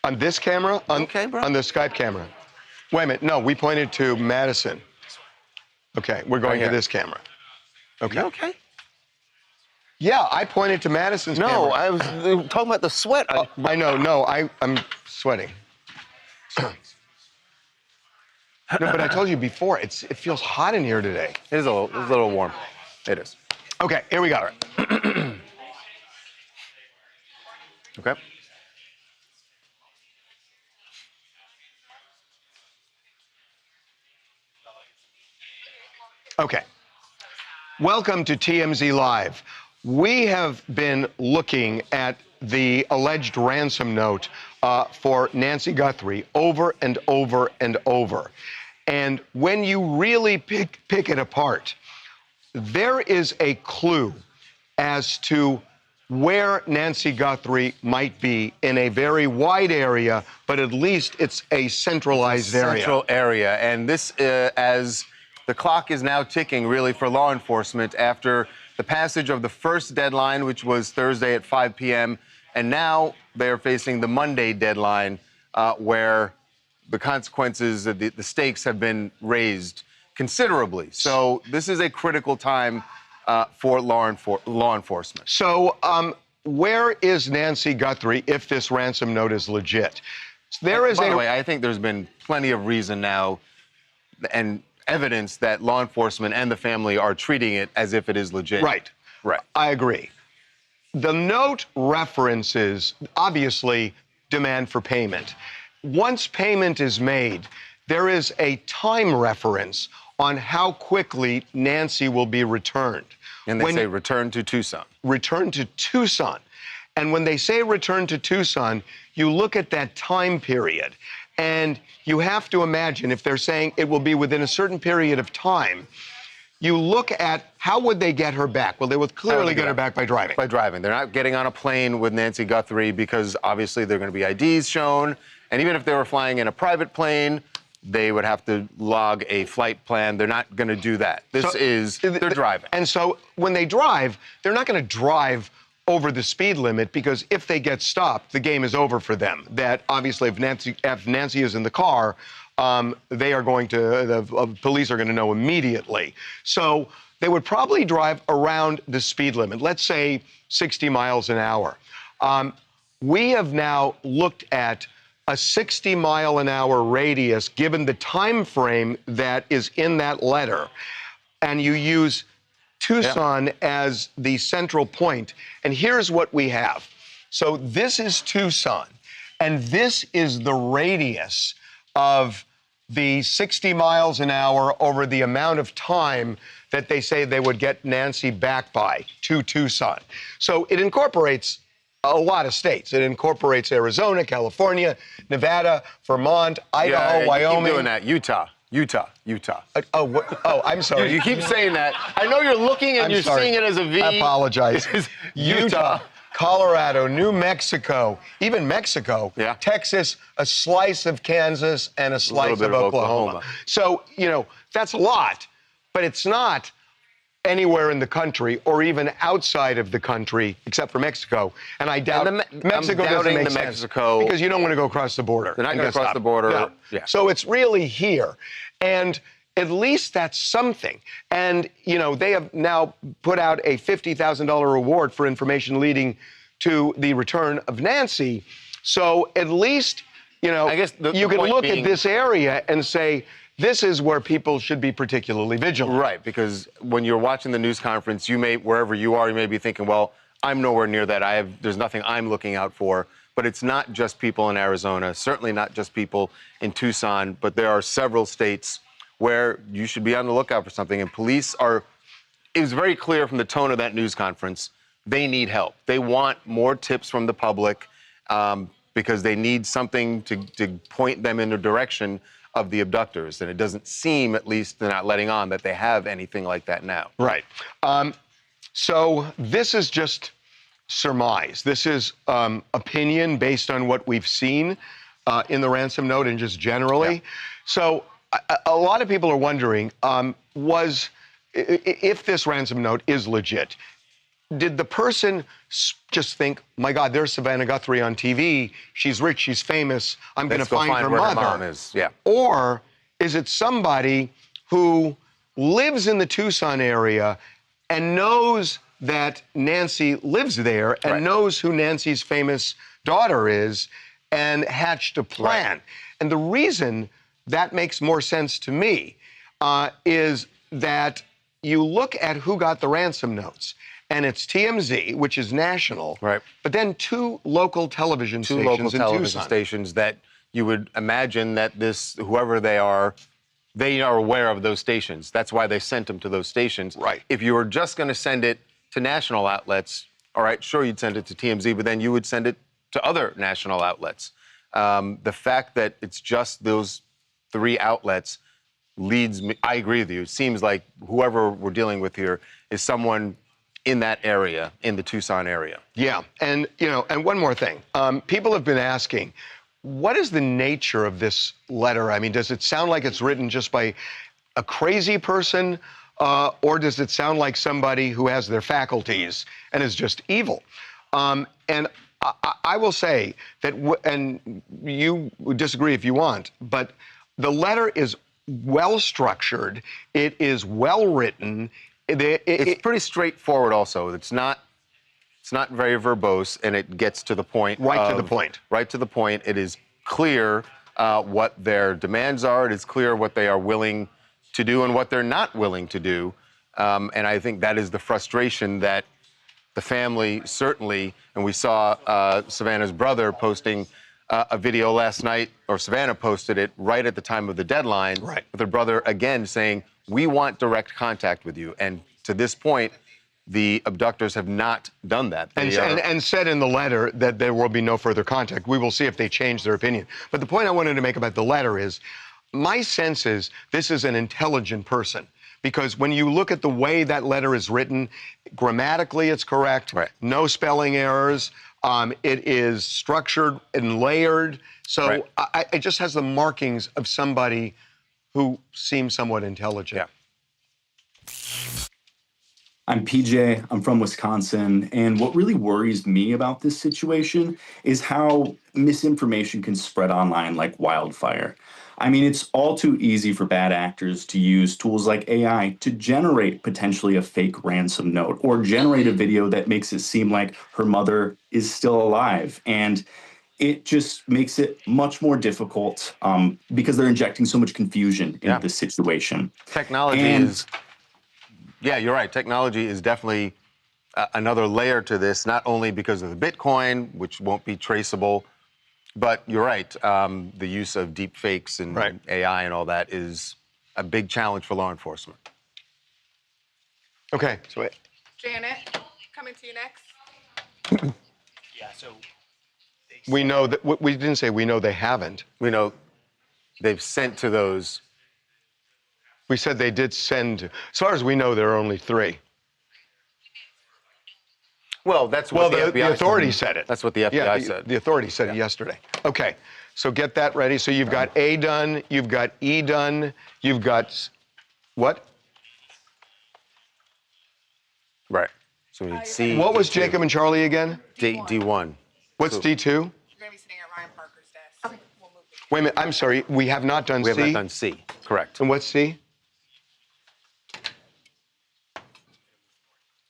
On this camera? On the Skype camera. Wait a minute. No, we pointed to Madison. Okay, we're going Right to here. this camera. Okay. Okay. Yeah, I pointed to Madison's camera. No, I was talking about the sweat. I know. No, I'm sweating. No, but I told you before, it feels hot in here today. It is a little warm. It is. Okay, here we go. Okay. Okay. Welcome to TMZ Live. We have been looking at the alleged ransom note for Nancy Guthrie over and over and over. And when you really pick it apart, there is a clue as to where Nancy Guthrie might be in a very wide area, but at least it's a centralized area. Central area. And this, as the clock is now ticking really for law enforcement after the passage of the first deadline, which was Thursday at 5 p.m., and now they're facing the Monday deadline where the consequences, the stakes have been raised considerably. So this is a critical time for law enforcement. So where is Nancy Guthrie if this ransom note is legit? There is By the way, I think there's been plenty of reason now and evidence that law enforcement and the family are treating it as if it is legit. Right. Right. I agree. The note references, obviously, demand for payment. Once payment is made, there is a time reference on how quickly Nancy will be returned. And they say return to Tucson. Return to Tucson. And when they say return to Tucson, you look at that time period. And you have to imagine if they're saying it will be within a certain period of time, you look at how would they get her back? Well, they would clearly get her back by driving. By driving. They're not getting on a plane with Nancy Guthrie because obviously they're going to be IDs shown. And even if they were flying in a private plane, they would have to log a flight plan. They're not going to do that. They're driving. And so when they drive, they're not going to drive over the speed limit because if they get stopped, the game is over for them. That obviously if Nancy is in the car, they are going to, the police are going to know immediately. So they would probably drive around the speed limit, let's say 60 miles an hour. We have now looked at a 60-mile-an-hour radius given the time frame that is in that letter, and you use Tucson as the central point. And here's what we have. So this is Tucson, and this is the radius of the 60 miles an hour over the amount of time that they say they would get Nancy back by to Tucson. So it incorporates a lot of states. It incorporates Arizona, California, Nevada, Vermont, Idaho, Wyoming. You keep doing that. Utah. I'm sorry. You keep saying that. I know you're looking and you're seeing it as a V. I apologize. Utah, Colorado, New Mexico, even Mexico, Texas, a slice of Kansas, and a slice of Oklahoma. So, that's a lot, but it's not anywhere in the country or even outside of the country except for Mexico. And I doubt Mexico doesn't make sense because you don't want to go across the border. They're not going to cross the border. No. Yeah. So it's really here. And at least that's something. And, they have now put out a $50,000 reward for information leading to the return of Nancy. So at least, I guess you can look at this area and say, this is where people should be particularly vigilant. Right, because when you're watching the news conference, wherever you are, you may be thinking, well, I'm nowhere near that. There's nothing I'm looking out for. But it's not just people in Arizona, certainly not just people in Tucson, but there are several states where you should be on the lookout for something. And police it was very clear from the tone of that news conference, they need help. They want more tips from the public because they need something to point them in the direction of the abductors. And it doesn't seem, at least they're not letting on, that they have anything like that now. Right. So this is just surmise. This is opinion based on what we've seen in the ransom note and just generally. Yeah. So a lot of people are wondering, if this ransom note is legit, did the person just think, my God, there's Savannah Guthrie on TV. She's rich, she's famous. I'm going to find her mother. Her mom is. Yeah. Or is it somebody who lives in the Tucson area and knows that Nancy lives there and knows who Nancy's famous daughter is and hatched a plan. And the reason that makes more sense to me is that you look at who got the ransom notes, and it's TMZ, which is national, but then two local television stations that you would imagine that whoever they are aware of those stations. That's why they sent them to those stations. If you were just going to send it to national outlets, all right, sure, you'd send it to TMZ, but then you would send it to other national outlets. The fact that it's just those 3 outlets leads me, I agree with you. It seems like whoever we're dealing with here is someone in that area, in the Tucson area. Yeah, and and one more thing. People have been asking, what is the nature of this letter? I mean, does it sound like it's written just by a crazy person, or does it sound like somebody who has their faculties and is just evil? And I will say that, and you would disagree if you want, but the letter is well structured. It is well written. It's pretty straightforward. Also, it's not very verbose, and it gets to the point. Right to the point. Right to the point. It is clear what their demands are. It is clear what they are willing to do and what they're not willing to do. And I think that is the frustration that the family certainly, and we saw Savannah's brother posting a video last night, or Savannah posted it right at the time of the deadline, with her brother again saying, we want direct contact with you. And to this point, the abductors have not done that. And said in the letter that there will be no further contact. We will see if they change their opinion. But the point I wanted to make about the letter is, my sense is this is an intelligent person. Because when you look at the way that letter is written, grammatically it's correct, no spelling errors, it is structured and layered. So it just has the markings of somebody who seems somewhat intelligent. I'm PJ, I'm from Wisconsin, and what really worries me about this situation is how misinformation can spread online like wildfire. I mean, it's all too easy for bad actors to use tools like AI to generate potentially a fake ransom note or generate a video that makes it seem like her mother is still alive. And it just makes it much more difficult because they're injecting so much confusion into the situation. Technology is, yeah, you're right. Technology is definitely another layer to this, not only because of the Bitcoin, which won't be traceable, but you're right. The use of deep fakes and AI and all that is a big challenge for law enforcement. Okay, so Janet, coming to you next. Yeah, so we know that, we didn't say we know they haven't. We know they've sent to those. We said they did send. As far as we know, there are only 3. Well, that's what the authority said it. That's what the FBI said. The authority said it yesterday. Okay, so get that ready. So you've got A done, you've got E done, you've got what? Right. So we need C. What was Jacob and Charlie again? D1. What's D2? You're going to be sitting at Ryan Parker's desk. Okay. Wait a minute, I'm sorry, we have not done C? We have not done C, correct. And what's C?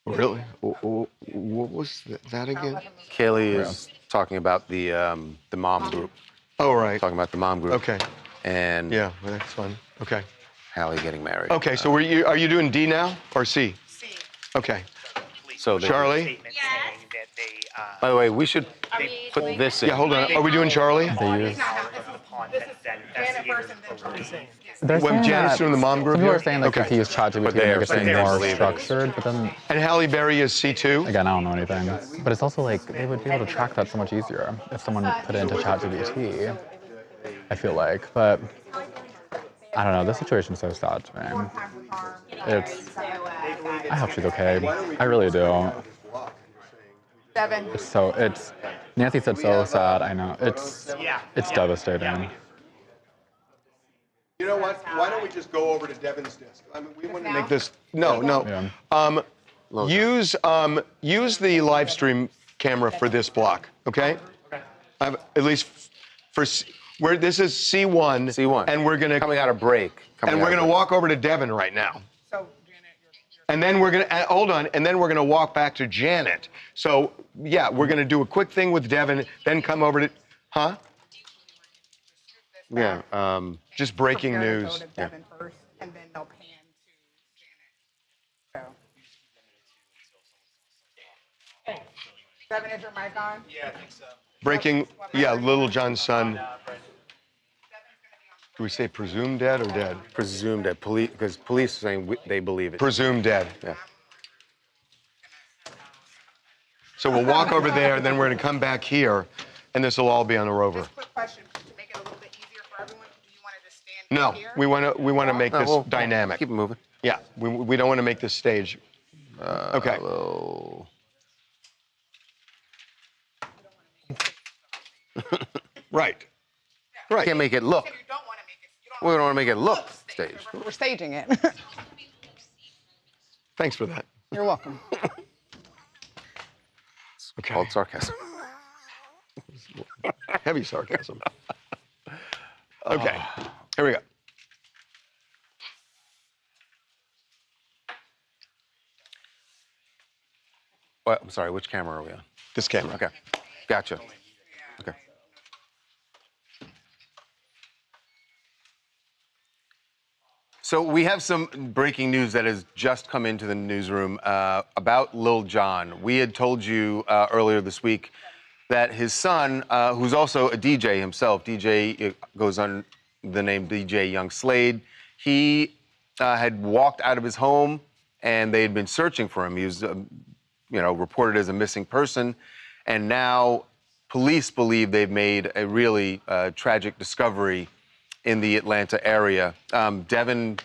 Really? What was that again? Kaylee is talking about the mom group. Oh, right. Talking about the mom group. Okay. And yeah, well, that's fun. Okay. Hallie getting married. Okay, so are you doing D now or C? C. Okay. So Charlie? By the way, we should put this in. Yeah, hold on. Are we doing Charlie? When Janet's doing the mom group People here? are saying like if he used ChatGPT to make it seem more structured, but then... And Halle Berry is C2? Again, I don't know anything. But it's also like, they would be able to track that so much easier if someone put it into ChatGPT, I feel like. But, I don't know, this situation's so sad to me. I hope she's okay. I really do. Devin. Nancy said so sad, I know. It's devastating. You know what? Why don't we just go over to Devin's desk? I mean, we want to make this. No. Use the live stream camera for this block, okay? At least for where this is C1. C1. And we're gonna coming out of break. And we're gonna walk over to Devin right now. And then we're gonna hold on, and then we're gonna walk back to Janet. So yeah, we're gonna do a quick thing with Devin, then come over to, huh? Yeah, just breaking Prepare to news. go to Devin first, and then they'll pan to Janet. So. Devin, is your mic on? Yeah, I think so. Breaking, yeah, Little John's son. Do we say presumed dead or dead? Presumed dead. Police, because police are saying they believe it. Presumed dead. Yeah. So we'll walk over there, and then we're gonna come back here, and this will all be on the rover. Just quick question, to make it a little bit easier for everyone, do you want to just stand here? No, we wanna make this dynamic. Keep it moving. Yeah, we don't want to make this stage. Okay. Right. Right. Can't make it look. We don't want to make it look staged. We're staging it. Thanks for that. You're welcome. It's called sarcasm. Heavy sarcasm. Okay, here we go. What? I'm sorry, which camera are we on? This camera. Okay, gotcha. Okay. So we have some breaking news that has just come into the newsroom about Lil Jon. We had told you earlier this week that his son, who's also a DJ himself, DJ goes on the name DJ Young Slade, he had walked out of his home and they had been searching for him. He was, reported as a missing person, and now police believe they've made a really tragic discovery in the Atlanta area. Devin,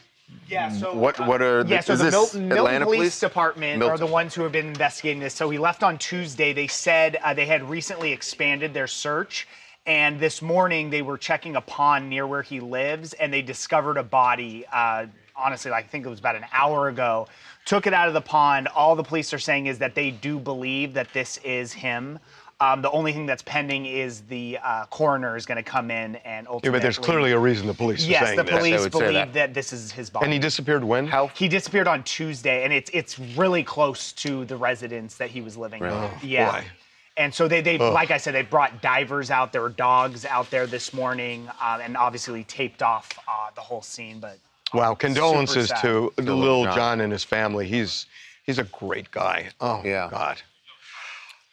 yeah, so what are the, so is the this Milton Atlanta Police Department Milton. are the ones who have been investigating this. So he left on Tuesday. They said they had recently expanded their search, and this morning they were checking a pond near where he lives, and they discovered a body. Honestly, I think it was about an hour ago. Took it out of the pond. All the police are saying is that they do believe that this is him. The only thing that's pending is the coroner is going to come in and ultimately... Yeah, but there's clearly a reason the police are saying this. Yes, the police believe that. that this is his body. And he disappeared when? How? He disappeared on Tuesday, and it's really close to the residence that he was living in. Oh, Yeah. boy. And so they like I said, they brought divers out. There were dogs out there this morning, and obviously taped off the whole scene. But wow, condolences sad. to Lil Jon and his family. He's a great guy. Oh yeah. God.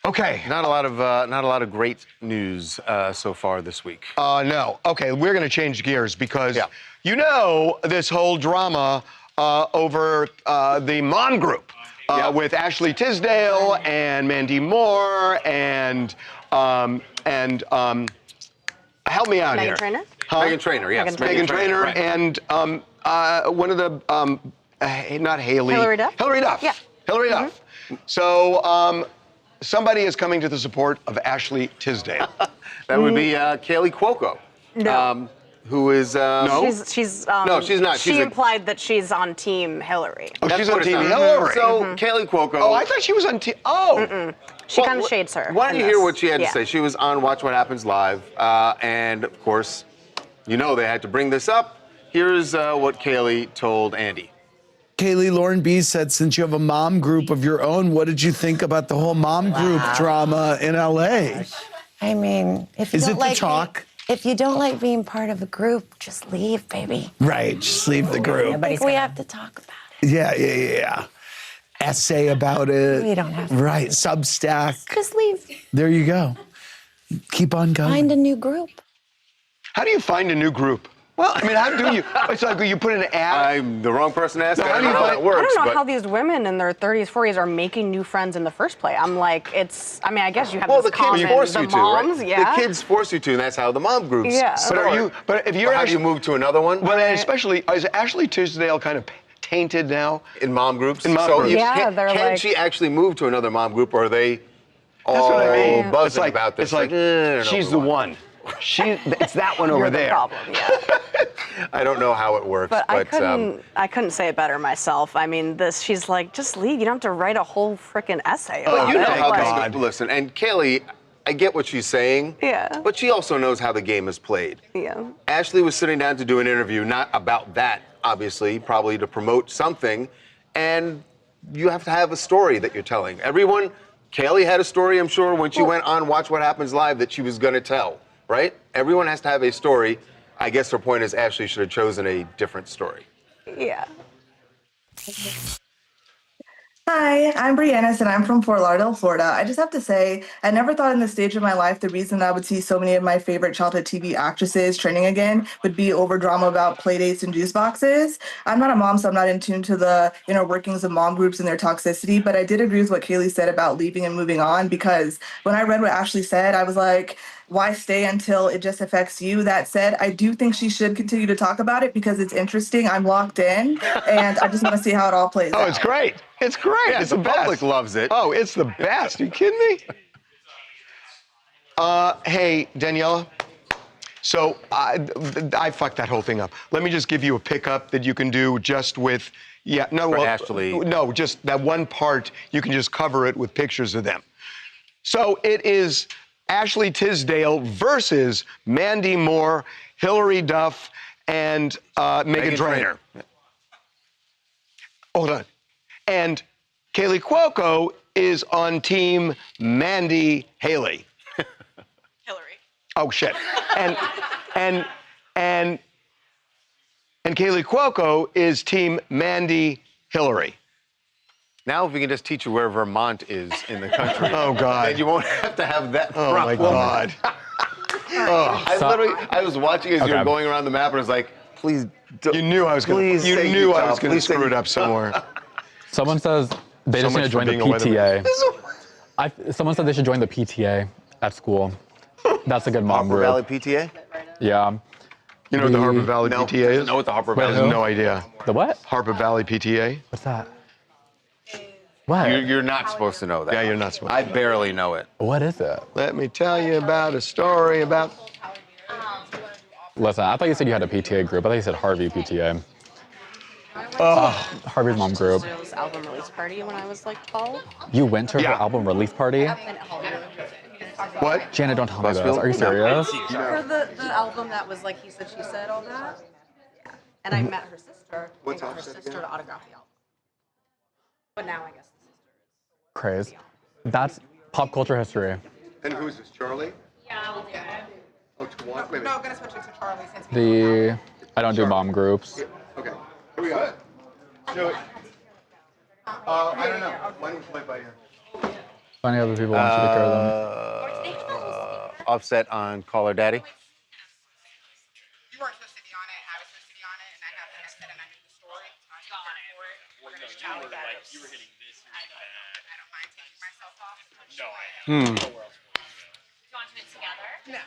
Okay. Not a lot of great news so far this week. No. Okay, we're going to change gears because this whole drama over the Mom Group with Ashley Tisdale and Mandy Moore and help me out here. Meghan Trainor? Huh? Meghan Trainor, yes. Meghan Trainor right. and one of the not Haley. Hillary Duff? Hillary Duff. Yeah. Hillary Duff. So somebody is coming to the support of Ashley Tisdale. That would be Kaylee Cuoco. No. Who is No? She's No, she's not. She She's a- implied that she's on Team Hillary. Oh, That's she's on what it Team sounds- Hillary. So Kaylee Cuoco. Oh, I thought she was on Team. Oh. She kind of shades her. Why don't in you hear this. what she had Yeah. to say? She was on Watch What Happens Live, and of course, they had to bring this up. Here's what Kaylee told Andy. Kaylee, Lauren B said, since you have a mom group of your own, what did you think about the whole mom group drama in LA? I mean, if you Is don't it the like talk? if you don't like being part of a group, just leave, baby. Right, just leave the group. I think we have to talk about Yeah. Essay about it. We don't have to. Right, Substack. it. Just leave. There you go. Keep on going. Find a new group. How do you find a new group? Well, I mean, how do you? It's like you put an ad. I'm the wrong person to ask. No, I don't know how that I works. don't know but how these women in their 30s, 40s are making new friends in the first place. I'm like, I guess you have well, this the kids common, force the you to, moms, right? yeah. The kids force you to, and that's how the mom groups. Yeah. start. But if you're how do you move to another one? Well, and especially is Ashley Tisdale kind of tainted now in mom groups? In mom so groups. Can she actually move to another mom group, or are they all That's what I mean. buzzing It's like, about this? It's like I don't know she's if the we want one. It's that one over You're the there. problem, yeah. I don't know how it works, But I couldn't say it better myself. I mean, she's like, just leave. You don't have to write a whole freaking essay But about you know it. how Like, this. Listen, and Kaylee, I get what she's saying. Yeah. But she also knows how the game is played. Yeah. Ashley was sitting down to do an interview, not about that, obviously, probably to promote something, and you have to have a story that you're telling. Everyone, Kaylee had a story, I'm sure, when she went on Watch What Happens Live that she was going to tell, right? Everyone has to have a story. I guess her point is Ashley should have chosen a different story. Yeah. Hi, I'm Brianna, and I'm from Fort Lauderdale, Florida. I just have to say, I never thought in this stage of my life the reason I would see so many of my favorite childhood TV actresses trending again would be over drama about playdates and juice boxes. I'm not a mom, so I'm not in tune to the inner workings of mom groups and their toxicity, but I did agree with what Kaylee said about leaving and moving on, because when I read what Ashley said, I was like, why stay until it just affects you? That said, I do think she should continue to talk about it because it's interesting. I'm locked in, and I just want to see how it all plays out. Oh, it's great. It's great. Yeah, it's the the best. public loves it. Oh, it's the best. Are you kidding me? Hey, Daniela. So I fucked that whole thing up. Let me just give you a pickup that you can do just with, Ashley. No, just that one part. You can just cover it with pictures of them. So it is Ashley Tisdale versus Mandy Moore, Hillary Duff, and Meghan Trainor. Hold on. And Kaylee Cuoco is on team Mandy Haley. Hillary. Oh shit. And Kaylee Cuoco is team Mandy Hillary. Now, if we can just teach you where Vermont is in the country. Oh, God. Then you won't have to have that Oh, my problem. God. Oh. I was watching as you were going around the map, and I was like, please. You knew I was going to screw it up somewhere. Someone says they just need to join the PTA. Someone said they should join the PTA at school. That's a good mom group. Harper Valley PTA? Yeah. You know what the Harper Valley PTA is? Know what the Harper Well, Valley I have no idea. The what? Harper Valley PTA. What's that? What? You're not supposed to know that. Yeah, you're not supposed to. I barely know it. What is it? Let me tell you about a story about... Listen, I thought you said you had a PTA group. I thought you said Harvey PTA. Harvey's mom group. This album release party when I was like 12. You went to her album release party? What? Janet, don't tell me this. Are you serious? For the album that was like He Said, She Said, all that. Yeah. And I met her sister. What's her sister to autograph the album. But now I guess the sister is. Craze. That's pop culture history. And who is this, Charlie? Yeah. Oh, Tawana? No, I'm gonna switch it to Charlie since I don't do mom groups. Okay, here we go. Do it. I don't know. Why don't you play by ear? Funny other people want you to take care of them. Offset on Call Her Daddy. You weren't supposed to be on it. I was supposed to be on it, and I have the headset and I knew the story. We're gonna shout it out. You were hitting this. I don't mind taking myself off. No, I am. Do you want to do it together? No.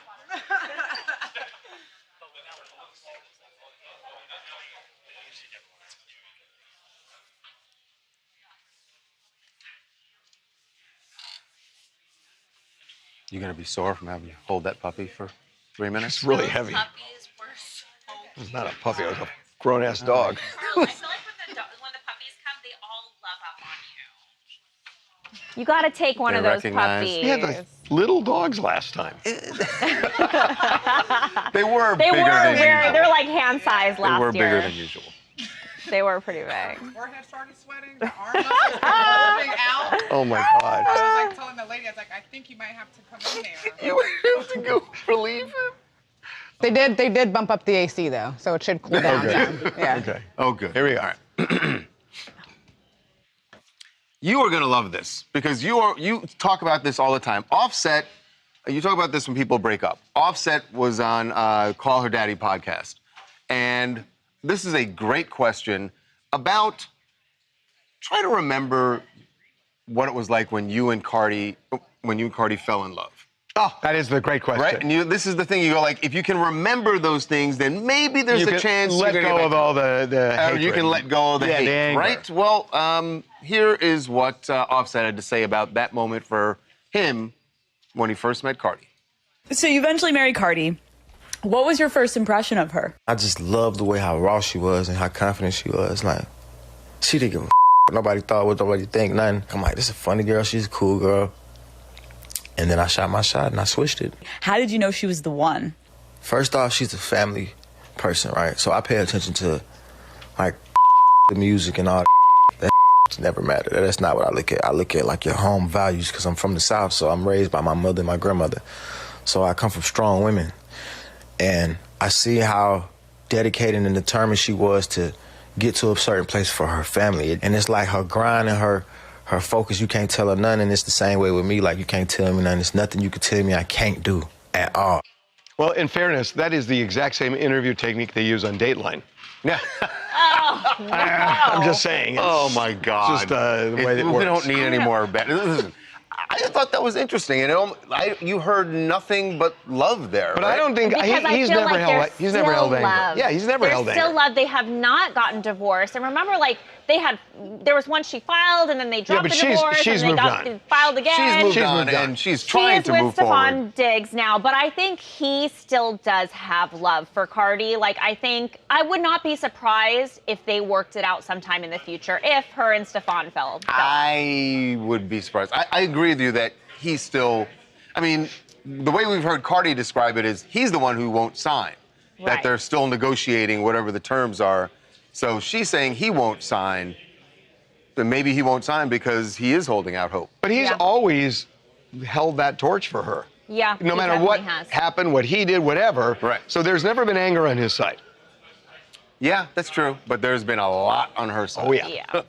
You're gonna be sore from having to hold that puppy for 3 minutes? It's really heavy. Puppies were so It's not a puppy. It was a grown-ass dog. No, I feel like when the puppies come, they all love up on you. You got to take one They of those recognize- puppies. We had the little dogs last time. They They were bigger were than very, usual. they're like hand size last They were year. bigger than usual. They were pretty big. Forehead started sweating. The arm muscles started moving out. Oh my God. I was like telling the lady, I was like, I think you might have to come in there. You have to go relieve him. They did bump up the AC though, so it should cool down. Okay. Yeah. Okay. Oh, good. Here we are. You are gonna love this because you talk about this all the time. Offset, you talk about this when people break up. Offset was on Call Her Daddy podcast, and this is a great question about. Try to remember what it was like when you and Cardi fell in love. Oh, that is the great question. Right? And this is the thing. You go like, if you can remember those things, then maybe there's a chance let you're go gonna of all the hatred. you can let go of the hate, the anger. right? Well, here is what Offset had to say about that moment for him when he first met Cardi. So you eventually married Cardi. What was your first impression of her? I just loved the way how raw she was and how confident she was. Like, she didn't give a nobody thought what nobody think, nothing. I'm like, this is a funny girl, she's a cool girl. And then I shot my shot and I switched it. How did you know she was the one? First off, she's a family person, right? So I pay attention to, like, the music and all that never mattered. That's not what I look at. I look at like your home values because I'm from the South, so I'm raised by my mother and my grandmother. So I come from strong women. And I see how dedicated and determined she was to get to a certain place for her family. And it's like her grind and her focus, you can't tell her nothing. And it's the same way with me. Like, you can't tell me nothing. There's nothing you can tell me I can't do at all. Well, in fairness, that is the exact same interview technique they use on Dateline. Yeah. Oh, no. I'm just saying. Oh my God! Just the way it works. We don't need any more. Listen, I thought that was interesting, and you heard nothing but love there. But right? I don't think he's never held. He's never held anger. Yeah, he's never held anger. There's still love. They have not gotten divorced. And remember, like there was one she filed, and then they dropped the divorce, she's and they filed again. She's moved on, and she's trying to move forward. She is with Stefan Diggs now, but I think he still does have love for Cardi. Like, I think I would not be surprised if they worked it out sometime in the future if her and Stefan fell. I would be surprised. I agree with you that he's still. I mean, the way we've heard Cardi describe it is he's the one who won't sign. That Right. they're still negotiating whatever the terms are. So she's saying he won't sign. Then maybe he won't sign because he is holding out hope. But he's always held that torch for her. Yeah. No he matter what definitely has. happened, what he did, whatever. Right. So there's never been anger on his side. Yeah, that's true. But there's been a lot on her side. Oh, yeah.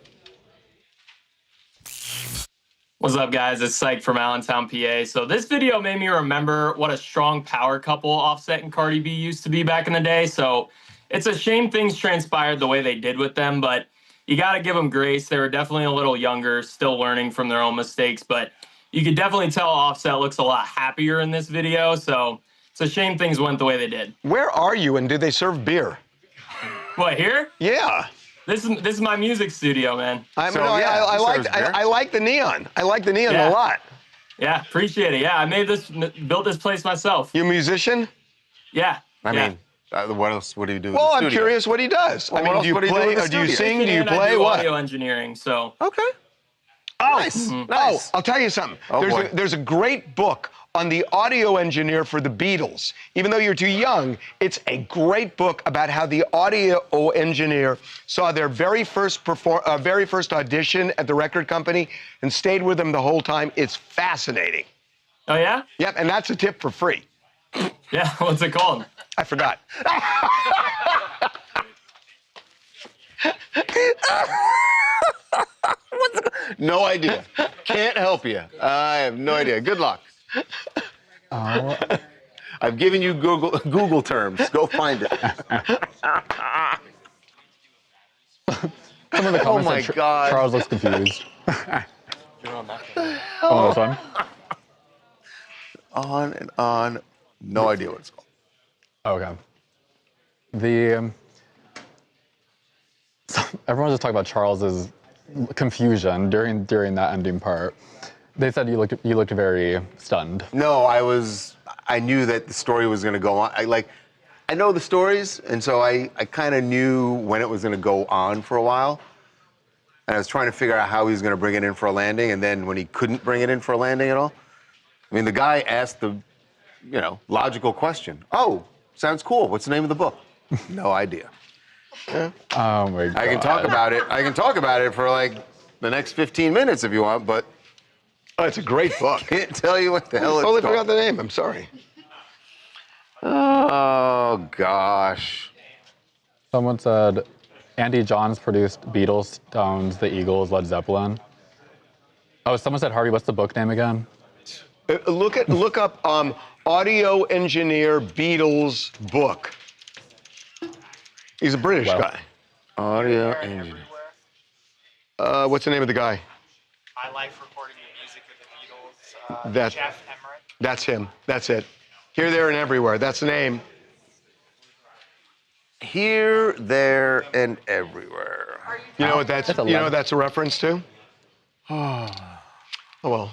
What's up, guys? It's Psych from Allentown, PA. So this video made me remember what a strong power couple Offset and Cardi B used to be back in the day. So it's a shame things transpired the way they did with them, but you got to give them grace. They were definitely a little younger, still learning from their own mistakes, but you could definitely tell Offset looks a lot happier in this video. So it's a shame things went the way they did. Where are you, and do they serve beer? What, here? Yeah. This is my music studio, man. I like the neon. I like the neon a lot. Yeah, appreciate it. Yeah, I built this place myself. You a musician? Yeah. I mean, what else? What do you do? Well, in the I'm studio? curious what he does. Well, I mean, do you play? Or do you sing? Do you play? I do What? audio engineering. So. Okay. Oh, Nice. Oh, I'll tell you something. Oh, There's a great book on the audio engineer for the Beatles. Even though you're too young, it's a great book about how the audio engineer saw their very first audition at the record company and stayed with them the whole time. It's fascinating. Oh, yeah? Yep, and that's a tip for free. Yeah, what's it called? I forgot. No idea. Can't help you. I have no idea. Good luck. Oh. I've given you Google terms. Go find it. Some of the comments my said God. Charles looks confused. Oh, this one? On and on. No idea what it's called. Okay. Everyone's just talking about Charles's confusion during that ending part. They said you looked very stunned. No, I knew that the story was going to go on. I know the stories, and so I kind of knew when it was going to go on for a while. And I was trying to figure out how he was going to bring it in for a landing, and then when he couldn't bring it in for a landing at all, I mean, the guy asked the, logical question. Oh, sounds cool. What's the name of the book? No idea. Yeah. Oh my God. I can talk about it. I can talk about it for like the next 15 minutes if you want, but it's a great book. Can't tell you what the hell it's totally called. forgot the name. I'm sorry. Oh gosh. Someone said Andy Johns produced Beatles, Stones, the Eagles, Led Zeppelin. Oh, someone said, Harvey, what's the book name again? Look up audio engineer Beatles book. He's a British guy. Audio engineer. What's the name of the guy? My Life Recording the Music of the Beatles. Jeff Emmerich. That's him. That's it. Here, there, and everywhere. That's the name. Here, there, and everywhere. You know what that's? You know what that's a reference to? Oh well.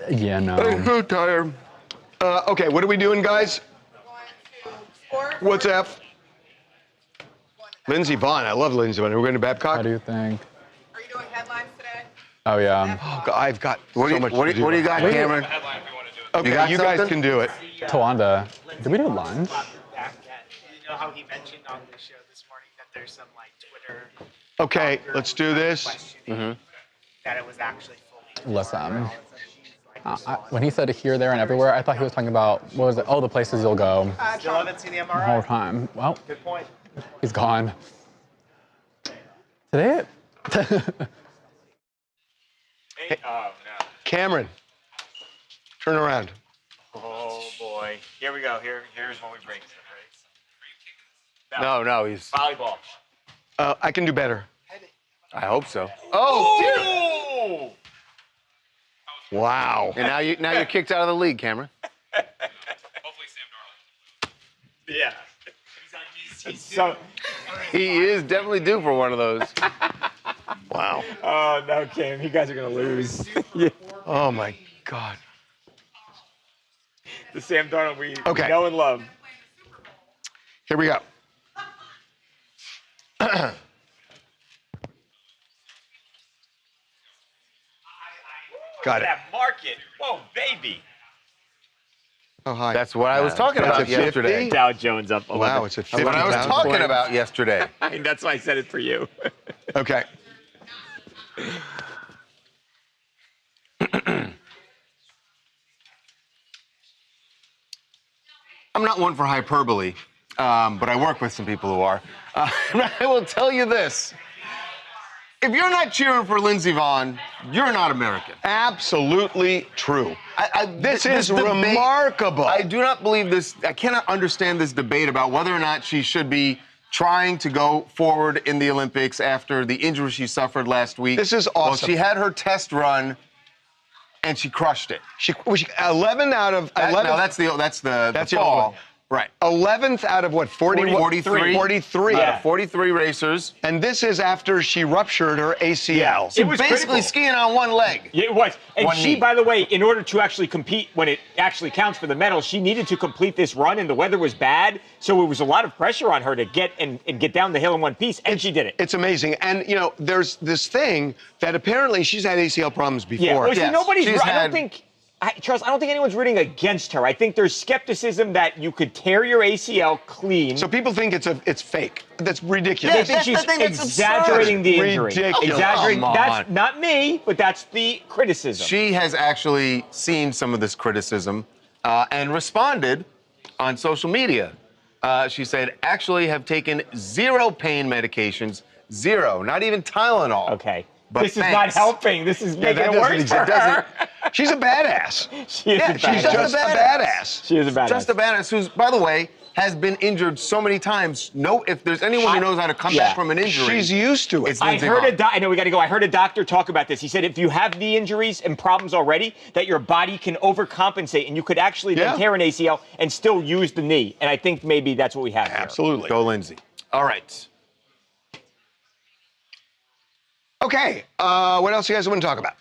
Yeah, no. I'm so tired. Okay, what are we doing, guys? What's F? Lindsey Vonn. I love Lindsey Vonn. We're going to Babcock? What do you think? Are you doing headlines today? Oh, yeah. Oh, God, I've got what so much to do. What do you got, Cameron? Okay, you guys can do it. Tawanda, did we do lunch? You know how he mentioned on the show this morning that there's some like Twitter Okay, let's do this. That it was actually fully. Listen, when he said here, there, and everywhere, I thought he was talking about, what was it? Oh, the places you'll go. Still haven't seen the MRI. The whole time. Well, Good point. he's gone. Today? Hey, Cameron, turn around. Oh boy. Here we go. Here's when we break. No, he's Volleyball. I can do better. I hope so. Oh! Wow. And now you're kicked out of the league, Cameron. Yeah. So he is definitely due for one of those. Wow. Oh no, Cam, you guys are gonna lose. Yeah. Oh my God. The Sam Darnold we Okay. know and love. Here we go. Got it. That market. Whoa, baby. Oh, hi. That's what I was talking about yesterday. Dow Jones up 11. Wow, it's a 50. That's what I was talking points. about yesterday. I mean, that's why I said it for you. Okay. I'm not one for hyperbole, but I work with some people who are. I will tell you this. If you're not cheering for Lindsey Vonn, you're not American. Absolutely true. This is debate, remarkable. I do not believe this. I cannot understand this debate about whether or not she should be trying to go forward in the Olympics after the injury she suffered last week. This is awesome. Well, she had her test run, and she crushed it. She 11 out of 11. No, that's the fall. Right. 11th out of what? 43. 43. Yeah. 43 racers. And this is after she ruptured her ACL. She It was basically critical. skiing on one leg. Yeah, it was. And One she, knee. by the way, in order to actually compete when it actually counts for the medal, she needed to complete this run, and the weather was bad, so it was a lot of pressure on her to get and get down the hill in one piece, and she did it. It's amazing. And, you know, there's this thing that apparently she's had ACL problems before. Yeah, well, see, nobody's. She's I had- don't think. Charles, I don't think anyone's rooting against her. I think there's skepticism that you could tear your ACL clean. So people think it's fake. That's ridiculous. They think she's exaggerating the injury. Ridiculous. Exaggerating. Come That's on. not me, but that's the criticism. She has actually seen some of this criticism and responded on social media. She said, actually have taken 0 pain medications, 0, not even Tylenol. Okay. But this is not helping. This is making it worse for her. She's a badass. She is a badass. She's just a badass. She is a badass. Just a badass who's, by the way, has been injured so many times. If there's anyone who knows how to come back from an injury, she's used to it. It's I Lindsey heard Vonn. I know we got to go. I heard a doctor talk about this. He said if you have knee injuries and problems already, that your body can overcompensate, and you could actually then tear an ACL and still use the knee. And I think maybe that's what we have here. Absolutely. Go Lindsey. All right. Okay. What else you guys want to talk about?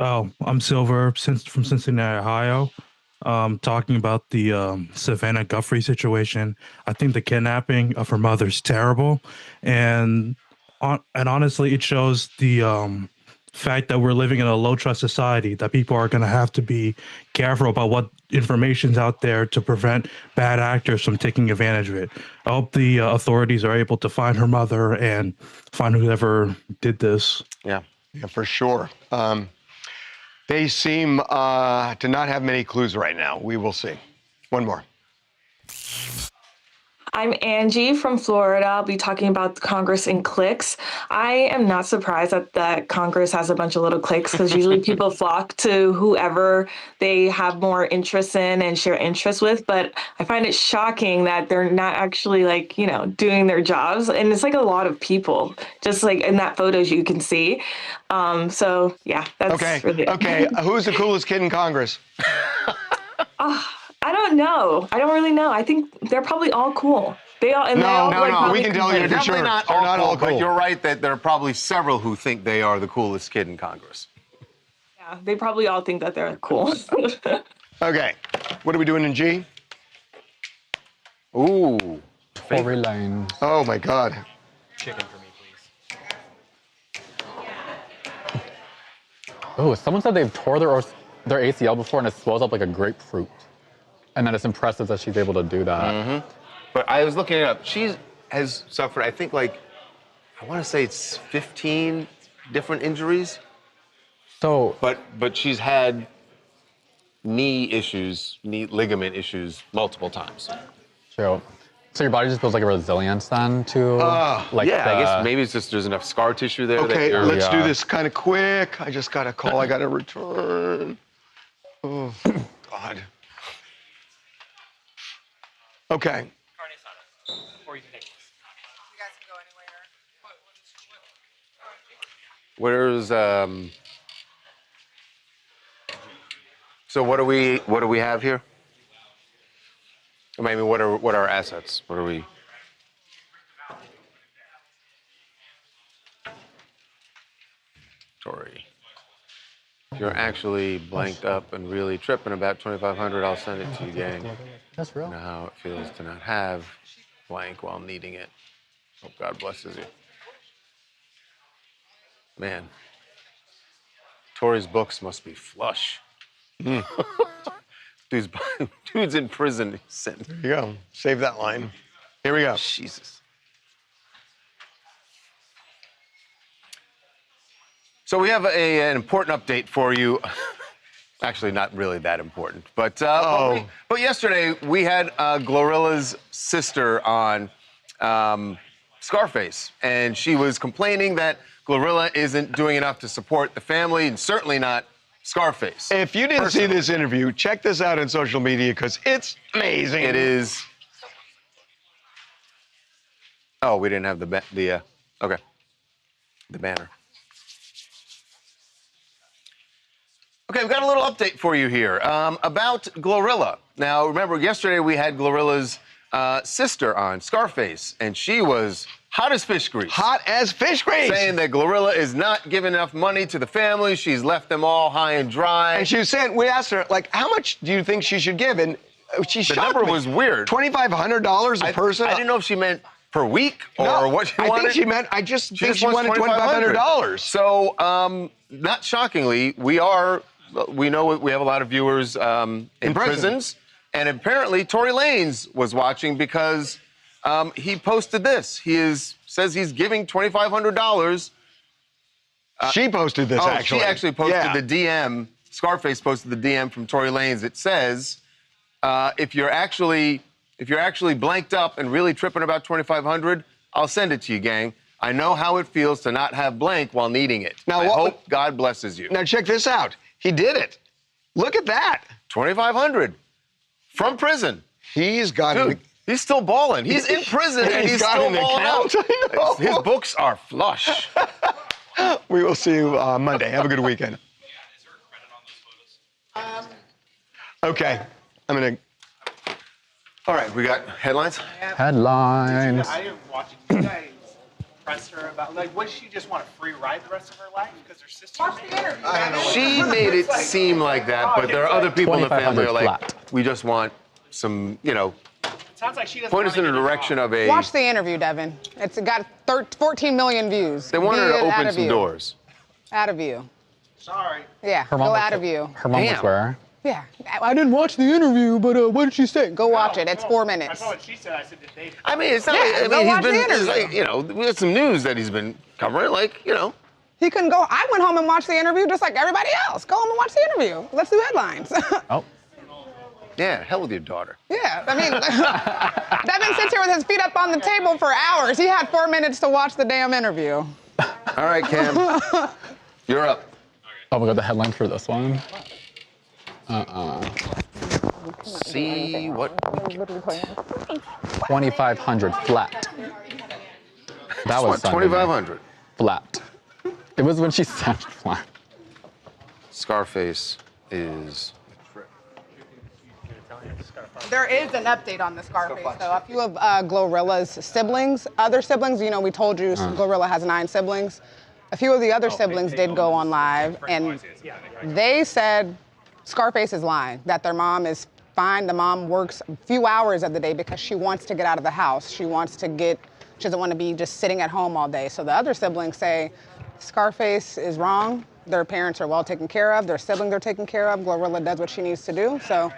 Oh, I'm Silver from Cincinnati, Ohio. Talking about the Savannah Guthrie situation. I think the kidnapping of her mother is terrible, and honestly, it shows the fact that we're living in a low trust society. That people are going to have to be careful about what information's out there to prevent bad actors from taking advantage of it. I hope the authorities are able to find her mother and find whoever did this. Yeah, for sure. They seem to not have many clues right now. We will see. One more. I'm Angie from Florida. I'll be talking about Congress and cliques. I am not surprised that Congress has a bunch of little cliques because usually people flock to whoever they have more interest in and share interests with. But I find it shocking that they're not actually doing their jobs. And it's like a lot of people, just like in that photos you can see. So yeah, that's really it. Okay. Who's the coolest kid in Congress? I don't know. I don't really know. I think they're probably all cool. They all No. We can tell you They're for definitely sure. not They're all not cool, all but cool. you're right that there are probably several who think they are the coolest kid in Congress. Yeah, they probably all think that they're cool. Okay. What are we doing in G? Ooh. Tory Lanez. Oh my God. Chicken for me, please. Oh, someone said they've tore their ACL before and it swells up like a grapefruit. And then it's impressive that she's able to do that. But I was looking it up. She has suffered, I think, like, I want to say it's 15 different injuries. So, but she's had knee issues, knee ligament issues multiple times. true. So your body just builds like a resilience then to like yeah, I guess maybe it's just there's enough scar tissue there. Okay, that let's do this kind of quick. I just got a call. I got to return. Oh, God. Okay. Where's So what do we have here? I mean, what are our assets? What are we? Tori. If you're actually blanked up and really tripping about 2,500, I'll send it to you, gang. That's real. You know how it feels to not have blank while needing it. Hope God blesses you. Man, Tori's books must be flush. Dude's in prison. There you go. Save that line. Here we go. Jesus. So we have an important update for you. Actually, not really that important, but but yesterday we had GloRilla's sister on Scarface, and she was complaining that GloRilla isn't doing enough to support the family, and certainly not Scarface. If you didn't see this interview, check this out on social media because it's amazing. It is. Oh, we didn't have the banner. Okay, we've got a little update for you here about GloRilla. Now, remember, yesterday we had GloRilla's sister on, Scarface, and she was hot as fish grease. Hot as fish grease! Saying that GloRilla is not giving enough money to the family. She's left them all high and dry. And she was saying, we asked her, like, how much do you think she should give? And she shocked me. The number was weird. $2,500 a person? I didn't know if she meant per week or what she wanted. I think she meant, I just think she wanted $2,500. So, not shockingly, we know we have a lot of viewers in prisons. And apparently, Tory Lanez was watching because he posted this. Says he's giving $2,500. She posted this, actually. She actually posted the DM. Scarface posted the DM from Tory Lanez. It says, if you're actually blanked up and really tripping about $2,500, I'll send it to you, gang. I know how it feels to not have blank while needing it. Now, I hope God blesses you. Now, check this out. He did it. Look at that. $2,500 from prison. He's got Dude, he's still balling. He's in prison and he's still balling out. I know. His books are flush. We will see you Monday. Have a good weekend. Okay. I'm going to... All right, we got headlines? Headlines. I didn't watch it. You guys press her about, like, what, does she just want a free ride the rest of her life because her sister? Watch the interview. She made it seem like that, but there are other people in the family who are like, we just want some, Sounds like she doesn't point us in the direction of a... Watch the interview, Devin. It's got 14 million views. They want her to open some doors. Out of view. Sorry. Yeah, Her go mom out of view. Her mom was where? Yeah, I didn't watch the interview, but what did she say? Go watch it. It's 4 I minutes. saw what she said. I said, did they? I mean, it's not. Yeah, I go mean, watch the he's been. interview. It's like, we have some news that he's been covering. He couldn't go. I went home and watched the interview just like everybody else. Go home and watch the interview. Let's do headlines. Oh. Yeah, hell with your daughter. Yeah, I mean, Devin sits here with his feet up on the table for hours. He had 4 minutes to watch the damn interview. All right, Cam, you're up. Oh, we got the headline for this one. See what? 2,500 flat. That was 2,500 flat. It was when she said flat. Scarface is. There is an update on the Scarface, though. A few of GloRilla's siblings, other siblings, we told you GloRilla has 9 siblings. A few of the other siblings did go on live, and they said Scarface is lying, that their mom is fine. The mom works a few hours of the day because she wants to get out of the house. She doesn't want to be just sitting at home all day. So the other siblings say Scarface is wrong. Their parents are well taken care of. Their siblings are taken care of. GloRilla does what she needs to do. So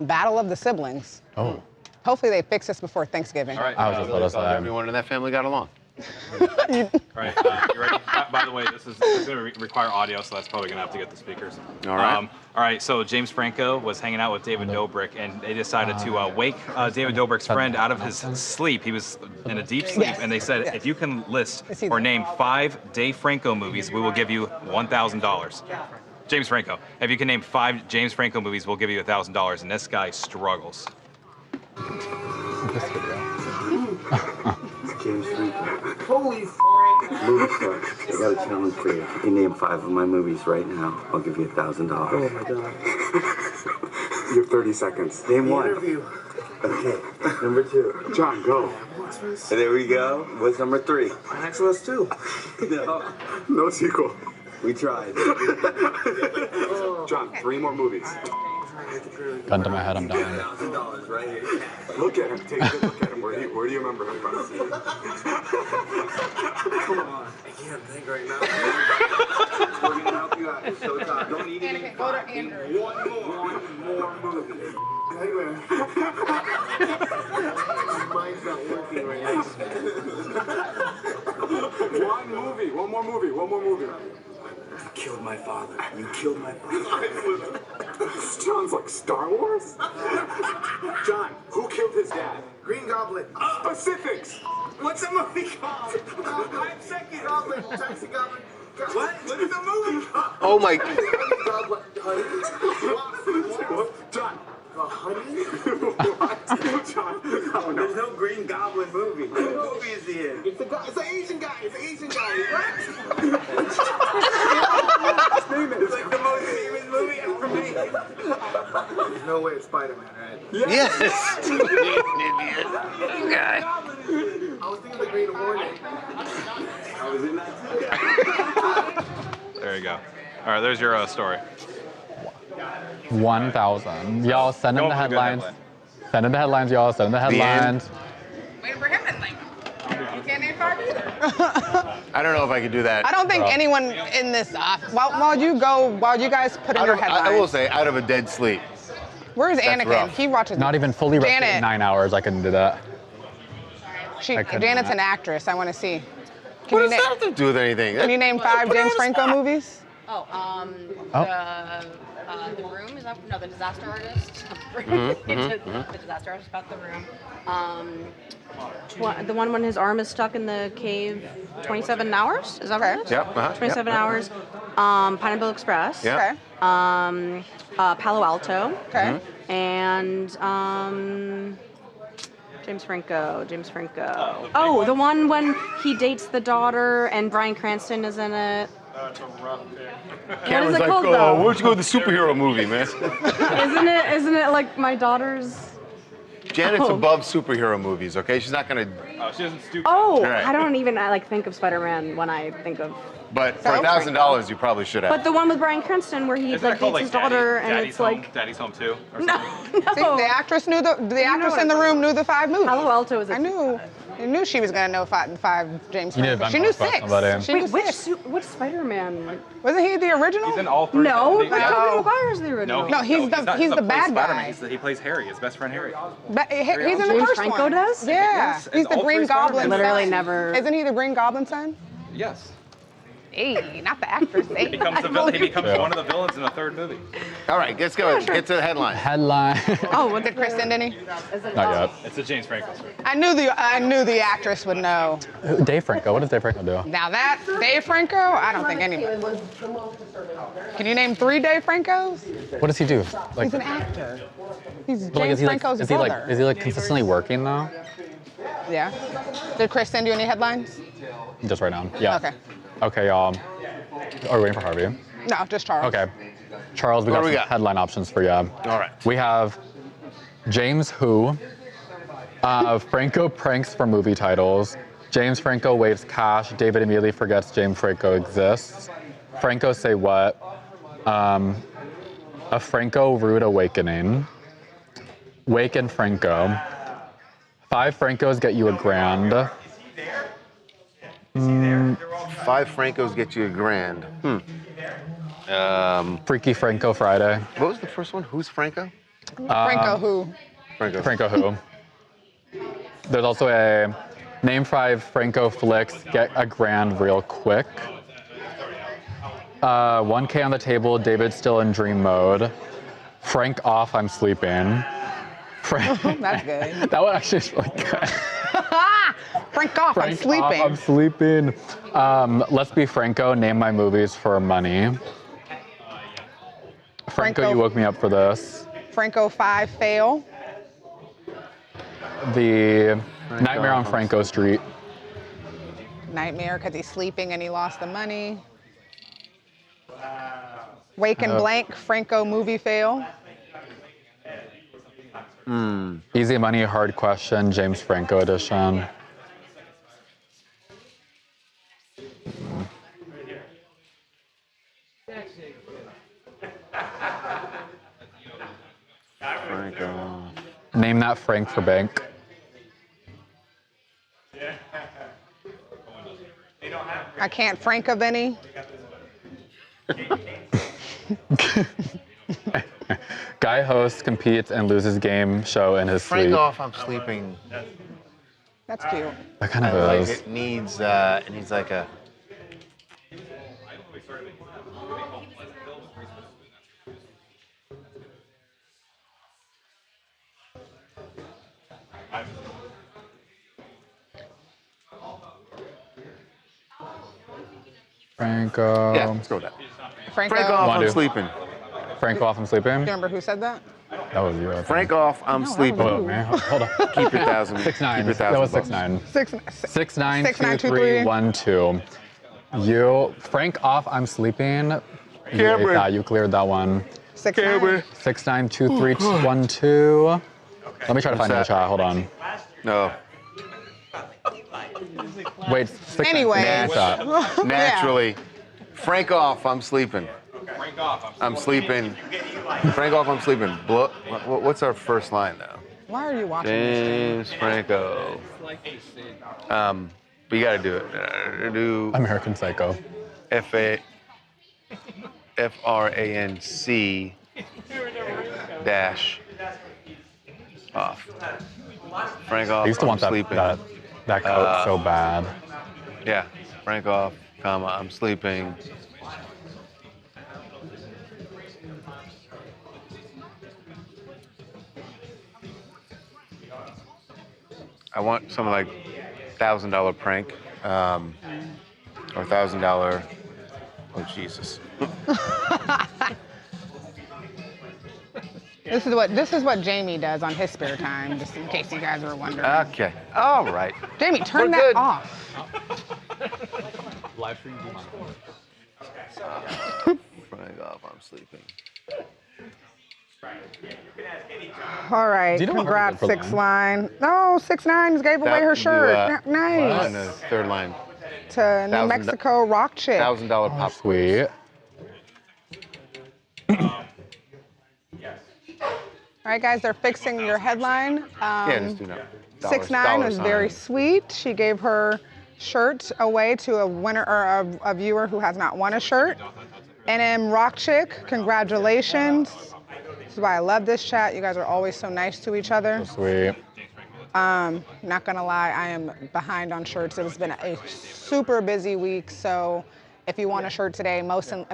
battle of the siblings. Oh. Hopefully they fix this before Thanksgiving. All right. I was just about to say. Everyone in that family got along. All right, you ready? By the way, this is going to require audio, so that's probably going to have to get the speakers. All right. All right, so James Franco was hanging out with David Dobrik, and they decided to wake David Dobrik's friend out of his sleep. He was in a deep sleep, and they said, if you can list or name 5 Dave Franco movies, we will give you $1,000. James Franco. If you can name 5 James Franco movies, we'll give you $1,000, and this guy struggles. This video. James Franco. Holy f***. Movie star. I got a challenge for you. If you can name 5 of my movies right now, I'll give you $1,000. Oh my god. You have 30 seconds. Name 1. Interview. Okay. Number 2. John, go. There we go. What's number 3? My next list too. No. No sequel. We tried. John, 3 more movies. Gun to my head, I'm dying. $1,000 right here. Look at him. Take a good look at him. Where do you remember him from? Come on. I can't think right now. We're gonna help you out. It's so tired. Don't need any. Go to Andrew. One more movie. Hey man. Mine's not working right now. One more movie. You killed my father. You killed my father. John's like Star Wars? John, who killed his dad? Green Goblin. Specifics! What's the movie called? 5 seconds. Goblin. Taxi Goblin. What? What is the movie called? Oh my. Goblin. Honey? John. Honey? What? John. Oh, no. There's no Green Goblin movie. What movie is he in? It's an Asian guy. It's an Asian guy. What? It's like the most famous movie ever made. There's no way it's Spider-Man, right? Yes. You guy. I was thinking the Green Hornet. I was in that too. There you go. All right, there's your story. 1,000. Y'all send in the headlines. Send in the headlines, y'all. Send in the headlines. Waiting for him and like, you can't name 5 either. I don't know if I could do that. I don't think anyone in this, while you guys put in your headlines. I will say, out of a dead sleep. Where's That's Anakin? rough. He watches. Not even fully rested Janet. in 9 hours. I couldn't do that. Janet's an actress. I want to see. What does that have to do with anything? Can you name 5 James Franco movies? The Room, is that, no, The Disaster Artist. The Disaster Artist about The Room. The one when his arm is stuck in the cave 27 hours, is that right? Yep. 27 hours. Pineapple Express. Yeah. Palo Alto. Okay. And James Franco. Oh, the one when he dates the daughter and Bryan Cranston is in it. That's a rough pick. Cameron's it like, called, though? why don't you go with the superhero movie, man? Isn't it like my daughter's? Janet's above superhero movies, okay? She's not gonna. Oh, she doesn't stoop. Oh, Right. I don't even think of Spider-Man when I think of. But for $1,000, you probably should have. But the one with Bryan Cranston where he Isn't that dates called his like daughter Daddy's and it's Home? like. Daddy's Home 2? Or No, See, the actress knew the actress in the room knew the 5 movies. Palo Alto is. I knew she was gonna know 5 James You need Franco. to She knew Venmo 6. somebody. She knew 6. Which Spider-Man? Wasn't he the original? He's in all 3. No, He- but Tobey Maguire's the original. No, he's the not bad Spider-Man. guy. He plays Harry, his best friend Harry. He's in the James first Franco one. does? Yeah, Yes, he's and the all Green 3 Goblin Spider-Man. son. Literally never. Isn't he the Green Goblin son? Yes. Hey, not the actress. He becomes one of the villains in a 3rd movie. All right, let's go. Get to the headline. Headline. Oh, what did Chris send any? Not yet. It's a James Franco story. I knew the actress would know. Dave Franco. What does Dave Franco do? Now that Dave Franco, I don't think anyone. Can you name 3 Dave Francos? What does he do? He's an actor. He's but, James Franco's is brother. he like consistently working though? Yeah. Did Chris send you any headlines? Just right now. Yeah. Okay. Okay, y'all. Are we waiting for Harvey? No, just Charles. Okay. Charles, we got some headline options for you. All right. We have James Who, Franco pranks for movie titles, James Franco waves cash, David immediately forgets James Franco exists, Franco say what, a Franco rude awakening, Waken Franco, 5 Francos get you $1,000. 5 Francos get you $1,000. Freaky Franco Friday. What was the first one? Who's Franco? Franco who? Franco. Franco who? There's also a name 5 Franco flicks, get a grand real quick. 1K on the table, David's still in dream mode. Frank off, I'm sleeping. That's good. That one actually is really good. Frank off, I'm sleeping. Off, I'm sleeping. Let's be Franco, name my movies for money. Franco, you woke me up for this. Franco 5 fail. The Nightmare on Franco Street. Nightmare because he's sleeping and he lost the money. Wake and blank, Franco movie fail. Easy money, hard question, James Franco edition. Franco. Name that Frank for bank. I can't Frank of any. Guy hosts, competes, and loses game show in his Frank sleep. off, I'm sleeping. That's cute. That kind of Like is. it needs like a. Franco. Yeah, let's go with that. Franco. Frank off, Wanna I'm do? sleeping. Frank off, I'm sleeping. Do you remember who said that? That was you. I think. Frank off, I'm sleeping. Hold on, man. Hold on. Keep your 1,000. 6'9". Keep your 1,000 That was bucks. 6'9". 6'9", 6'9", 2'3", 1'2". You Frank off, I'm sleeping. You ate Cameron. that. You cleared that one. 6'9". 6'9", 2'3", 1'2". Let me try to find that? the chat. Hold on. No. Wait. 6'9", Anyway. Naturally. Frank off, I'm sleeping. Frank off. I'm sleeping. Frank off, I'm sleeping. What's our first line though? Why are you watching James Franco. But you gotta do it. Do American Psycho. FRANC dash off. Frank off. I used to want I'm sleeping. that coat so bad. Yeah. Frank off, comma, I'm sleeping. I want some like $1,000 prank, or $1,000. Oh Jesus! This is what Jamie does on his spare time, just in case you guys were wondering. Okay. All right. Jamie, turn We're that good. off. Live stream. Frank off, I'm sleeping. All right, Do you know what congrats, Harvey did for 6'9". No, 6'9" gave away her shirt. On Nice. the third line. To New Mexico rock chick. $1,000 pop. Sweet. All right, guys, they're fixing your headline. Yeah, just do that. 6'9" was very sweet. She gave her shirt away to a winner or a viewer who has not won a shirt. NM Rock Chick, congratulations. This is why I love this chat. You guys are always so nice to each other. Sweet. Not gonna lie, I am behind on shirts. It's been a super busy week, so if you want a shirt today,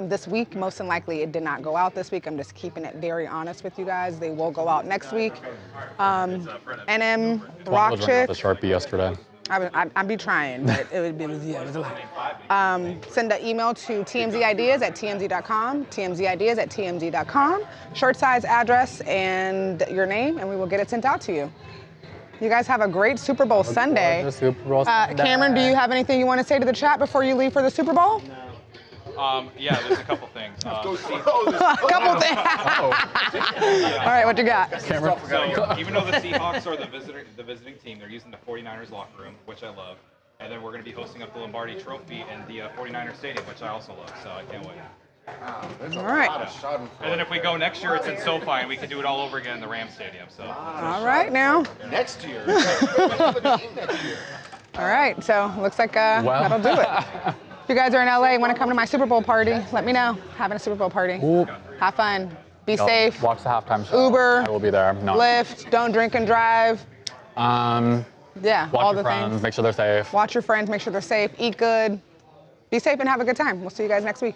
this week, most than likely it did not go out this week. I'm just keeping it very honest with you guys. They will go out next week. NM Rock Chick. The Sharpie yesterday. I'd be trying, but it was a lot. Send an email to tmzideas@tmz.com, tmzideas@tmz.com, shirt size, address, and your name, and we will get it sent out to you. You guys have a great Super Bowl Sunday. Super Bowl Sunday. Cameron, do you have anything you want to say to the chat before you leave for the Super Bowl? Yeah, there's a couple things. A couple things. All right, what you got? So, even though the Seahawks are the visiting team, they're using the 49ers locker room, which I love. And then we're going to be hosting up the Lombardi Trophy in the 49ers Stadium, which I also love, so I can't wait. All right. And then if we go next year, it's in SoFi, and we can do it all over again in the Rams Stadium. So. All right, now. Next year. All right, so looks like that'll do it. If you guys are in LA, want to come to my Super Bowl party, let me know. Having a Super Bowl party. Ooh. Have fun. Be safe. Watch the halftime show. Uber. I will be there. No. Lyft. Don't drink and drive. Yeah, Watch all your the friends, things. make sure they're safe. Watch your friends, make sure they're safe, eat good, be safe, and have a good time. We'll see you guys next week.